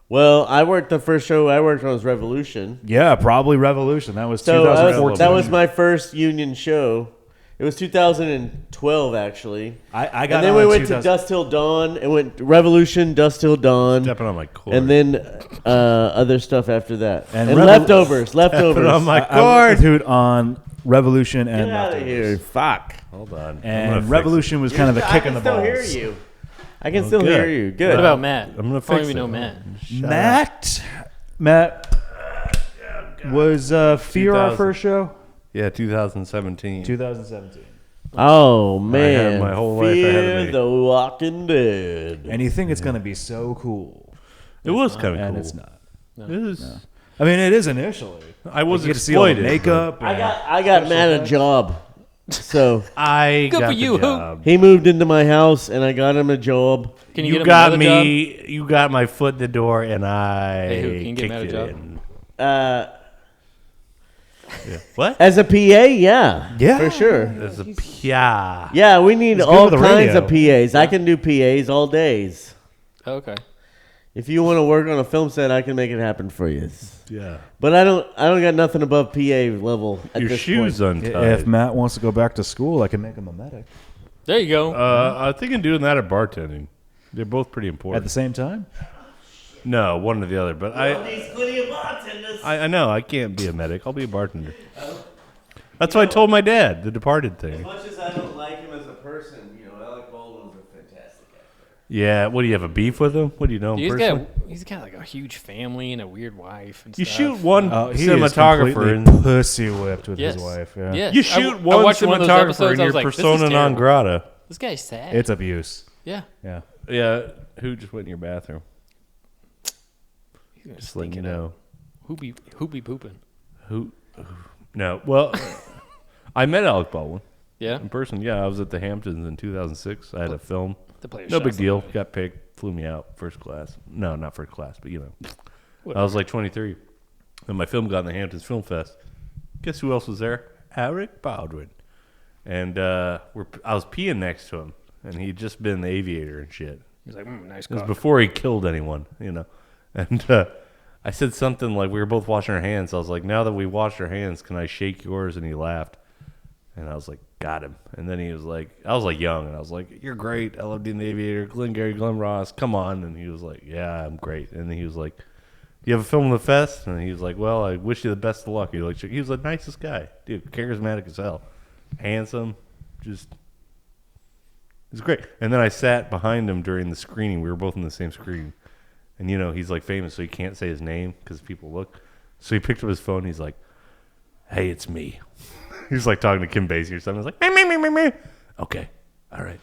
Well, the first show I worked on was Revolution. Yeah, probably Revolution. That was So 2014. that was my first union show. It was 2012, actually. I got And then on we in went to 2000 Dust Till Dawn. It went Revolution, Dust Till Dawn. Stepping on my cord. And then other stuff after that. And And, Revol- leftovers. Stepping on my I worked with cord. Hoot on Revolution and Get out of Leftovers. here. Fuck. Hold on. I'm gonna And fix Revolution was kind of the kick in the I can balls. still hear you. I can still good. hear you. Good. What about Matt? I'm gonna How long fix have you it. know Matt? Matt was Fear our 2000. first show? it. Yeah, 2017. 2017. Oh, man. my whole life ahead of Fear me. the Walking Dead. And you think it's going to be so cool. It was kind of And cool. it's not. It was. I mean, it is initially. I was You get to see all the exploited. makeup. I got Matt a job. So I Good got for the you, Hoot. job. he moved into my house and I got him a job. Can you, You get him got another job? me. You got my foot in the door, and I Hey, Hoot, can you get kicked Matt a it job? in. Uh, Yeah. What? as a PA, yeah. Yeah. For sure. As a pia. Yeah, we need He's good all with the kinds radio. of PAs. I can do PAs all days. Oh, okay. If you want to work on a film set, I can make it happen for you. Yeah. But I don't got nothing above PA level at Your this shoes point. untied. If Matt wants to go back to school, I can make him a medic. There you go. I'm thinking doing that or bartending. They're both pretty At important. the same time? No, one or the other. But These plenty of bartenders. I know I can't be a medic. I'll be a bartender. That's what I told my dad. The Departed As thing. much as I don't like him as a person, Alec Baldwin's a fantastic actor. Yeah. What do you have a beef with him? What do you know him personally? He's got like a huge family and a weird wife and You stuff. shoot one He cinematographer is and pussy whipped with Yes. his wife. Yeah. Yes. you I shoot w- I one watched one of those cinematographer episodes, and I you're was like, this is persona non terrible. grata. This guy's sad. It's abuse. yeah. Yeah. Yeah, who just went in your bathroom? He's gonna Just letting stink you it up. know. Who be pooping? Who? No. Well, I met Alec Baldwin Yeah. in person. Yeah, I was at the Hamptons in 2006. I had a film. The player No shot big deal. somebody. Got picked. Flew me out first class. No, not first class, but I Whatever. was like 23, and my film got in the Hamptons Film Fest. Guess who else was there? Alec Baldwin. And I was peeing next to him, and he'd just been the aviator and shit. He's like, nice It was cock. before he killed anyone, And I said something like, we were both washing our hands. I was like, now that we washed our hands, can I shake yours? And he laughed. And I was like, got him. And then he was like, I was like young, and I was like, you're great. I love being the aviator. Glenn Gary, Glenn Ross, come on. And he was like, yeah, I'm great. And then he was like, you have a film in the fest? And he was like, well, I wish you the best of luck. He was the nicest guy. Dude, charismatic as hell. Handsome. Just, it was great. And then I sat behind him during the screening. We were both in the same screen. And, he's like famous, so he can't say his name because people look. So he picked up his phone. And he's like, hey, it's me. He's like talking to Kim Basinger or something. He's like, me. Okay. All right.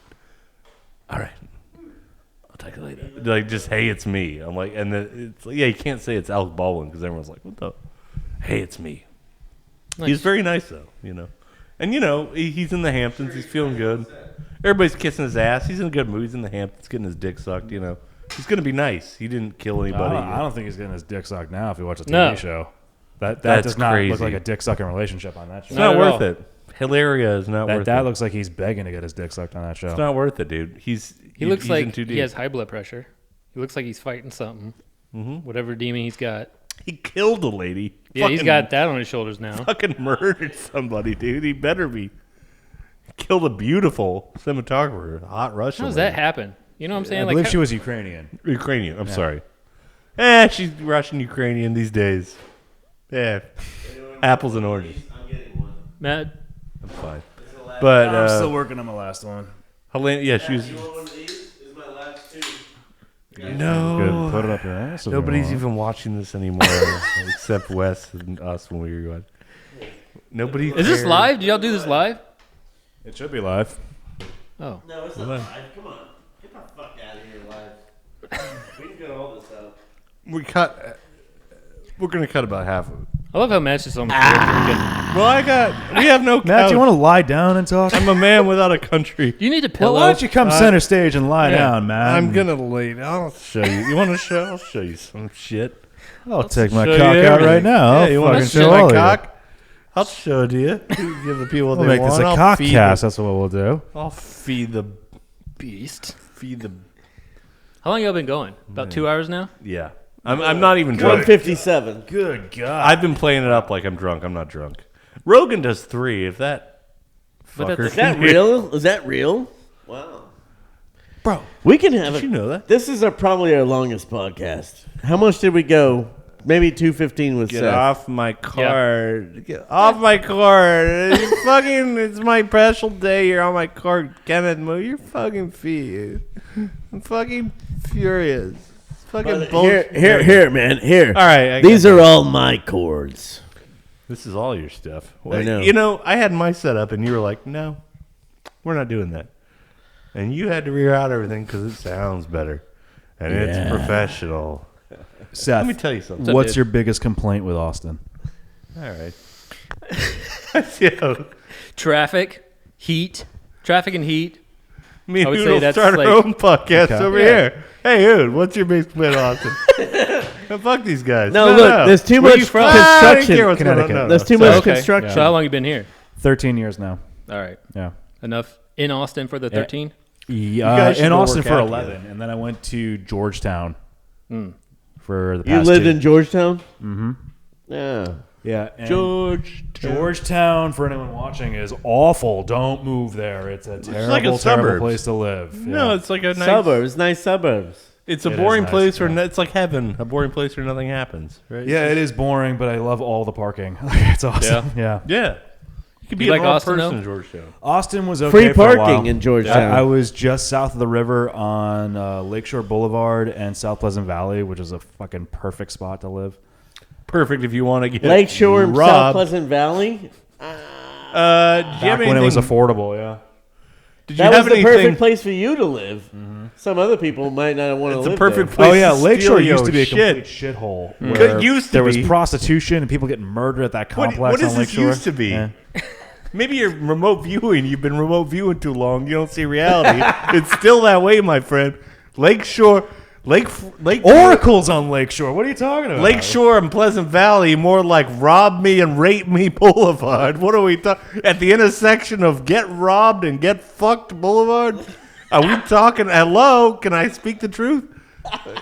I'll talk to you later. Like, just, hey, it's me. I'm like, and then it's like, yeah, you can't say it's Alec Baldwin because everyone's like, what the? Hey, it's me. Nice. He's very nice, though, And, he's in the Hamptons. He's feeling good. Everybody's kissing his ass. He's in a good mood. He's in the Hamptons getting his dick sucked, He's going to be nice. He didn't kill anybody. I don't think he's getting his dick sucked now if he watches a TV No. show. That That's does not crazy. look like a dick sucking relationship on that show. It's not at worth all. it. Hilaria is not worth That it. looks like he's begging to get his dick sucked on that show. It's not worth it, dude. He looks he's like in too deep. he has high blood pressure. He looks like he's fighting something. Mm-hmm. Whatever demon he's got. He killed a lady. Yeah, he's got that on his shoulders now. Fucking murdered somebody, dude. He better be. Killed a beautiful cinematographer, a hot Russian. How does lady. that happen? You know what I'm saying? I believe how- she was Ukrainian. Ukrainian. I'm sorry. She's Russian Ukrainian these days. Yeah, apples and oranges. Matt, I'm fine. But I'm still working on my last one. Helena, yeah, she was. No, Good. Put it up your ass. if you nobody's want. even watching this anymore except Wes and us when we were going. Nobody. is this cares. live? Did y'all do this live? It should be live. Oh. No, it's not live. Come on. Get the fuck out of here live. We can get all this out. We cut. We're gonna cut about half of it. I love how Matt's just on the floor drinking. Well, we have no. Matt, couch. do you want to lie down and talk? I'm a man without a country. You need a Well, pillow. why don't you come center stage and lie down, man? I'm gonna lay down. I'll show you. You want to show? I'll show you some shit. I'll take my Show cock you out everything. right now. Yeah, you want I'll to fucking show show my all of you. cock? I'll show it to you. Give the people what We'll they make want. this a I'll cock feed cast. the- That's what we'll do. I'll feed the Beast. feed the. How long y'all been going? About 2 hours now? Yeah, I'm not even drunk. 157. Good God. I've been playing it up like I'm drunk. I'm not drunk. Rogan does 3. If that. But fucker Is that can- real? Is that real? Wow. bro? We can have Did it. you know that? This is probably our longest podcast. How much did we go? Maybe 215 with Get Seth. off my card. Get off my card. You fucking, it's my special day. You're on my card. Kenneth, move your fucking feet. I'm fucking furious. It's fucking But bullshit. here, man. Here. All right. I These got are all my chords. This is all your stuff. I know. You know, I had my setup, and you were like, no, we're not doing that. And you had to reroute everything because it sounds better. And Yeah. it's professional. Seth, Let me tell you something. what's dude? your biggest complaint with Austin? All right. Yo, Traffic, heat. Traffic and heat. me I and would Hoot say will that's start like- our own podcast Okay. over Yeah. here. Hey, Hoot, what's your biggest complaint, Austin? Fuck these guys. No, look, there's too Where much you from? construction. I don't care what's going on. Connecticut. No, There's too sorry. much Okay. construction. So how long you been here? 13 years now. All right. Yeah. Enough in Austin for the 13? guys should in go Austin work for out 11, and then I went to Georgetown Hmm. for the You past lived 2. in Georgetown? Mm-hmm. Yeah. Yeah, and Georgetown, for anyone watching, is awful. Don't move there. It's a terrible, like a terrible suburbs. place to live. No, Yeah. it's like a nice Suburbs, nice suburbs. It's a It is boring nice, place where yeah. it's like heaven. A boring place where nothing happens, right? Yeah, it is boring, but I love all the parking. It's awesome. Yeah. Yeah. You could be You a like normal Austin, person though? in Georgetown. Austin was okay Free for a parking while. in Georgetown. I was just south of the river on Lakeshore Boulevard and South Pleasant Valley, which is a fucking perfect spot to live. Perfect if you want to get Lakeshore, South robbed. Pleasant Valley. Do you have Back when it was anything- affordable, yeah. Did you That have was the anything? perfect place for you to live. Some other people might not want to It's live a perfect there. place. Oh yeah, to Lakeshore steal used to be a your complete shithole. It Where used to there was be. prostitution and people getting murdered at that complex What on does this Lakeshore. used to be? Yeah. Maybe you're remote viewing. You've been remote viewing too long. You don't see reality. It's still that way, my friend. Lakeshore, Lake Oracle's on Lakeshore. What are you talking about? Lakeshore and Pleasant Valley, more like Rob Me and Rape Me Boulevard. What are we talking? At the intersection of Get Robbed and Get Fucked Boulevard? Are we talking? Hello? Can I speak the truth?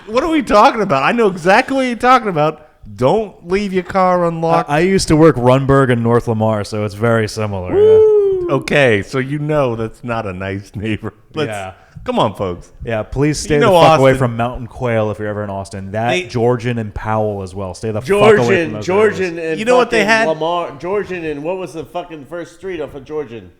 What are we talking about? I know exactly what you're talking about. Don't leave your car unlocked. I used to work Runberg and North Lamar, so it's very similar. Yeah. Okay, so you know that's not a nice neighbor. Yeah. Come on, folks. Yeah, please stay You the know fuck away Austin. from Mountain Quail if you're ever in Austin. That, Georgian and Powell as well. Stay the fuck away from those Georgian, areas. and You know what they fucking had? Lamar, Georgian, and what was the fucking first street off of Georgian?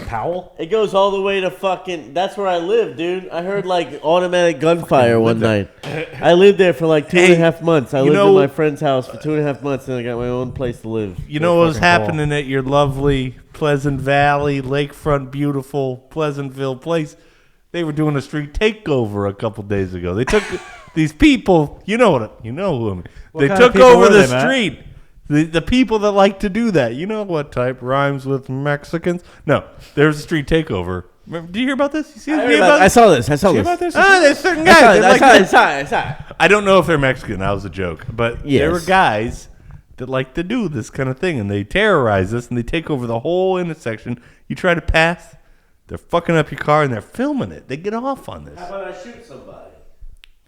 Powell? It goes all the way to fucking. That's where I live, dude. I heard like automatic gunfire one night. I lived there for like 2.5 months. I lived in my friend's house for 2.5 months, and I got my own place to live. You know what was fucking happening at your lovely Pleasant Valley, lakefront, beautiful Pleasantville place? They were doing a street takeover a couple days ago. They took these people. You know what? You know who I mean. They kind of took people over were the they, Matt? street. The people that like to do that. You know what type rhymes with Mexicans? No, there's a street takeover. Remember, did you hear about this? You see I saw this. I saw this. about this? There's certain I saw guys. it. that like I to- saw it. I don't know if they're Mexican. That was a joke. But Yes. there were guys that like to do this kind of thing, and they terrorize us, and they take over the whole intersection. You try to pass, they're fucking up your car, and they're filming it. They get off on this. How about I shoot somebody?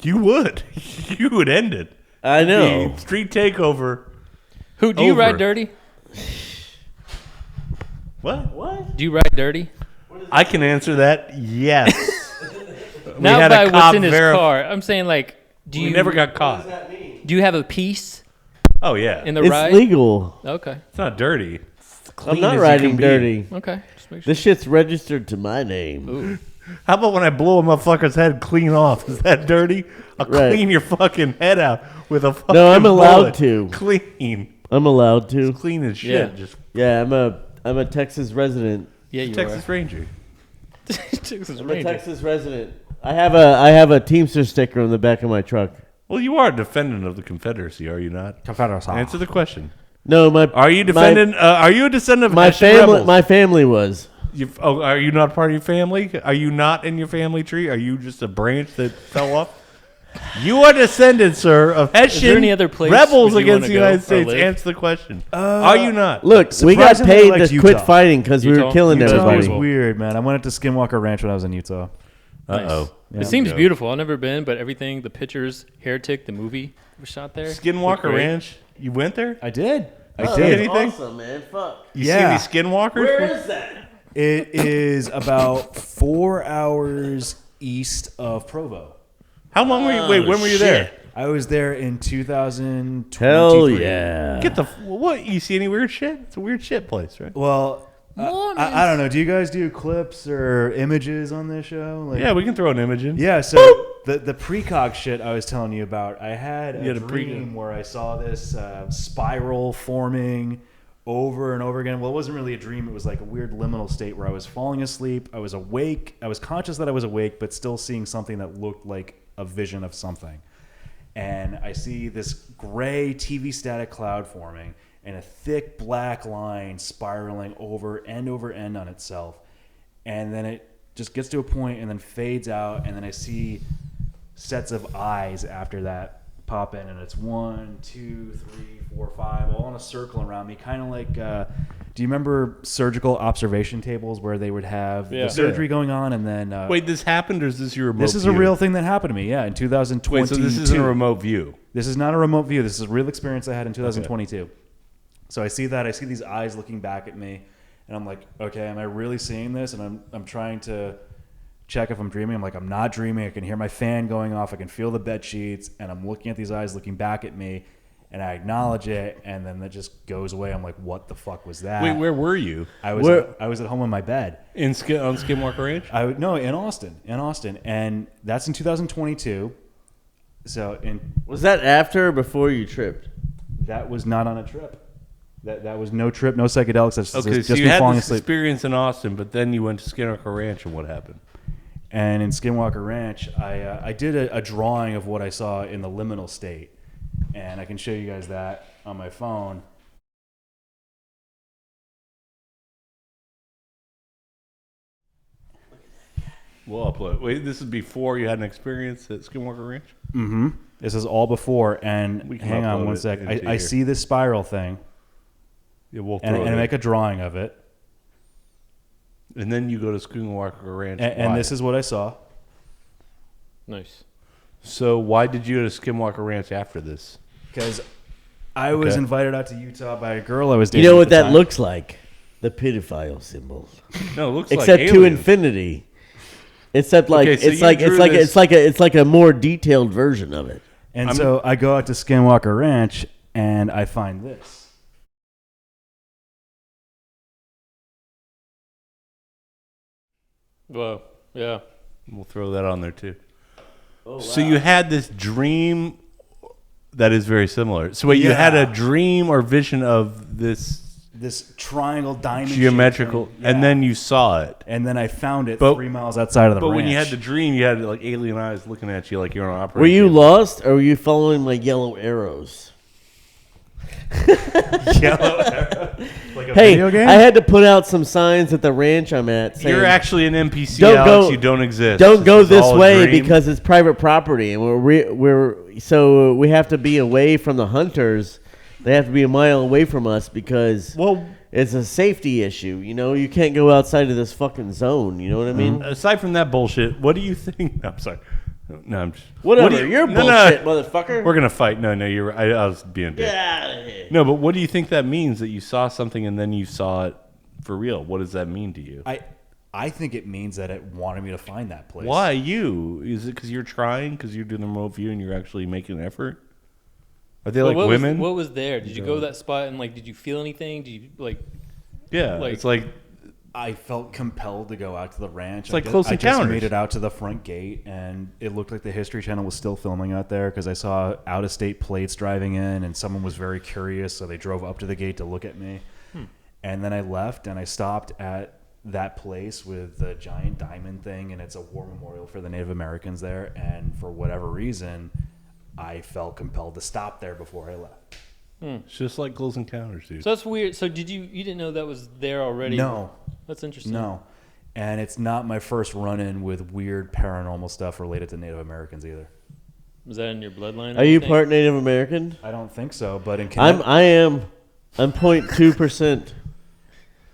You would. You would end it. I know. The street takeover. Who do you Over. ride dirty? What? What? Do you ride dirty? I can answer that. Yes. We Not had a by cop what's in his verif- car. I'm saying like, do We you never got What caught. does that mean? Do you have a piece Oh yeah. in the It's ride? legal. Okay. It's not dirty. It's I'm clean not as you riding can be. dirty. Okay. Just make sure. This shit's registered to my name. Ooh. How about when I blow a motherfucker's head clean off? Is that dirty? I'll Right. clean your fucking head out with a fucking No, I'm allowed bullet. to. Clean. I'm allowed to. Clean as shit. Yeah. Just Yeah, I'm a Texas resident. Yeah, you Texas Ranger. are. Texas I'm a Ranger. Texas resident. I have a Teamster sticker on the back of my truck. Well, you are a defendant of the Confederacy, are you not? Confederacy. Answer the question. No, my Are you defendant? Are you a descendant of my Hessian family. rebels? My family was. Are you not part of your family? Are you not in your family tree? Are you just a branch that fell off? You are descendant, sir, of Hessian any other place rebels would you against the wanna go United or States. live? Answer the question. Are you not? Look, we got Surprisingly, paid like to quit Utah. fighting because we were Utah. killing Utah everybody. was weird, man. I went to Skinwalker Ranch when I was in Utah. Uh-oh. It seems beautiful. I've never been, but everything, the pictures, Heretic, the movie was shot there. Looked Skinwalker great. Ranch. You went there? I did. I Oh, did. that's anything? awesome, man. Fuck. You Yeah. see any skinwalkers? Where is that? It is about 4 hours east of Provo. How long were you? Wait, when were you there? I was there in 2023. Hell yeah. Get the what? You see any weird shit? It's a weird shit place, right? Well, Mormons. I don't know. Do you guys do clips or images on this show? Like, Yeah, we can throw an image in. Yeah, so the precog shit I was telling you about, I had a had a dream where I saw this spiral forming over and over again. Well, it wasn't really a dream. It was like a weird liminal state where I was falling asleep. I was awake. I was conscious that I was awake, but still seeing something that looked like a vision of something. And I see this gray TV static cloud forming and a thick black line spiraling over end on itself. And then it just gets to a point and then fades out. And then I see sets of eyes after that pop in. And it's 1, 2, 3, 4, 5, all in a circle around me. Kind of like, do you remember surgical observation tables where they would have the surgery going on? And then, Wait, this happened, or is this your remote? this is a view? real thing that happened to me. Yeah, in 2022. Wait, so this isn't a remote view. This is not a remote view. This is a real experience I had in 2022. So I see that. I see these eyes looking back at me, and I'm like, okay, am I really seeing this? And I'm trying to check if I'm dreaming. I'm like, I'm not dreaming. I can hear my fan going off. I can feel the bed sheets, and I'm looking at these eyes looking back at me, and I acknowledge it, and then that just goes away. I'm like, what the fuck was that? Wait, where were you? I was at home in my bed. On Skinwalker Ranch? No, in Austin, and that's in 2022. So Was that after or before you tripped? that was not on a trip. That was no trip, no psychedelics. That's Okay, just so you me had falling this asleep. experience in Austin, but then you went to Skinwalker Ranch, and what happened? And in Skinwalker Ranch, I did a drawing of what I saw in the liminal state, and I can show you guys that on my phone. We'll upload. Wait, this is before you had an experience at Skinwalker Ranch? Mm-hmm. This is all before, and We can hang on upload one it sec. into I here. see this spiral thing, Yeah, we'll and throw I it. make a drawing of it, And then you go to Skinwalker Ranch. and Why? this is what I saw. Nice. So why did you go to Skinwalker Ranch after this? Because I was Okay. invited out to Utah by a girl I was You dating. know at what the that time. looks like? The pedophile symbol. No, it looks Except like to aliens. infinity. Except like Okay, so it's you like drew it's like this- it's like a more detailed version of it. And so I go out to Skinwalker Ranch, and I find this. Whoa. Yeah. We'll throw that on there too. Oh, So you had this dream that is very similar. So wait, you had a Yeah. dream or vision of this This triangle diamond geometrical, shaped thing. and Yeah. then you saw it. And then I found it But- 3 miles outside of the But ranch. when you had the dream, you had like alien eyes looking at you like you're on an operating Were you table. lost or were you following my yellow arrows? like a Hey, video game? I had to put out some signs at the ranch I'm at saying You're actually an NPC, Don't Alex. go- You don't exist. don't go is this all a way dream. because it's private property and so we have to be away from the hunters. They have to be a mile away from us because Well, it's a safety issue. You know, you can't go outside of this fucking zone. You know what I mean? aside from that bullshit, what do you think? No, I'm sorry. No, I'm just. Whatever. what do you- You're no, bullshit, no. motherfucker. We're gonna fight. No, you're right. I was being a dick. Get out of here. No, but what do you think that means? That you saw something and then you saw it for real? What does that mean to you? I think it means that it wanted me to find that place. Why you? Is it because you're trying? Because you're doing the remote view and you're actually making an effort? Are they like what women? what was there? Did you go to that spot and like? Did you feel anything? Did you like? yeah, like- it's like I felt compelled to go out to the ranch. It's like I Close I just Encounters. made it out to the front gate, and it looked like the History Channel was still filming out there because I saw out-of-state plates driving in, and someone was very curious, so they drove up to the gate to look at me. And then I left, and I stopped at that place with the giant diamond thing, and it's a war memorial for the Native Americans there. And for whatever reason, I felt compelled to stop there before I left. it's just like Close Encounters, dude. So that's weird. So you didn't know that was there already? No. That's interesting. No. And it's not my first run-in with weird paranormal stuff related to Native Americans either. Was that in your bloodline? Are you part Native American? I don't think so, but in I'm Connecticut, I'm 0.2%.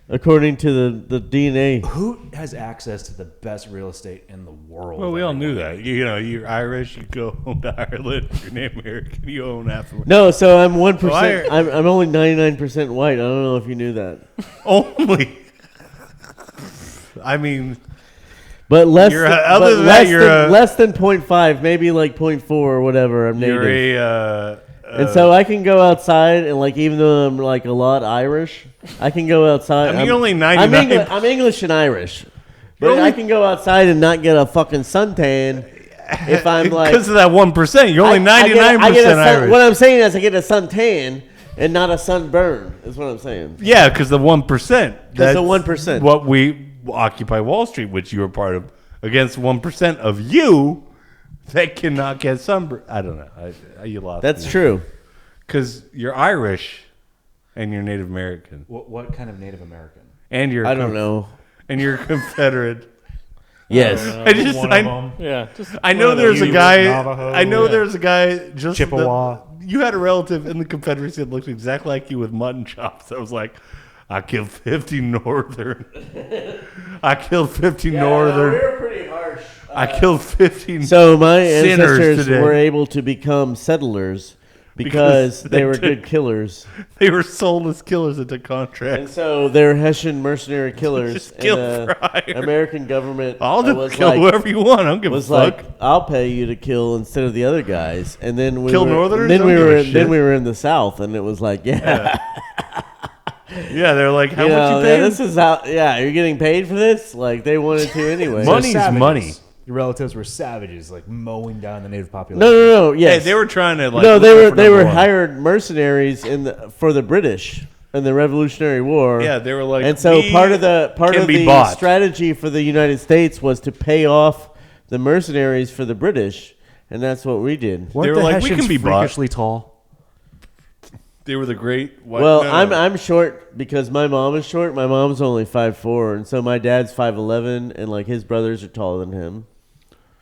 According to the DNA. Hoot has access to the best real estate in the world. Well, we all knew that. You know, you're Irish. You go home to Ireland. You're Native American. You own half of it. No, so I'm 1%. Why I'm only 99% white. I don't know if you knew that. Only. I mean, But less You're than, other but than less that, you're than, a- less than 0.5, maybe like 0.4 or whatever. I'm native. you're a. And so I can go outside and like even though I'm like a lot Irish, I can go outside. I mean, you're only I'm 99. I'm English and Irish, but You're I only- can go outside and not get a fucking suntan if I'm like because of that 1%. You're only I get 99% a Irish. What I'm saying is I get a suntan and not a sunburn. Is what I'm saying. Yeah, because the 1%. Because the 1%. What we Occupy Wall Street, which you were part of, against 1% of you that cannot get sunburn. I don't know. You lost. That's me. true. Because you're Irish and you're Native American. What kind of Native American? And you're I don't know. And you're Confederate. Yes. I just One of them. Yeah. Just I know one of there's a those. guy. Navajo. I know Yeah. there's a guy just Chippewa. You had a relative in the Confederacy that looked exactly like you with mutton chops. That was like, I killed 50 Northern. I killed 50 Northern. we were pretty harsh. I killed 50. So my Sinners ancestors today. were able to become settlers because Because they they were took- good killers. They were soulless killers at the And contract. so they're Hessian mercenary killers. Just kill and the Fryer. American government I'll just was kill like, whoever you want. I don't give a was fuck. like, I'll pay you to kill instead of the other guys. And then we Kill were, Northerners? Then Don't we give a were shit. then we were in the South, and it was like, yeah, Yeah, they're like, how you much know, you yeah, paying? this is how. Yeah, you're getting paid for this. Like they wanted to anyway. Money's Savages. money. Your relatives were savages, like mowing down the native population. No. Yes. Hey, they were trying to like. no, look they out were for they number were one. hired mercenaries for the British. in the Revolutionary War. Yeah, they were like, and so "We part of the can be bought." strategy for the United States was to pay off the mercenaries for the British, and that's what we did. Weren't were the like, "We Hessians can be bought." freakishly tall? They were the great white. Well, no. I'm short because my mom is short. My mom's only 5'4", and so my dad's 5'11", and like his brothers are taller than him.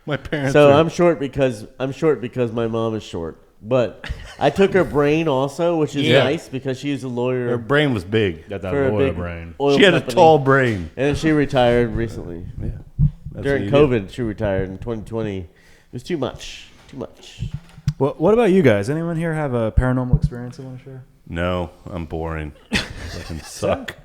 My parents. So are, I'm short because my mom is short. But I took her brain also, which is Yeah. nice because she's a her lawyer brain was big. Got that for a loyal big brain. oil She had a company. tall brain. And she retired recently. Yeah. That's During what you COVID, she retired in 2020. It was too much. Too much. What about you guys? Anyone here have a paranormal experience they want to share? No, I'm boring. Fucking suck.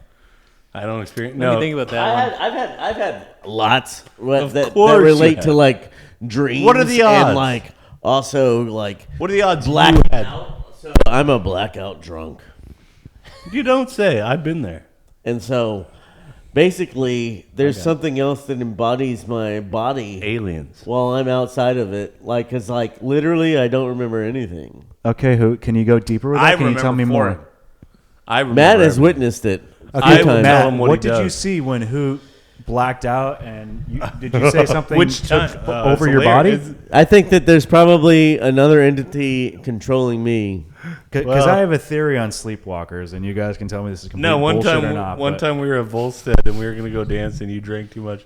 I don't experience. Let me No, think about that one. I've had lots that course relate you to have. like dreams. What are the odds? And like also like what are the odds? black You had? So I'm a blackout drunk. You don't say. I've been there. And so basically there's something else that embodies my body Aliens. while I'm outside of it. Like, cause like literally I don't remember anything. Okay, Hoot, can you go deeper with that? Can you tell me more? I remember. Matt has everything. witnessed it. I a few will times. tell him what he did you does. see when Hoot blacked out and did you say something Which took time? over It's your body? hilarious. I think that there's probably another entity controlling me. Because Well- I have a theory on sleepwalkers, and you guys can tell me this is complete No, one bullshit time, or not. one but- time we were at Volstead and we were gonna go dance and you drank too much,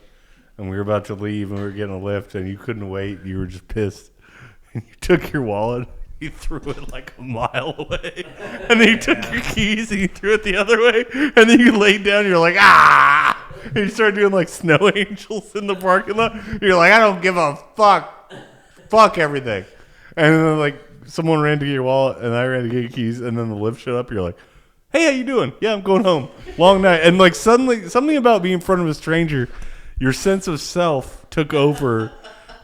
and we were about to leave and we were getting a lift and you couldn't wait. You were just pissed, and you took your wallet, you threw it like a mile away, and then you took your keys and you threw it the other way, and then you laid down. You're like ah, and you started doing like snow angels in the parking lot. You're like, I don't give a fuck everything, and then like. Someone ran to get your wallet, and I ran to get your keys, and then the lift shut up. You're like, "Hey, how you doing? Yeah, I'm going home. Long night." And like suddenly, something about being in front of a stranger, your sense of self took over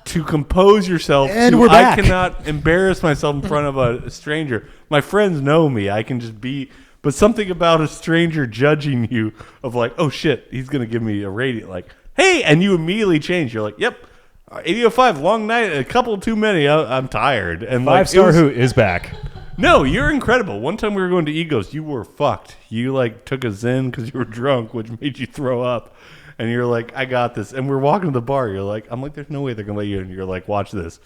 to compose yourself. And to, we're back. I cannot embarrass myself in front of a stranger. My friends know me. I can just be. But something about a stranger judging you of like, "Oh shit, he's gonna give me a rating." Like, "Hey," and you immediately change. You're like, "Yep." 8005, long night, a couple too many. I'm tired. And like, it Five-star was- Hoot is back. No, you're incredible. One time we were going to Egos, you were fucked. You like took a Zen because you were drunk, which made you throw up. And you're like, I got this. And we're walking to the bar. You're like, I'm like, there's no way they're gonna let you in. You're like, watch this.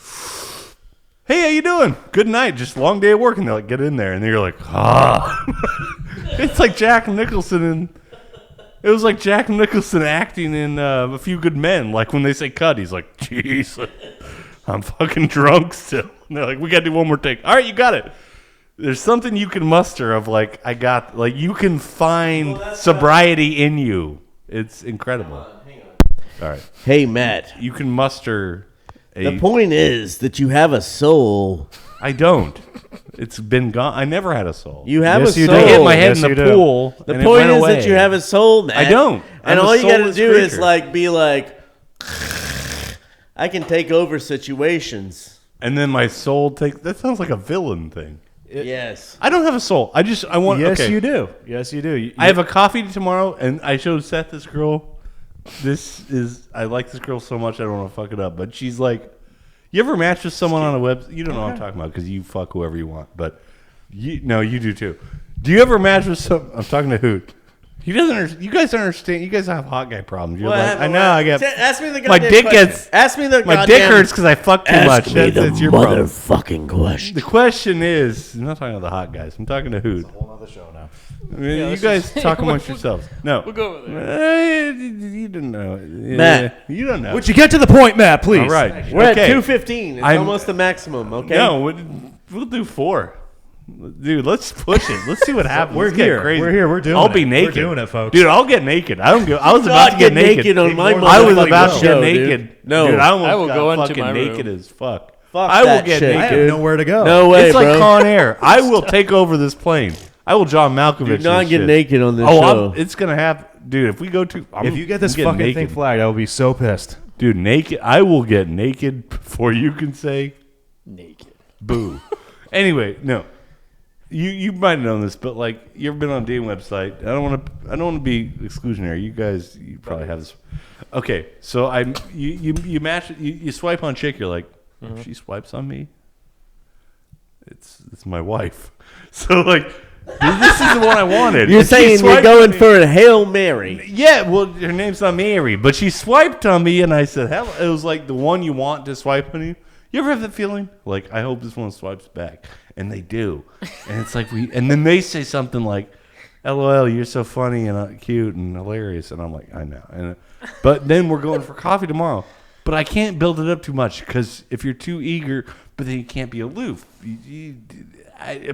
Hey, how you doing? Good night. Just long day at work. And they're like, get in there. And then you're like, ah. It's like Jack Nicholson and. It was like Jack Nicholson acting in A Few Good Men. Like when they say cut, he's like, jeez, I'm fucking drunk still. And they're like, we got to do one more take. All right, you got it. There's something you can muster of like, like you can find sobriety in you. It's incredible. All right. Hey, Matt. You can muster The point is that you have a soul. I don't. It's been gone. I never had a soul. You have Yes, a you soul. I do. hit my head Yes, in you the do. pool. The and it point went is away. that you have a soul, Matt. I don't. And I'm a all you got to soulless do is creature. like be like, I can take over situations. And then my soul takes. That sounds like a villain thing. Yes. I don't have a soul. I want. Yes, okay. you do. Yes, you do. I have a coffee tomorrow, and I showed Seth this girl. I like this girl so much I don't want to fuck it up. But she's like, you ever match with someone on a web? You don't know what I'm talking about because you fuck whoever you want. But you do too. Do you ever match with some? I'm talking to Hoot. He doesn't. You guys don't understand. You guys have hot guy problems. You're like, I know. I get. Ask me the My goddamn dick question. gets. Ask me the My goddamn. dick hurts because I fuck too much. Ask me the That's your problem. motherfucking question. The question is, I'm not talking about the hot guys. I'm talking to Hoot. whole other show now. I mean, you let's guys just- talk amongst yourselves. No. We'll go over there. You didn't know. Matt. You don't know. Would you get to the point, Matt, please? All right. We're Okay. at 2:15. It's I'm- almost the maximum. Okay. No, we'll do 4. Dude, let's push it. Let's see what happens. We're Let's get here. crazy. We're here. We're doing I'll it. be We're naked. doing it, folks. Dude, I'll get naked. I don't go. I was Do about not to get naked. on my I was motherfucking about to show, get naked. dude. No. Dude, I almost I will got go into fucking my naked room. as fuck. Fuck I will that get shit, I naked. have nowhere to go. No way, It's like bro. Con Air. I will take over this plane. I will John Malkovich. Do not this get shit. naked on this Oh, show. it's gonna happen, dude. If we go to, If you get this I'm getting fucking thing naked. flagged, I will be so pissed. Dude, naked. I will get naked before you can say Naked. boo. Anyway, no. You might have known this, but like you ever been on a dating website? I don't want to be exclusionary. You probably have this. Okay, so you match you swipe on chick. You're like, if she swipes on me, it's my wife. So like This is the one I wanted. You're And she saying you're swiped going on me. for a Hail Mary. Yeah, well, her name's not Mary, but she swiped on me, and I said, "Hell," it was like the one you want to swipe on you. You ever have that feeling? Like, I hope this one swipes back, and they do, and it's like and then they say something like, "LOL, you're so funny and cute and hilarious," and I'm like, I know, but then we're going for coffee tomorrow, but I can't build it up too much because if you're too eager, but then you can't be aloof.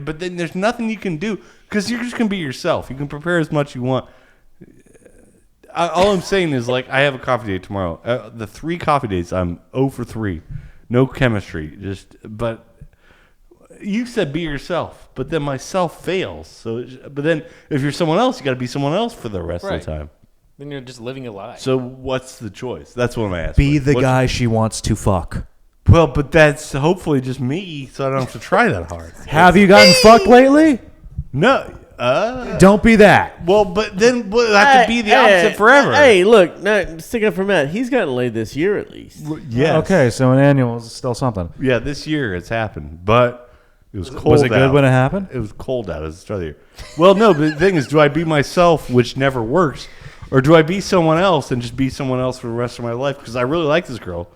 But then there's nothing you can do because you're just gonna be yourself. You can prepare as much you want. All I'm saying is, like, I have a coffee date tomorrow. The 3 coffee dates, I'm 0 for 3. No chemistry. But you said be yourself, but then myself fails. But then if you're someone else, you got to be someone else for the rest of the time. Then you're just living a lie. So what's the choice? That's what I'm asking. Be the guy she wants to fuck. Well, but that's hopefully just me, so I don't have to try that hard. Have you gotten fucked lately? No. Don't be that. Well, but then we'll have to be the opposite forever. Hey, look, stick up for Matt. He's gotten laid this year at least. Yes. Okay, so an annual is still something. Yeah, this year it's happened, but it was cold out. Was it good when it happened? It was cold out at the start of the year. Well, no, but the thing is, do I be myself, which never works, or do I be someone else and just be someone else for the rest of my life? Because I really like this girl,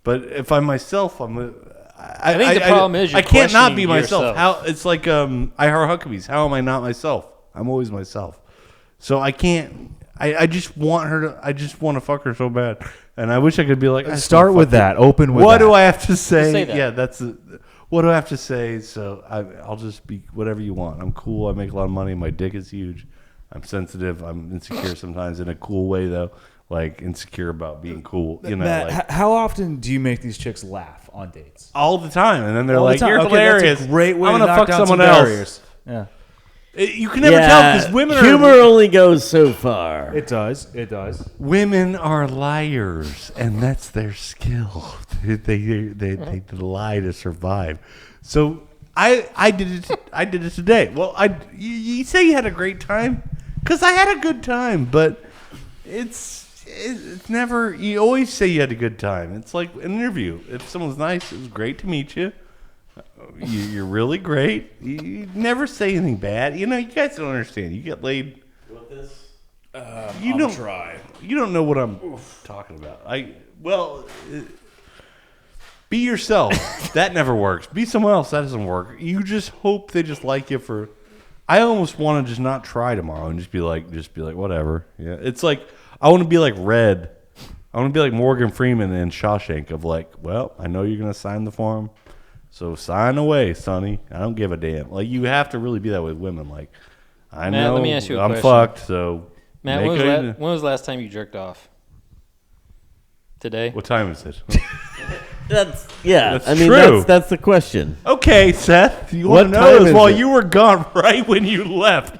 but if I'm myself, I think the problem is I can't not be myself. Yourself. How it's like I Heart Huckabees. How am I not myself? I'm always myself. So I can't. I just want her to. I just want to fuck her so bad, and I wish I could be like. Start with that. Open with what that. do I have to say? Just say that. Yeah, what do I have to say? So I'll just be whatever you want. I'm cool. I make a lot of money. My dick is huge. I'm sensitive. I'm insecure sometimes in a cool way though. Like insecure about being cool. You know. Matt, like, how often do you make these chicks laugh on dates? all the time, and then they're All the like, time. "You're Okay, hilarious. That's a great way I'm to gonna knock fuck down someone some else." barriers. Yeah. You can never tell because women humor are only goes so far. It does. It does. women are liars, and that's their skill. They lie to survive. So I did it. I did it today. Well, you say you had a great time because I had a good time, but it's never. You always say you had a good time. It's like an interview. If someone's nice, it was great to meet you. You're really great. You never say anything bad. You know, you guys don't understand. You get laid. You don't try. You don't know what I'm talking about. Be yourself. That never works. Be someone else. That doesn't work. You just hope they just like you for. I almost want to just not try tomorrow and just be like whatever. Yeah, it's like I want to be like Red. I want to be like Morgan Freeman in Shawshank of like, well, I know you're gonna sign the form. So sign away, Sonny. I don't give a damn. Like you have to really be that with women. Like I Matt, know let me ask you a I'm question. fucked. So Matt, when was the last time you jerked off? Today? what time is it? That's true. That's the question. Okay, Seth. You What want to time know is is while it? you were gone, right when you left.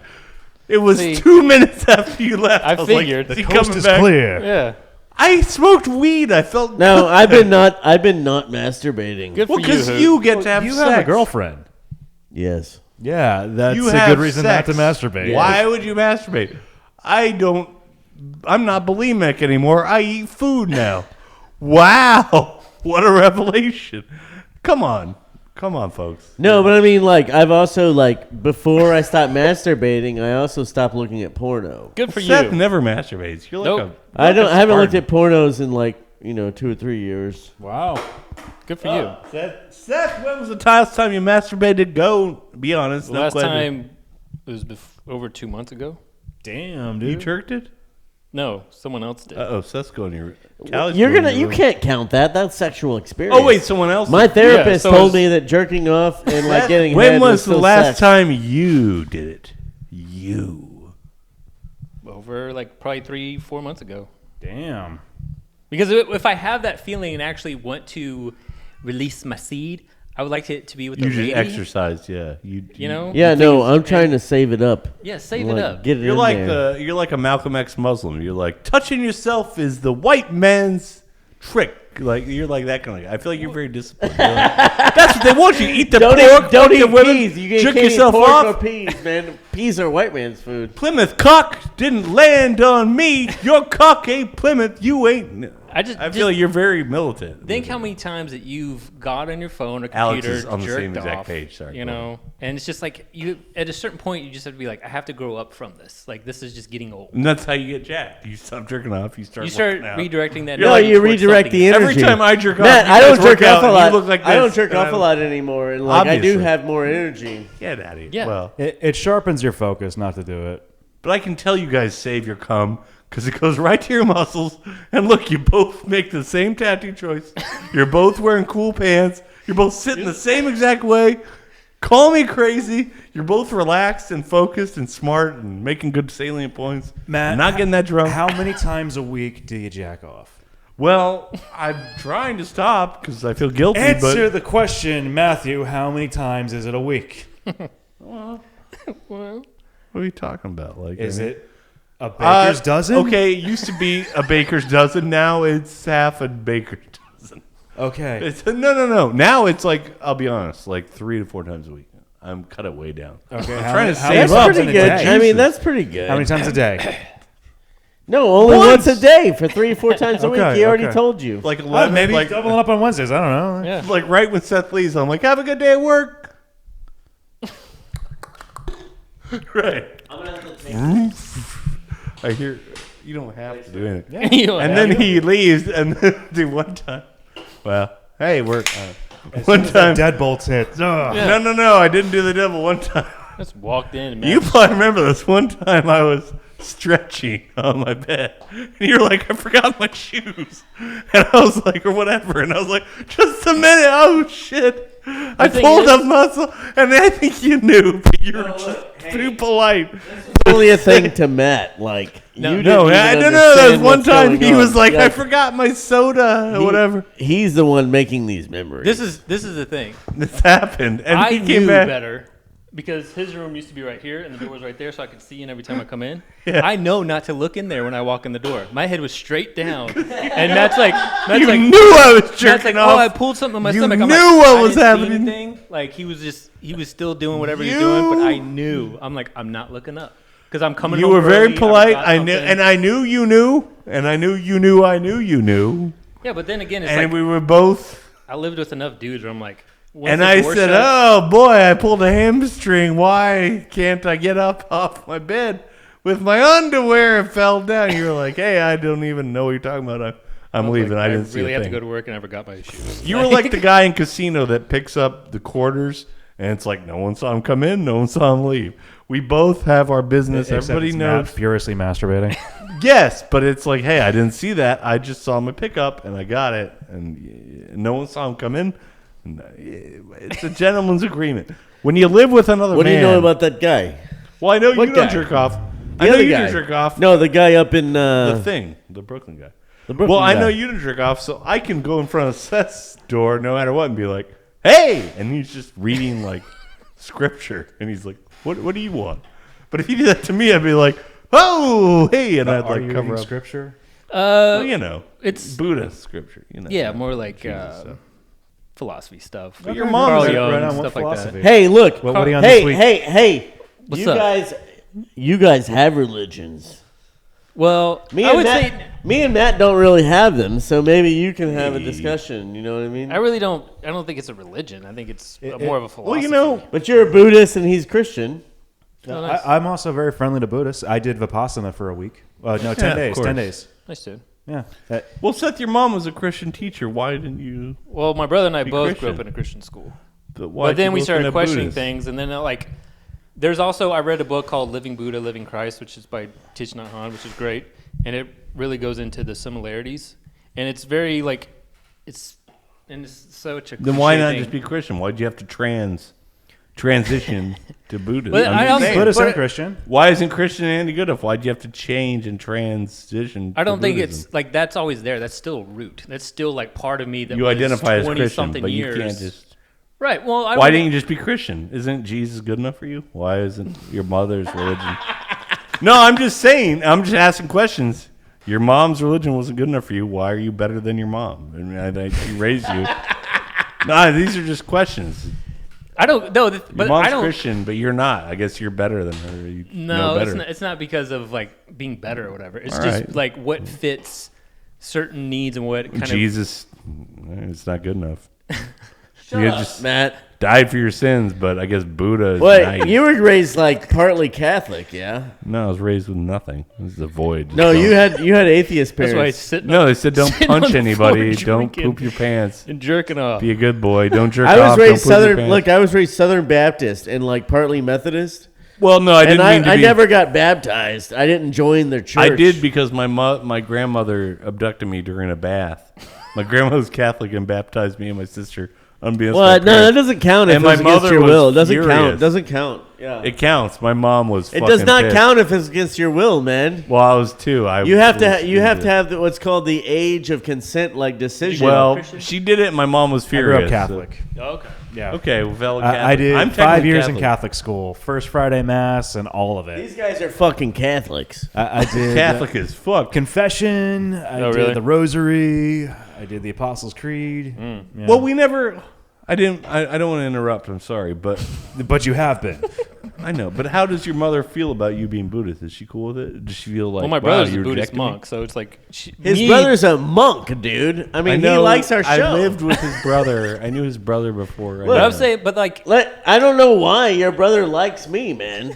It was See, 2 minutes after you left. I was figured. Like, The is he coast coming is back? clear. Yeah. I smoked weed. I felt No, I've been not masturbating. Good for well you. because Hoot. you get to have You sex. have a girlfriend. Yes. Yeah, that's You a have good reason sex. not to masturbate. Why would you masturbate? I'm not bulimic anymore. I eat food now. Wow. What a revelation. Come on, folks. No, but I mean, like, I've also, like, before I stopped masturbating, I also stopped looking at porno. Good for Seth you. never masturbates. You're like Nope. I haven't looked at pornos in, like, 2 or 3 years. Wow. Good for you. Seth, when was the last time you masturbated? Go, be honest. The no last question. time it was over 2 months ago. Damn, you dude. jerked it. No, someone else did. Seth's going your. You can't count that. That's sexual experience. Oh wait, someone else. My therapist so told is- me that jerking off and like getting when head was the still last sex. time you did it? You. Over like probably 3-4 months ago. Damn. Because if I have that feeling and actually want to release my seed, I would like it to be with You a just lady. exercised, yeah. You know? Yeah, The no, things- I'm trying to save it up. Yeah, save Like, it up. Get it You're in like there. you're like a Malcolm X Muslim. You're like touching yourself is the white man's trick. Like you're like that kind of guy. I feel like you're very disciplined. You're like, that's what they want you to eat the Don't pork. eat, don't fuck the eat women, peas. You jerk can't yourself eat pork off. or peas, man. Peas are white man's food. Plymouth cock didn't land on me. Your cock ain't Plymouth. You ain't. I feel like you're very militant. Think how many times that you've got on your phone or Alex computer, is on the jerked same exact off, page. Sorry, you know, and it's just like you. At a certain point, you just have to be like, I have to grow up from this. Like this is just getting old. And that's how you get jacked. You stop jerking off. You start redirecting that. No, you redirect the energy. Every time I jerk off, Matt, you I don't guys work jerk off out a lot. and you look like I don't this, jerk and off I'm- a lot anymore, and like I do Obviously. have more energy. Get out of here. Yeah. Well, It sharpens your focus not to do it. but I can tell you guys save your cum because it goes right to your muscles. And look, you both make the same tattoo choice. You're both wearing cool pants. You're both sitting the same exact way. Call me crazy. You're both relaxed and focused and smart and making good salient points. Matt, not getting that drunk. How many times a week do you jack off? Well, I'm trying to stop because I feel guilty. Answer but the question, Matthew. How many times is it a week? Well, what are you talking about? Like, Is I mean, it a baker's dozen? Okay, it used to be a baker's dozen. Now it's half a baker's dozen. Okay. It's no. Now it's like, I'll be honest, like 3 to 4 times a week. I'm cut it way down. Okay. I'm how trying many- to how save many That's up. times pretty in a good. day? I mean, that's pretty good. How many times a day? No, only Once. once a day for 3 or 4 times a week. Okay, He already okay. told you. Like 11, Maybe like, doubling up on Wednesdays. I don't know. yeah. like right when Seth leaves, I'm like, have a good day at work. Right. I hear you don't have to do anything. You know, And then he leaves, and then do one time. Well, hey, work. One time. Deadbolts hit. Ugh. Yeah. No. I didn't do the devil one time. just walked in. And You probably remember this. One time I was stretching on my bed, and you're like, I forgot my shoes, and I was like, or whatever, and I was like, just a minute. Oh shit! I thing pulled is- a muscle, and I think you knew, but you were just too polite. It's only a thing to Matt. Like, No, you didn't No, even I don't know. understand There was one what's time going he on. was like, Yeah, I forgot my soda or whatever. He's the one making these memories. This is the thing. This happened, and I he came knew back. better because his room used to be right here and the door was right there, so I could see in every time I come in. Yeah. I know not to look in there when I walk in the door. My head was straight down, and that's like You like knew I was that's jerking like off. oh I pulled something in my You stomach. I'm knew like, what I was didn't see happening. anything. Like he was still doing whatever he was doing, but I knew. I'm like I'm not looking up because I'm coming. You home were very early, polite. forgot I knew, something. and I knew you knew, and I knew you knew. I knew you knew, Yeah, but then again, it's and like we were both. I lived with enough dudes where I'm like. once And the I door said, shuts- "Oh boy, I pulled a hamstring. Why can't I get up off my bed with my underwear and fell down?" You were like, "Hey, I don't even know what you're talking about. I'm was leaving. like, I didn't see really a have thing." to go to work and I forgot my shoes. You were like the guy in Casino that picks up the quarters, and it's like no one saw him come in, no one saw him leave. We both have our business. Except Everybody it's knows. Matt furiously masturbating. Yes, but it's like, hey, I didn't see that. I just saw my pickup, and I got it, and no one saw him come in. And, it's a gentleman's agreement. When you live with another what do man, you know about that guy? Well, I know What you don't guy? jerk off. The I know other you guy. don't jerk off. No, the guy up in The thing, the Brooklyn guy. the Brooklyn Well, I guy. know you don't jerk off, so I can go in front of Seth's door no matter what and be like, "Hey," and he's just reading like scripture, and he's like, "What do you want?" But if he did that to me, I'd be like, "Oh, hey," and I'd Are like you cover reading up. scripture? Well, you know, it's Buddhist scripture. You know, yeah, more like Jesus stuff. philosophy stuff. But your mom Carl is Jung, right on. What stuff like that. philosophy? Hey, look. What are you on hey, this week? hey. What's you up? You guys have religions. Well, Me I and would Matt, say me and Matt don't really have them, so maybe you can have a discussion. You know what I mean? I really don't. I don't think it's a religion. I think it's more of a philosophy. Well, you know, But you're a Buddhist and he's Christian. Oh, nice. I'm also very friendly to Buddhists. I did Vipassana for a week. No, 10 Yeah, of days. course. 10 days. Nice dude. Yeah. well, Seth, your mom was a Christian teacher. Why didn't you? Well, my brother and I Be both Christian. grew up in a Christian school, Why but then you we both started end up questioning Buddhist? things, and then like, there's also I read a book called Living Buddha, Living Christ, which is by Thich Nhat Hanh, which is great, and it really goes into the similarities, and it's very like, it's such a Then why cliche not thing. just be Christian? Why'd you have to transition to Buddhism? But I'm I just also- saying. Buddhist but- and Christian. Why isn't Christianity good enough? Why'd you have to change and transition? I don't to think Buddhism? it's like that's always there. That's still a root. That's still like part of me that You was identify as 20 Christian, something but years. you can't just. Right. Well, I Why would- didn't you just be Christian? Isn't Jesus good enough for you? Why isn't your mother's religion? No, I'm just saying. I'm just asking questions. Your mom's religion wasn't good enough for you. Why are you better than your mom? I mean, she raised you. Nah, these are just questions. I don't know, Your but mom's I don't. Christian, but you're not. I guess you're better than her. You know No, better. it's not because of like being better or whatever. It's All just right. like what fits certain needs and what kind Jesus, it's not good enough. Shut up, just Matt. died for your sins, but I guess Buddha is Wait, nice. you were raised like partly Catholic, yeah? No, I was raised with nothing. This is a void. No, you had atheist That's why parents. he's sitting No, they said don't sitting on punch the anybody. floor Don't drinking. poop your pants. and jerking off. Be a good boy. Don't jerk I off. was raised don't poop your Southern. pants. Look, I was raised Southern Baptist and like partly Methodist. Well, no, I didn't And mean to I be. never got baptized. I didn't join their church. I did because my grandmother abducted me during a bath. My grandma was Catholic and baptized me and my sister. Unbeknownst to my Well, no, that parents. doesn't count if And it's my against mother your was will. It doesn't count. furious. It doesn't count. Yeah. It counts. My mom was. It does fucking not pissed. count if it's against your will, man. Well, I was too. You have to have what's called the age of consent, like decision. Well, Christian? she did it. And my mom was I furious. grew up Catholic. Oh, okay. Yeah. Okay, well, fellow Catholic. I did I'm 5 technically years in Catholic school. First Friday Mass and all of it. these guys are fucking Catholics. I did Catholic as fuck. confession. I Oh, did really? the Rosary. I did the Apostles' Creed. Yeah. Well, we never. I didn't. I don't want to interrupt. I'm sorry, but But you have been. I know. But how does your mother feel about you being Buddhist? Is she cool with it? Does she feel like? Well, my wow, brother's you a Buddhist rejected me? monk, so it's like His me- brother's a monk, dude. I mean, he likes our show. I lived with his brother. I knew his brother before. But I'm saying, but like I don't know why your brother likes me, man.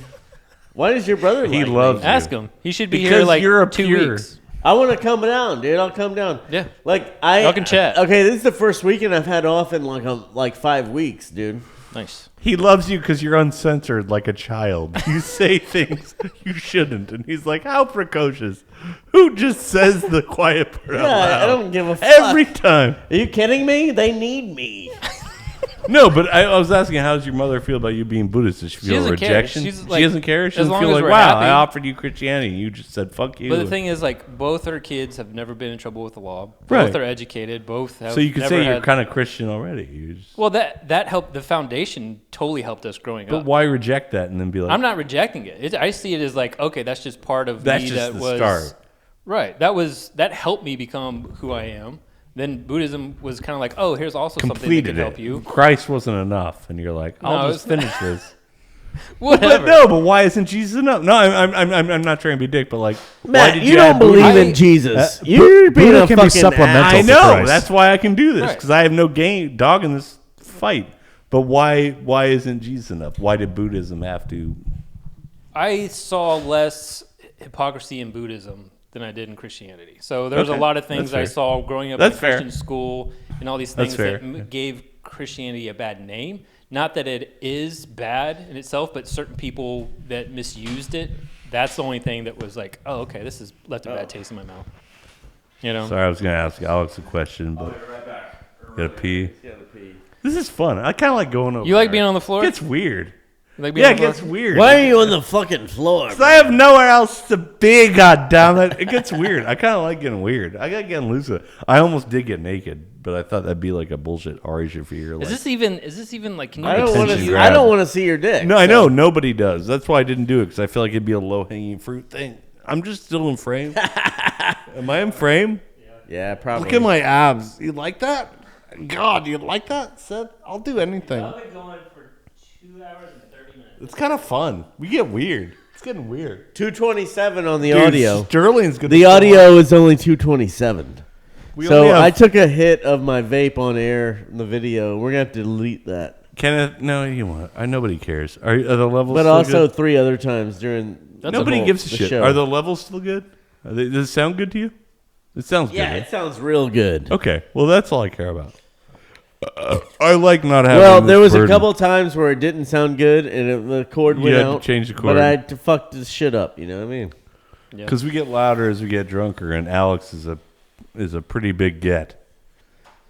Why does your brother He like loves me? you. ask him. He should be Because here like you're a 2 pure- weeks. I want to come down, dude. I'll come down. Yeah. Like Y'all can chat. Okay, this is the first weekend I've had off in like 5 weeks, dude. Nice. He loves you because you're uncensored like a child. You say things you shouldn't, and he's like, "How precocious! Who just says the quiet part out Yeah, loud?" I don't give a fuck. Every time. Are you kidding me? They need me. No, but I was asking, how does your mother feel about you being Buddhist? Does she feel doesn't care. rejection? She's She like, doesn't care. She as doesn't long feel as like, we're wow, happy. I offered you Christianity, and you just said, fuck you. But the thing is, like, both her kids have never been in trouble with the law. Both Right. are educated. Both have. so you could never say you're had- kind of Christian already. You just, Well, that helped. The foundation totally helped us growing but up. why reject that and then be like, I'm not rejecting it. I see it as like, okay, that's just part of that's me. just that the was start. right. That helped me become who I am. Then Buddhism was kind of like, oh, here's also something that Completed can it. help you. Christ wasn't enough, and you're like, No, I'll it just was- finish this. Whatever. But no, but why isn't Jesus enough? No, I'm not trying to be a dick, but like, why Matt, did you don't add Buddha? believe I- in Jesus. Bu- You're being Buddha a can be fucking supplemental. ass. I to know. Christ. That's why I can do this Right. because I have no dog in this fight. But why isn't Jesus enough? Why did Buddhism have to? I saw less hypocrisy in Buddhism than I did in Christianity. So there was Okay, a lot of things that's I fair. saw growing up That's in fair. Christian school and all these That's things that fair. gave Christianity a bad name. Not that it is bad in itself, but certain people that misused it. That's the only thing that was like, oh, okay, this has left a bad taste in my mouth. You know? Sorry, I was going to ask Alex a question, but gotta pee. This is fun. I kind of like going over. You like there. being on the floor? It gets weird. You like being Yeah, on it the gets floor? weird. Why are you on the fucking floor? 'Cause I have nowhere else to be. God damn it! It gets weird. I kind of like getting weird. I got getting loose. I almost did get naked, but I thought that'd be like a bullshit Ari Shafir. Is this even like? Can you I don't want Attention to. grab. I don't want to see your dick. No, I know nobody does. That's why I didn't do it because I feel like it'd be a low hanging fruit thing. I'm just still in frame. Am I in frame? Yeah, probably. Look at my abs. You like that? God, you like that, Seth? I'll do anything. been going for 2 hours and 30 minutes. It's kind of fun. We get weird. It's getting weird. 227 on the Dude, audio. Sterling's gonna. The show audio is only 227. We So only have- I took a hit of my vape on air in the video. We're gonna have to delete that. Kenneth, no, you want? Nobody cares. Are the levels? But still also good? 3 other times during. Nobody gives a the shit. show. Are the levels still good? Does it sound good to you? It sounds Yeah, good. it sounds real good. Okay, well that's all I care about. I like not having. Well, this there was a burden. couple times where it didn't sound good and the cord You went had to out. change the But cord. I had to fuck this shit up. You know what I mean? Because we get louder as we get drunker, and Alex is a pretty big get.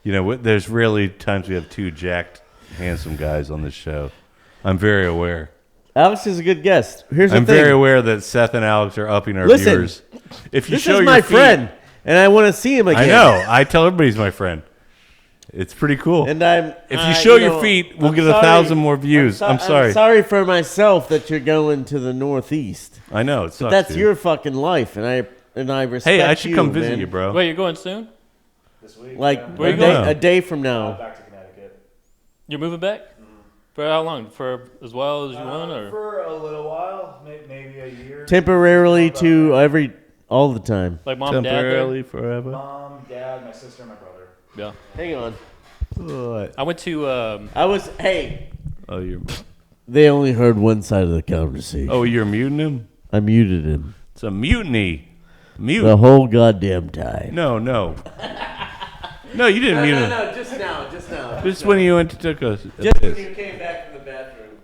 You know, there's rarely times we have two jacked, handsome guys on this show. I'm very aware. Alex is a good guest. Here's the I'm thing. very aware that Seth and Alex are upping our Listen, viewers. If you This show is your my feet- friend, and I want to see him again. I know. I tell everybody he's my friend. It's pretty cool. And I'm. If you show your know, feet, we'll I'm get sorry. 1,000 more views. I'm sorry. I'm sorry for myself that you're going to the Northeast. I know. It sucks, That's dude. your fucking life, and I respect Hey, you. I should come visit man. you, bro. Wait, you're going soon? This week. Like Where a you day, going? a day from now. Back to Connecticut. You're moving back? For how long? For as well as you want, or For a little while, maybe a year. Temporarily to all the time. Like mom, dad. There? Temporarily, forever. Mom, dad, my sister, and my brother. Yeah. Hang on. What? I went to. Hey. Oh, you're. They only heard one side of the conversation. Oh, you're muting him. I muted him It's a mutiny. Mute. the whole goddamn time. No. No, you didn't mute him. No, just now. Just when you went to take a Just when piss. you came back from the bathroom.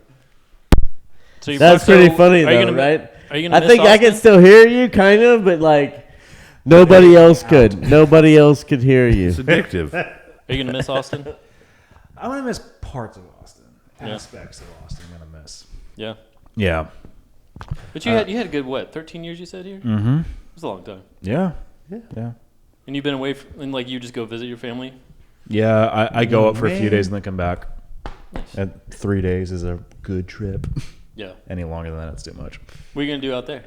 So That's pretty funny, are you though, gonna, right? Are you gonna I miss think I Austin? can still hear you, kind of, but like nobody else could. Nobody else could hear you. It's addictive. Are you gonna miss Austin? I'm gonna miss parts of Austin, Yeah. aspects of Austin. I'm gonna miss. Yeah. Yeah. But you had a good 13 years you said here? Mm-hmm. It was a long time. Yeah. And you've been away and like you just go visit your family? Yeah. I go up for a few days and then come back. And 3 days is a good trip. Yeah. Any longer than that, it's too much. What are you gonna do out there?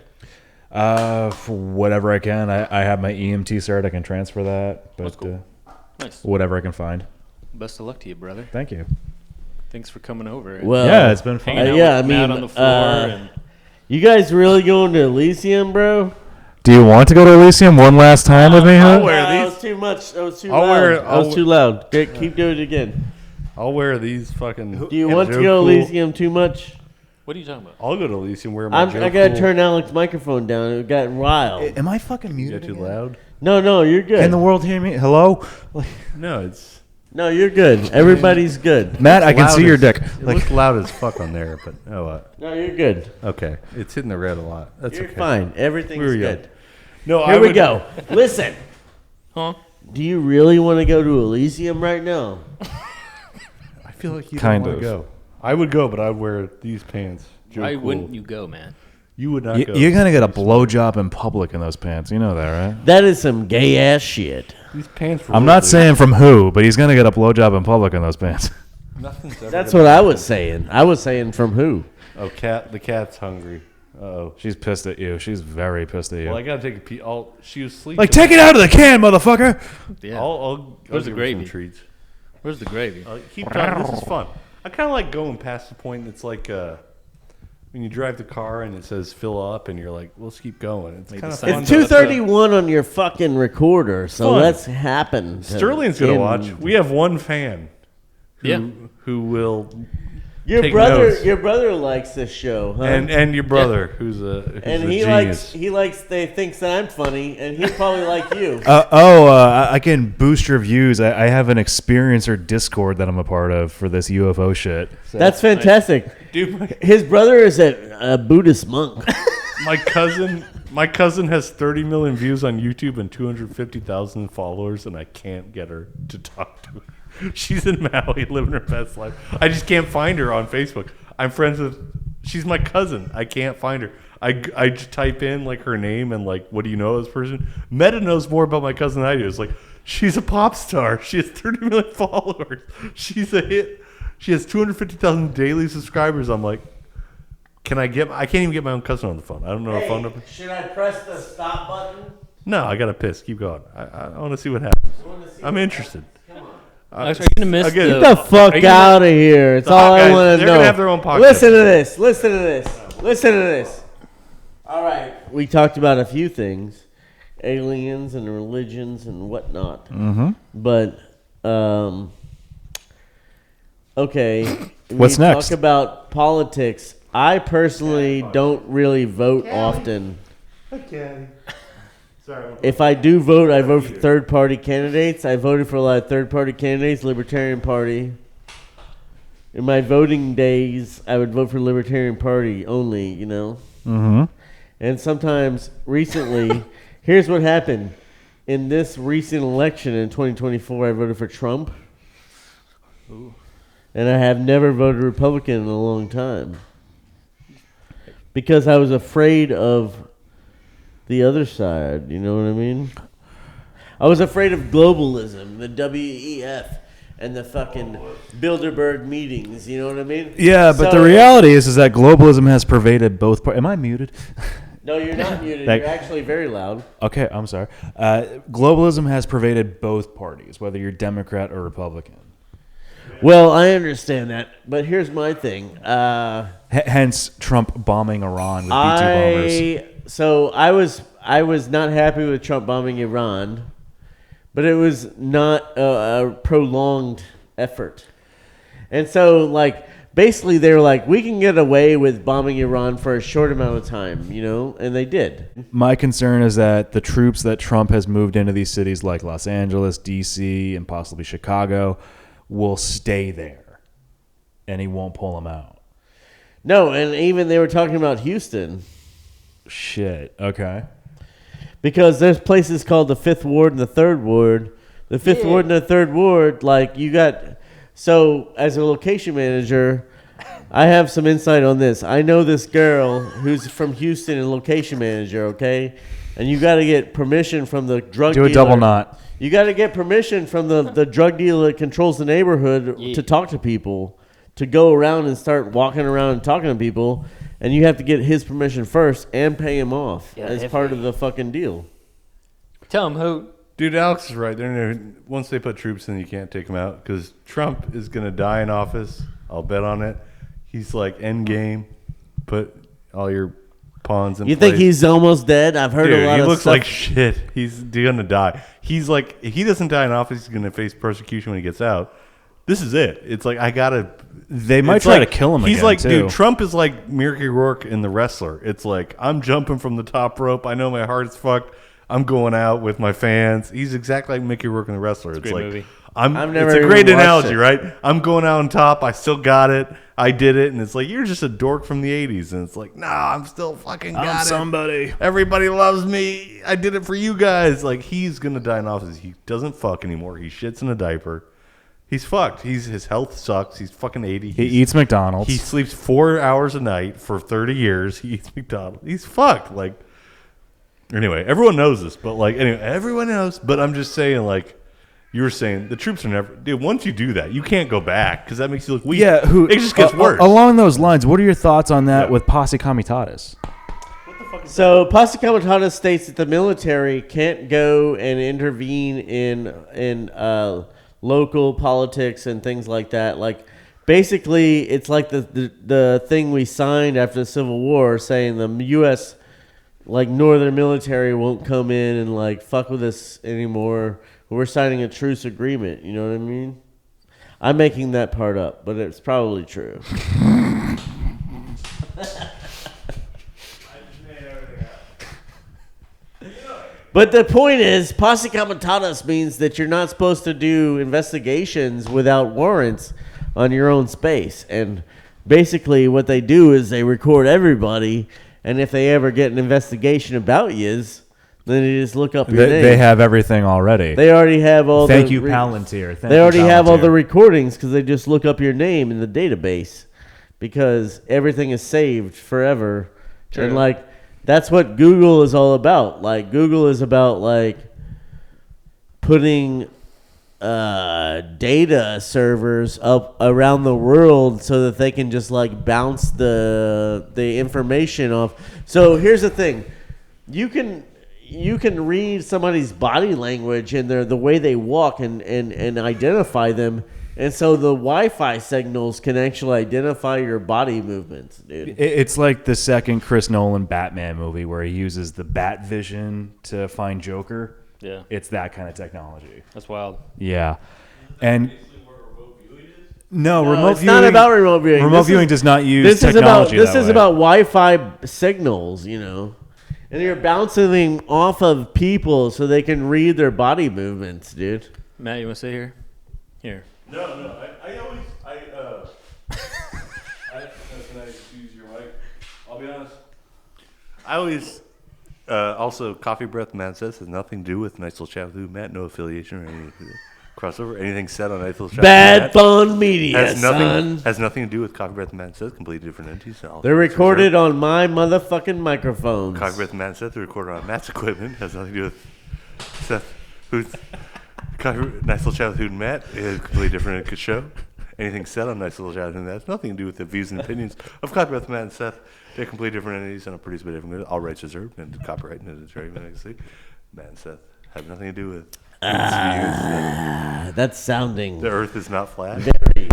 For whatever I can. I have my EMT cert. I can transfer that. But That's cool. Nice. whatever I can find. Best of luck to you, brother. Thank you. Thanks for coming over. Well, Yeah, it's been fun. Hanging out yeah, with I Matt mean, on the floor and you guys really going to Elysium, bro? Do you want to go to Elysium one last time with me, I'll huh? wear That these. was too much. That was too I'll loud. wear- That was I'll- too loud. Keep doing it again. I'll wear these fucking. Do you want to Joe go Cool- Elysium too much? what are you talking about? I'll go to Elysium. Wear my. Joe I gotta Cool. turn Alex's microphone down. It got wild. Am I fucking Is muted? that too again? loud? No, you're good. Can the world hear me? Hello? No, it's. No, you're good. Everybody's good. Matt, I can loud see your as- dick. It looks loud as fuck on there, but oh what? No, you're good. Okay, it's hitting the red a lot. That's You're okay. fine. Everything's Here we go. good. No, Here we go. Listen. Huh? Do you really want to go to Elysium right now? I feel like you Kind don't want to of. go. I would go, but I'd wear these pants. Joe Why Cool. wouldn't you go, man? You would not go. You're going to get a blowjob in public in those pants. You know that, right? That is some gay ass shit. These pants. Were I'm not really- saying from who, but he's going to get a blowjob in public in those pants. Nothing's ever. That's gonna- what I was saying. I was saying from who? Oh, cat. The cat's hungry. Oh. She's pissed at you. She's very pissed at you. Well, I gotta take a pee. She was sleeping. Like, take it out of the can, motherfucker! Yeah. I'll Where's the give her some gravy? treats. Where's the gravy? Keep talking. This is fun. I kind of like going past the point. It's like when you drive the car and it says fill up, and you're like, well, let's keep going. It's Maybe kind of the fun. It's 2:31 on your fucking recorder, so Fun. let's happen. to Sterling's gonna him. watch. We have one fan. Yeah. Who will Your take brother, notes. your brother likes this show, huh? and your brother who's a And he genius. thinks that I'm funny, and he probably like you. I can boost your views. I have an experiencer Discord that I'm a part of for this UFO shit. That's fantastic. Dude, His brother is a Buddhist monk. my cousin has 30 million views on YouTube and 250,000 followers, and I can't get her to talk to me. She's in Maui living her best life. I just can't find her on Facebook. I'm friends with. She's my cousin. I can't find her. I just type in like her name and like, what do you know of this person? Meta knows more about my cousin than I do. It's like, she's a pop star. She has 30 million followers. She's a hit. She has 250,000 daily subscribers. I'm like, I can't even get my own cousin on the phone. I don't know her phone number. Should I press the stop button? No, I got to piss. Keep going. I want to see what happens. I'm interested. Alex, are you gonna miss again, Get the fuck are you out of here. It's The all I Hawkeyes, want to they're know. gonna have their own podcast. Listen to this. Listen to this. Listen to this. All right. We talked about a few things, aliens and religions and whatnot. Mm-hmm. But okay. What's we next? Talk about politics. I personally don't really vote often. Okay. Sorry. If I do vote, I vote for third-party candidates. I voted for a lot of third-party candidates, Libertarian Party. In my voting days, I would vote for Libertarian Party only, you know. Mm-hmm. And sometimes, recently, here's what happened. In this recent election in 2024, I voted for Trump. Ooh. And I have never voted Republican in a long time. Because I was afraid of the other side, you know what I mean? I was afraid of globalism, the WEF, and the fucking Bilderberg meetings, you know what I mean? Yeah, but the reality is that globalism has pervaded both parties. Am I muted? No, you're not muted. Like- You're actually very loud. Okay, I'm sorry. Globalism has pervaded both parties, whether you're Democrat or Republican. Well, I understand that, but here's my thing. Hence, Trump bombing Iran with B-2 bombers. So I I was not happy with Trump bombing Iran, but it was not a prolonged effort. And so, like, basically they were like, we can get away with bombing Iran for a short amount of time, you know, and they did. My concern is that the troops that Trump has moved into these cities like Los Angeles, D.C., and possibly Chicago will stay there, and he won't pull them out. No, and even they were talking about Houston. Shit. Okay. Because there's places called the 5th Ward and the 3rd Ward. The 5th Ward and the 3rd Ward, like, you got... So, as a location manager, I have some insight on this. I know this girl who's from Houston and location manager, okay? And you got to get permission from the drug dealer. Do a double knot. You got to get permission from the drug dealer that controls the neighborhood to talk to people, to go around and start walking around and talking to people. And you have to get his permission first and pay him off as part of the fucking deal. Tell him who. Dude, Alex is right. Once they put troops in, you can't take them out because Trump is going to die in office. I'll bet on it. He's like end game. Put all your pawns in You place. think he's almost dead? I've heard a lot of stuff. He looks like shit. He's going to die. He's like, if he doesn't die in office, he's going to face persecution when he gets out. This is it. It's like, I got to... They might try to kill him He's again, like, too. dude, Trump is like Mickey Rourke in The Wrestler. It's like, I'm jumping from the top rope. I know my heart's fucked. I'm going out with my fans. He's exactly like Mickey Rourke in The Wrestler. It's a great like, movie. I've never it's a even great watched analogy, it. right? I'm going out on top. I still got it. I did it. And it's like, you're just a dork from the 80s. And it's like, nah, I'm still fucking got it. somebody. Everybody loves me. I did it for you guys. Like, he's going to die in office. He doesn't fuck anymore. He shits in a diaper. He's fucked. His health sucks. He's fucking 80. He eats McDonald's. He sleeps 4 hours a night for 30 years. He eats McDonald's. He's fucked. Like, anyway, everyone knows this, but like, anyway, everyone knows. But I'm just saying, like, you were saying, the troops are never, dude. Once you do that, you can't go back because that makes you look weak. Yeah, it just gets worse. Along those lines, what are your thoughts on that with Posse Comitatus? So, Posse Comitatus states that the military can't go and intervene in local politics and things like that. Like, basically, it's like the thing we signed after the Civil War, saying the U.S. like northern military won't come in and like fuck with us anymore. We're signing a truce agreement. You know what I mean? I'm making that part up, but it's probably true. But the point is, posse comitatus means that you're not supposed to do investigations without warrants on your own space. And basically what they do is they record everybody, and if they ever get an investigation about yous, then they just look up your name. They have everything already. They already have all Thank you, Palantir. They already have all the recordings because they just look up your name in the database because everything is saved forever. True. And like, that's what Google is all about. Like, Google is about like putting data servers up around the world so that they can just like bounce the information off. So here's the thing: you can read somebody's body language and the way they walk and identify them. And so the Wi-Fi signals can actually identify your body movements, dude. It's like the second Chris Nolan Batman movie where he uses the bat vision to find Joker. Yeah. It's that kind of technology. That's wild. Yeah. And no, No, remote it's viewing. not about remote viewing. Remote viewing does not use technology. This is about Wi-Fi signals, you know. And you're bouncing them off of people so they can read their body movements, dude. Matt, you want to sit here? Here. No. I always can I use your mic? I'll be honest. I always also Coffee Breath Matt Says has nothing to do with Nice Little Chat with Who Matt. No affiliation or any crossover. Anything said on Nice Little Chat Bad with Matt Fun Media, has nothing to do with Coffee Breath Matt Says. Completely different entities. They're recorded on my motherfucking microphones. Coffee Breath Matt Seth. They're recorded on Matt's equipment. Has nothing to do with Seth. Who's Nice Little Chat with Who and Matt is a completely different show. Anything said on Nice Little Chat with Who and Matt has nothing to do with the views and opinions of Coffee Breath Matt and Seth. They're completely different entities and are produced by different. All rights reserved and copyright and it's very magically. Matt and Seth have nothing to do with. That's sounding. The Earth is not flat.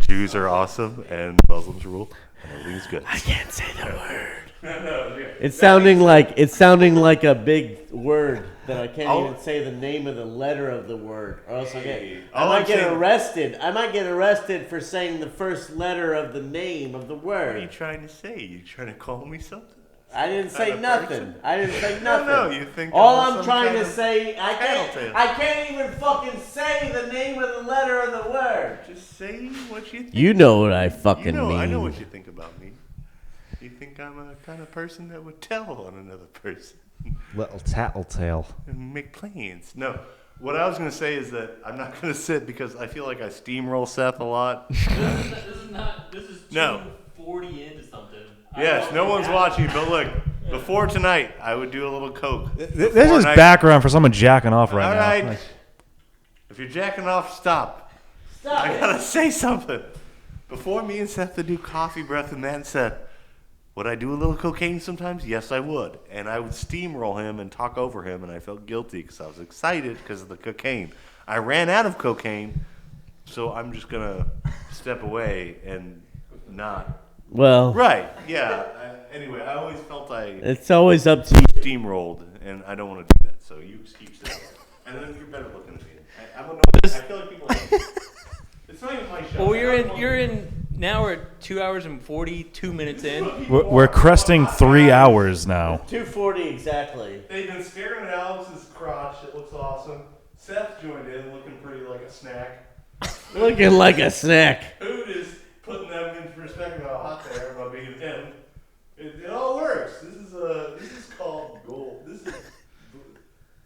Jews are awesome and Muslims rule. And everything's good. I can't say the word. It's sounding like a big word that I can't even say the name of the letter of the word, or else I might get arrested. I might get arrested for saying the first letter of the name of the word. What are you trying to say? You trying to call me something? I didn't say nothing. I didn't say nothing. No, you think all I'm I'm trying to kind say, I tattletale. can't even fucking say the name of the letter of the word. Just say what you think. You know what I fucking mean. I know what you think about me. You think I'm a kind of person that would tell on another person. Little tattletale. And make plans. No. What I was going to say is that I'm not going to sit because I feel like I steamroll Seth a lot. This is 2:40 into something. Yes, no one's watching, but look, before tonight, I would do a little coke. This is background for someone jacking off right now. All right. If you're jacking off, stop. I got to say something. Before me and Seth would do coffee breath and man said, would I do a little cocaine sometimes? Yes, I would. And I would steamroll him and talk over him, and I felt guilty because I was excited because of the cocaine. I ran out of cocaine, so I'm just going to step away and not. Well. Right, yeah. Anyway, I always felt It's always up to you. steamrolled, and I don't want to do that, so you just keep saying it. And then you're better looking at me. I don't know. I feel like people it's not even my show. Well, you're in. Now we're 2 hours and 42 minutes in. We're cresting 3 hours now. 2:40 exactly. They've been staring at Alex's crotch. It looks awesome. Seth joined in, looking pretty like a snack. Looking like a snack. Hoot is putting them in perspective how hot they are by being him. It all works. This is called gold. This is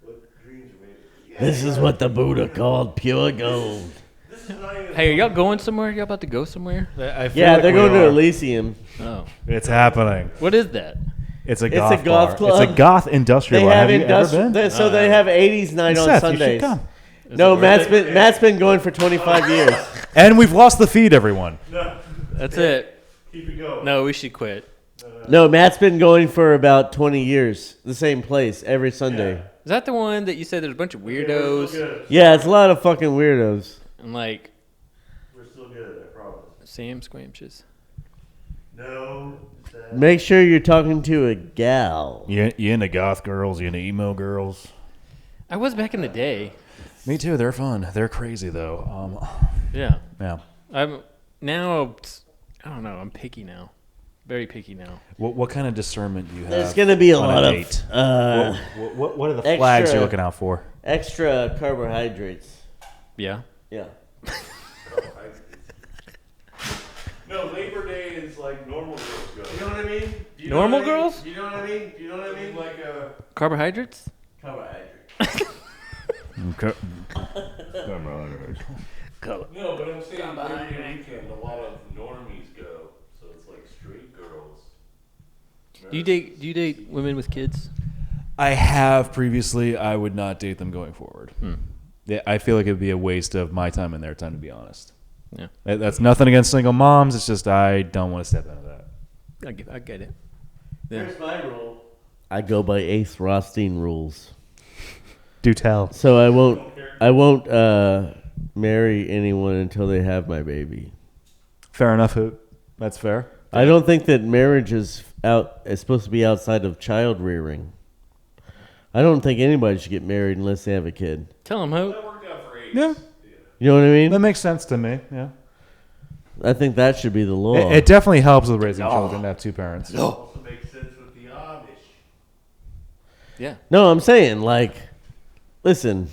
what dreams are made of. Yeah, This is what the Buddha called pure gold. This is not even Hey, are y'all going somewhere? Y'all about to go somewhere? Yeah, they're going to Elysium. Oh, It's happening. what is that? It's a goth bar. club. It's a goth industrial They bar. have Have you ever been? they have 80s night on Seth, you should Sundays. come. No, Matt's been going for 25 years. And we've lost the feed, everyone. No. That's it. Keep it going. No, we should quit. No, Matt's been going for about 20 years. The same place every Sunday. Is that the one that you said there's a bunch of weirdos Good. Yeah, it's a lot of fucking weirdos. and like We're still good, I promise. Sam Squamches? No. Make sure you're talking to a gal. You into goth girls? You into emo girls? I was back in the day. Me too. They're fun. They're crazy though. Yeah. Yeah. I'm now. I don't know. I'm picky now. Very picky now. What kind of discernment do you have? There's going to be a on lot date? of What are the flags you're looking out for? extra carbohydrates. Yeah. Yeah. No, Labor Day is like normal girls go. You know what I mean? Normal girls? You know what I mean? You know what I mean? Like Carbohydrates? Carbohydrates. no, but I'm saying Labor Day weekend, a lot of normies go, so it's like straight girls. Do you date women with kids? I have previously. I would not date them going forward. Yeah, I feel like it would be a waste of my time and their time, to be honest. Yeah. That's nothing against single moms. It's just I don't want to step into that. I get it. Yeah. Here's my rule. I go by Ace Rothstein rules. Do tell. So I won't marry anyone until they have my baby. Fair enough, Hoot. That's fair. I don't think that marriage is supposed to be outside of child rearing. I don't think anybody should get married unless they have a kid. Tell them how. That worked out for Ace. Yeah, You know what I mean? that makes sense to me. Yeah, I think that should be the law. it definitely helps with raising children to have two parents. Also makes sense with the Amish. Yeah. No, I'm saying, like, listen,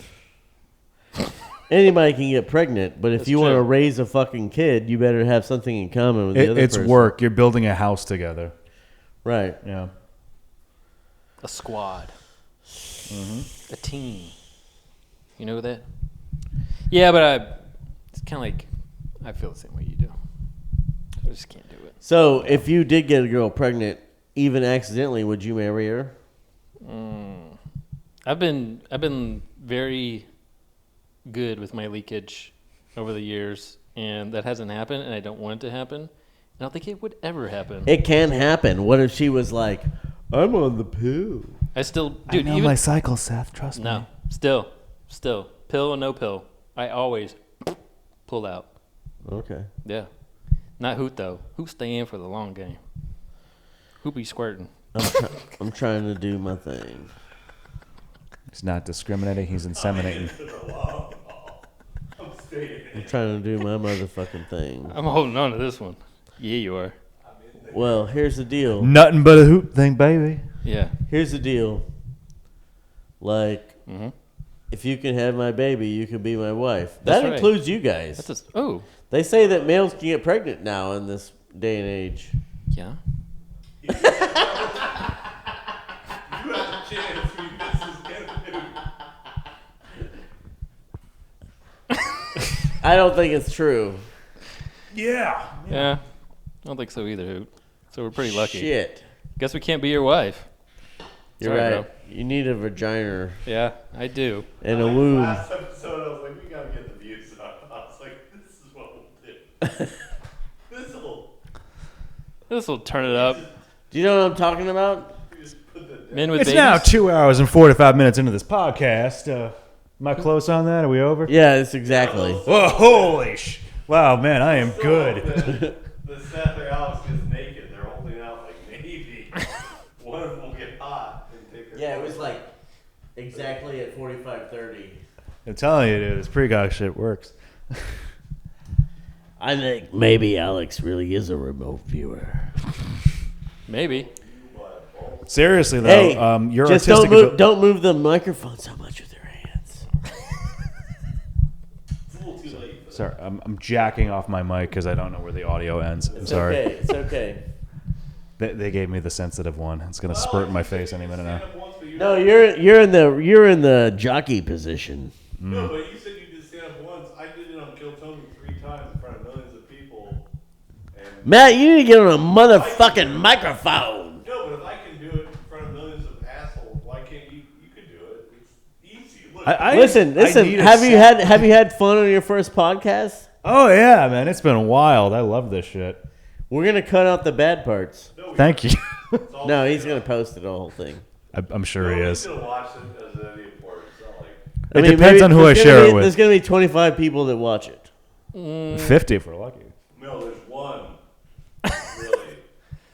anybody can get pregnant, but if That's you want to true. raise a fucking kid, you better have something in common with the other It's person. work. You're building a house together. Right. Yeah. A squad. A team. You know that? Yeah, but it's kind of like I feel the same way you do. I just can't do it. So, if you did get a girl pregnant, even accidentally, would you marry her? I've been very good with my leakage over the years, and that hasn't happened, and I don't want it to happen. I don't think it would ever happen. It can happen. What if she was like, I'm on the pill? I still, dude. I know even my cycle, Seth. Trust me. no, still, pill or no pill. I always pull out. Okay. Yeah, not Hoot though. Hoot stay in for the long game. Who be squirting? I'm trying to do my thing. He's not discriminating. He's inseminating. I'm trying to do my motherfucking thing. I'm holding on to this one. Yeah, you are. Well, here's the deal. Nothing but a hoop thing, baby. Yeah. Here's the deal. Like, if you can have my baby, you can be my wife. That's That right. includes you guys. That's just, oh. They say that males can get pregnant now in this day and age. Yeah. You have a chance. This is good. I don't think it's true. Yeah. Yeah. I don't think so either, Hoot. So we're pretty lucky. Shit. Guess we can't be your wife. You're Sorry, right. bro. You need a vagina Yeah, I do. and a womb. Last episode, I was like, we gotta get the views up. I was like, this is what we'll do. This will turn it up. Do you know what I'm talking about? Men with It's babies. now 2 hours and 45 minutes into this podcast. Am I close on that? Are we over? Yeah, it's exactly. Whoa, holy wow, man, I am good. The Seth or Alex gets naked. They're holding out like maybe one of them will get hot and take their Yeah, it was like exactly at 45:30. I'm telling you, dude, this precog shit works. I think maybe Alex really is a remote viewer. Maybe. Seriously, though, Hey, your just artistic don't move the microphone so much with your hands. It's a little too late. Sorry, I'm jacking off my mic because I don't know where the audio ends. I'm sorry. Okay, it's okay. They gave me the sensitive one. It's gonna spurt in my face any minute now. No, you're in the jockey position. No, but you said you did stand up once. I did it on Kill Tony 3 times in front of millions of people. And Matt, you need to get on a motherfucking microphone. no, but if I can do it in front of millions of assholes, why can't you? You can do it. It's easy. Look, Listen. need a Have you had fun on your first podcast? Oh yeah, man, it's been wild. I love this shit. We're gonna cut out the bad parts. Thank you. it's all No, he's gonna post it the whole thing. I'm sure he Nobody's is. gonna watch it as any important. It's not like It depends on who I share it with. There's gonna be 25 people that watch it. 50 if we're lucky. no. There's one. Really,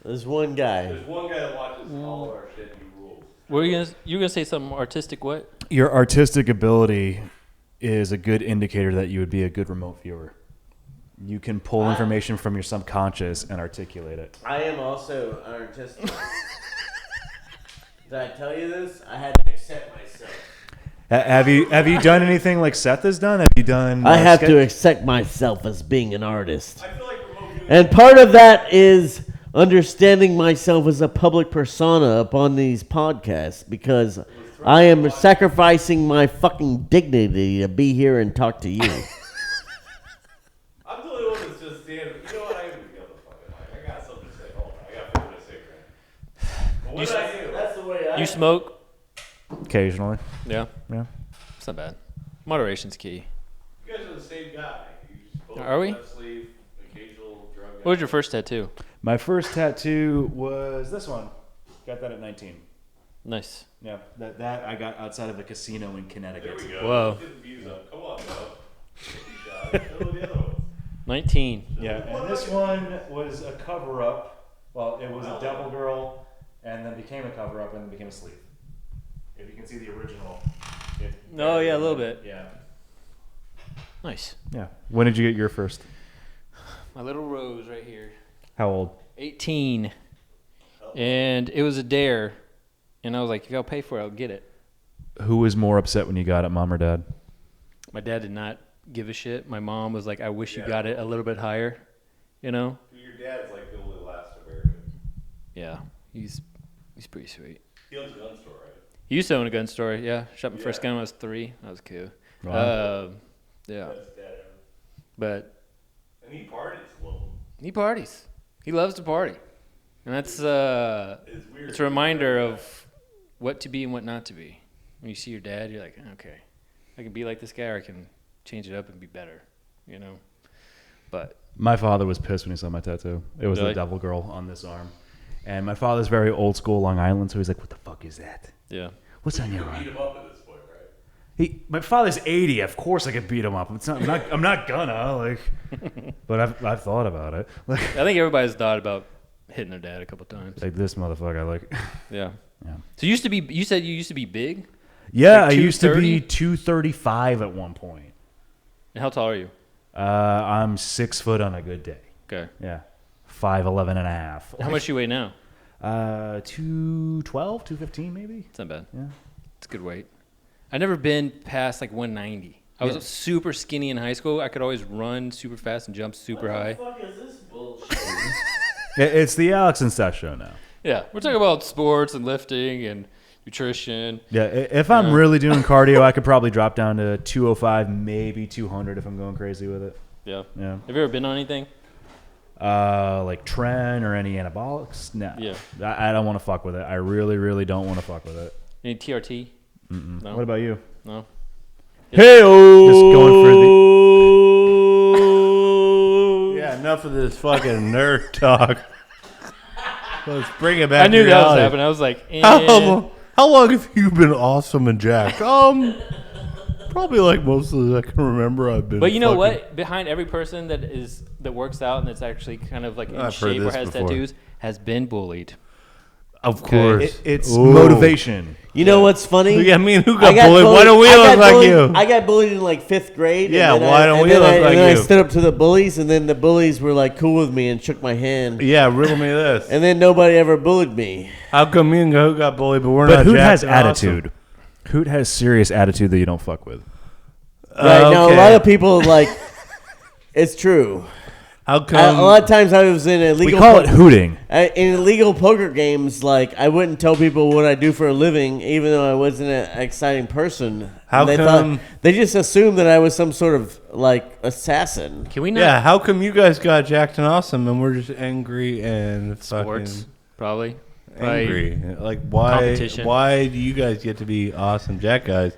There's one guy. there's one guy that watches all of our shit. And he rules. Were you gonna say something artistic? What? Your artistic ability is a good indicator that you would be a good remote viewer. You can pull information from your subconscious and articulate it. I am also an artistic. Did I tell you this? I had to accept myself. Have you done anything like Seth has done? Have you done? I have to accept myself as being an artist. I feel like remote viewing. And part of that is understanding myself as a public persona upon these podcasts because I am sacrificing my fucking dignity to be here and talk to you. I'm the only one that's just standing. You know what? I am gonna get the fucking mic. I got something to say. Hold on. I got 4 minutes to say. But what did I do? That's the way I You smoke? occasionally. Yeah. Yeah. It's not bad. Moderation's key. You guys are the same guy. You both Are we? left sleeve, occasional drug guy. What was your first tattoo? My first tattoo was this one. Got that at 19. Nice. Yeah, that I got outside of a casino in There Connecticut. we go. Whoa. Let's get the views up. Come on, Joe. Show the other ones. 19. Yeah, and this one was a cover up. Well, it was a devil girl, and then became a cover up, and then became a sleeve. If you can see the original. Oh, yeah, a little bit. Yeah. Nice. Yeah. When did you get your first? My little rose right here. How old? 18. And it was a dare. And I was like, if y'all pay for it, I'll get it. Who was more upset when you got it, mom or dad? My dad did not give a shit. My mom was like, I wish you got it a little bit higher. You know? Your dad's like the only last American. Yeah. He's pretty sweet. He owns a gun store, right? He used to own a gun store. Yeah. Shot my first gun when I was 3. That was cool. Wow. Yeah. That's dad. But And he parties a little. he parties. He loves to party. And that's It's weird. it's a reminder of what to be and what not to be. When you see your dad, you're like, okay, I can be like this guy or I can change it up and be better, you know? But My father was pissed when he saw my tattoo. It was Really? the devil girl on this arm. And my father's very old school Long Island, so he's like, what the fuck is that? yeah. What's on your Beat arm? him up at this point, right? My father's 80. Of course I could beat him up. I'm not gonna, like, but I've thought about it. Like, I think everybody's thought about hitting their dad a couple times. Like this motherfucker. Like, Yeah. yeah. So you said you used to be big? Yeah, Like I used to be 230? 235 at one point. And how tall are you? I'm 6 foot on a good day. Okay. Yeah. 5'11" and a half. How much you weigh now? 212, 215 maybe. It's not bad. Yeah. It's a good weight. I've never been past like 190. I was super skinny in high school. I could always run super fast and jump super high. What the fuck is this bullshit? It's the Alex and Seth show now. Yeah, we're talking about sports and lifting and nutrition. Yeah, if I'm really doing cardio, I could probably drop down to 205, maybe 200 if I'm going crazy with it. Yeah. Yeah. Have you ever been on anything? Like Tren or any anabolics? No. Yeah. I don't want to fuck with it. I really, really don't want to fuck with it. Any TRT? No. What about you? No. Hey, just going for the. Yeah, enough of this fucking nerd talk. Let's bring it back. I knew to that was reality. happening. I was like, How long have you been awesome and jacked? Probably like most of I can remember. I've been. But you know fucking- what? Behind every person that works out and that's actually kind of like in I've heard shape or this has before. tattoos has been bullied. Of Okay. course, It's Ooh. motivation. You know what's funny? Yeah, I mean, who I got bullied? Why don't we I got look like bullied- you? I got bullied in like 5th grade. Yeah, and then why don't we then look and like then you? I stood up to the bullies, and then the bullies were like cool with me and shook my hand. Yeah, riddle me this. And then nobody ever bullied me. How come me and Hoot got bullied, but we're But not? Hoot jacked has and awesome? attitude. Hoot has serious attitude that you don't fuck with. Right now, a Okay. lot of people like. It's true. How A come? lot of times I was in illegal. We call it hooting. In illegal poker games, like I wouldn't tell people what I do for a living, even though I wasn't an exciting person. How they come- they just assumed that I was some sort of like assassin. Can we not? Yeah, how come you guys got jacked and awesome, and we're just angry and Sports, fucking probably. angry? Like, why? Competition. Why do you guys get to be awesome jack guys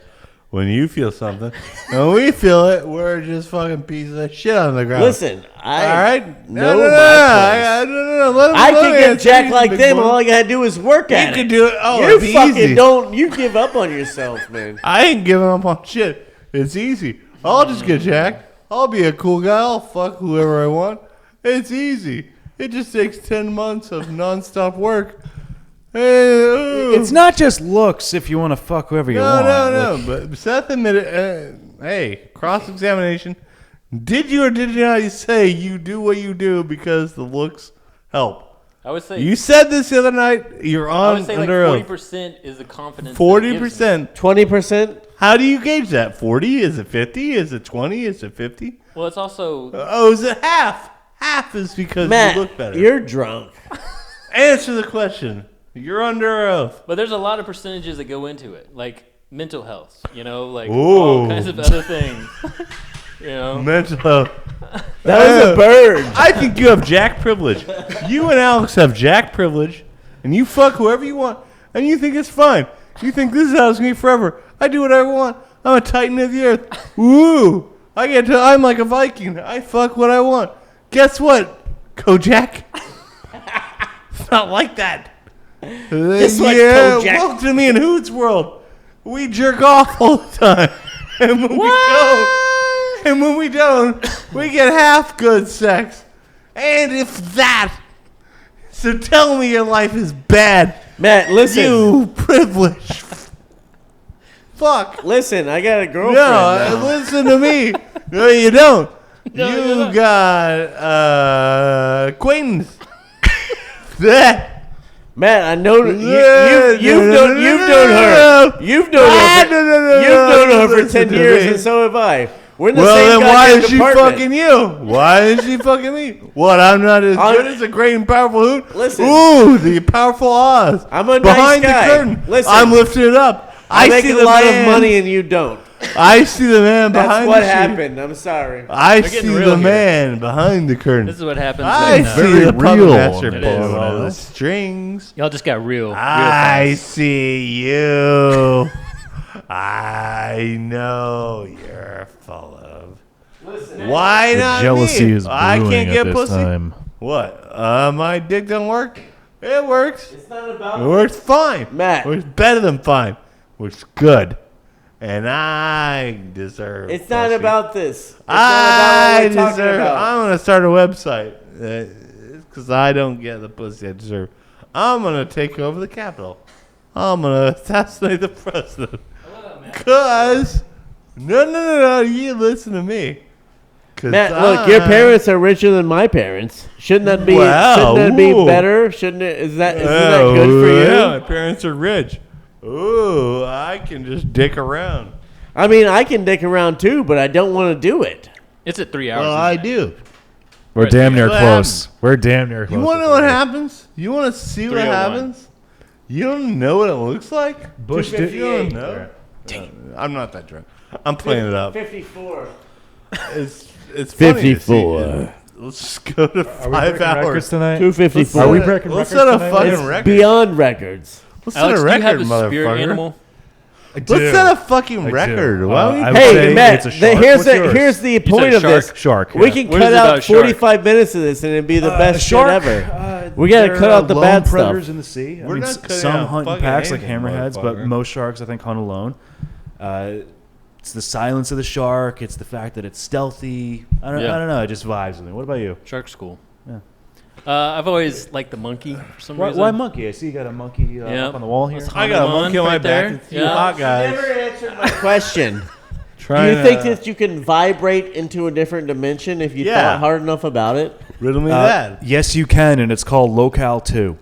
when you feel something, and when we feel it, we're just fucking pieces of shit on the ground? Listen, I all right, know no, my place. no. Let 'em I know can the get answer, jacked you like big them. boy. All I gotta do is work at You it. can do it. Oh, You it'd be fucking easy. don't. You give up on yourself, man. I ain't giving up on shit. It's easy. I'll just get jacked. I'll be a cool guy. I'll fuck whoever I want. It's easy. It just takes 10 months of nonstop work. Hey, It's not just looks if you want to fuck whoever you want. no. Like, But Seth admitted, hey, cross-examination. Did you or did you not say you do what you do because the looks help? I would say You said this the other night. You're I on would say like under 40% is the confidence. that it gives me. 40%. 20%. How do you gauge that? 40? Is it 50? Is it 20? Is it 50? Well, it's also Oh, is it half? Half is because Matt, you look better. you're drunk. Answer the question. You're under oath. but there's a lot of percentages that go into it, like mental health. You know, like Ooh. all kinds of other things. You know, Mental health. That was a bird. I think you have jack privilege. You and Alex have jack privilege, and you fuck whoever you want, and you think it's fine. You think this is how it's going to be forever. I do what I want. I'm a titan of the earth. Woo! I'm like a Viking. I fuck what I want. Guess what, Kojak? It's not like that. Guess what, yeah, Kojak? welcome to me in Hoot's world. We jerk off all the time. And when we don't, we get half good sex. And if that. So tell me your life is bad. Matt, listen. You privileged. Fuck. Listen, I got a girlfriend No, now. listen to me. No, you don't. No, you you don't. got acquaintance. That. Matt, I know you've No, known her. You've known her. No. You've known her for Listen 10 to years, me. and so have I. We're in the Well, same then why goddamn is she department. fucking you? Why is she fucking me? What? I'm not as good as a great and powerful Hoot. Listen. Ooh, the powerful Oz. I'm a nice behind guy. the curtain. Listen. I'm lifting it up. I make see a the lot man. of money, and you don't. I see the man That's behind what the sheet. happened. I'm sorry. I They're getting see real the here. man behind the curtain. this is what happens. I when, see Very the puppet real master on this pulling one all now. the strings. y'all just got real. I fast. see you. I know you're full of. Why the not jealousy me? is I brewing can't at get this pussy. time. What? My dick don't work? It works. It's not It about works fine. Matt. It works better than fine. Works good. And I deserve. It's not pussy. about this. It's I not about what we're talking deserve. about. I'm gonna start a website. It's because I don't get the pussy I deserve. I'm going to take over the Capitol. I'm going to assassinate the president. Because, no, you listen to me. Matt, look, your parents are richer than my parents. Shouldn't that be? Wow, shouldn't that be ooh. better? Shouldn't it? Isn't that good for you? Yeah, my parents are rich. Ooh, I can just dick around. I mean, I can dick around too, but I don't want to do it. It's at 3 hours. Well, I do. We're Right, damn near what close. happens? We're damn near close. You want to know what happens? You want to see what 301. happens? You don't know what it looks like? Bush did. You don't know? I'm not that drunk. I'm playing it up. 54. It's funny to see 54. it. Let's just go to Are we 5 breaking records hours. tonight? 254. Are we breaking Let's records set a tonight? fucking It's record. beyond records. Let's set Alex, a do you have record, a spirit motherfucker. animal? I do. Let's set a fucking I do. record. Why don't we I would Hey, say Matt, it's a shark. here's What's yours? here's the said point of shark. this. Shark. We yeah. can What cut is it out about shark? 45 minutes of this, and it'd be the best shit shark, ever. We gotta they're, cut out the lone bad predators stuff. in the sea. We're not cutting some out hunt in fucking packs like anything, hammerheads, but motherfucker. most sharks I think hunt alone. It's the silence of the shark. It's the fact that it's stealthy. I don't know. It just vibes with me. What about you? Shark's cool. Yeah. I've always liked the monkey for some reason. Why monkey? I see you got a monkey up on the wall here. Let's I got a Hanuman monkey on my right back there. and 3 Yeah. hot guys. Never answered my question. Do Trying you think to that you can vibrate into a different dimension if you Yeah. thought hard enough about it? riddle me that? Yes, you can, and it's called Locale 2.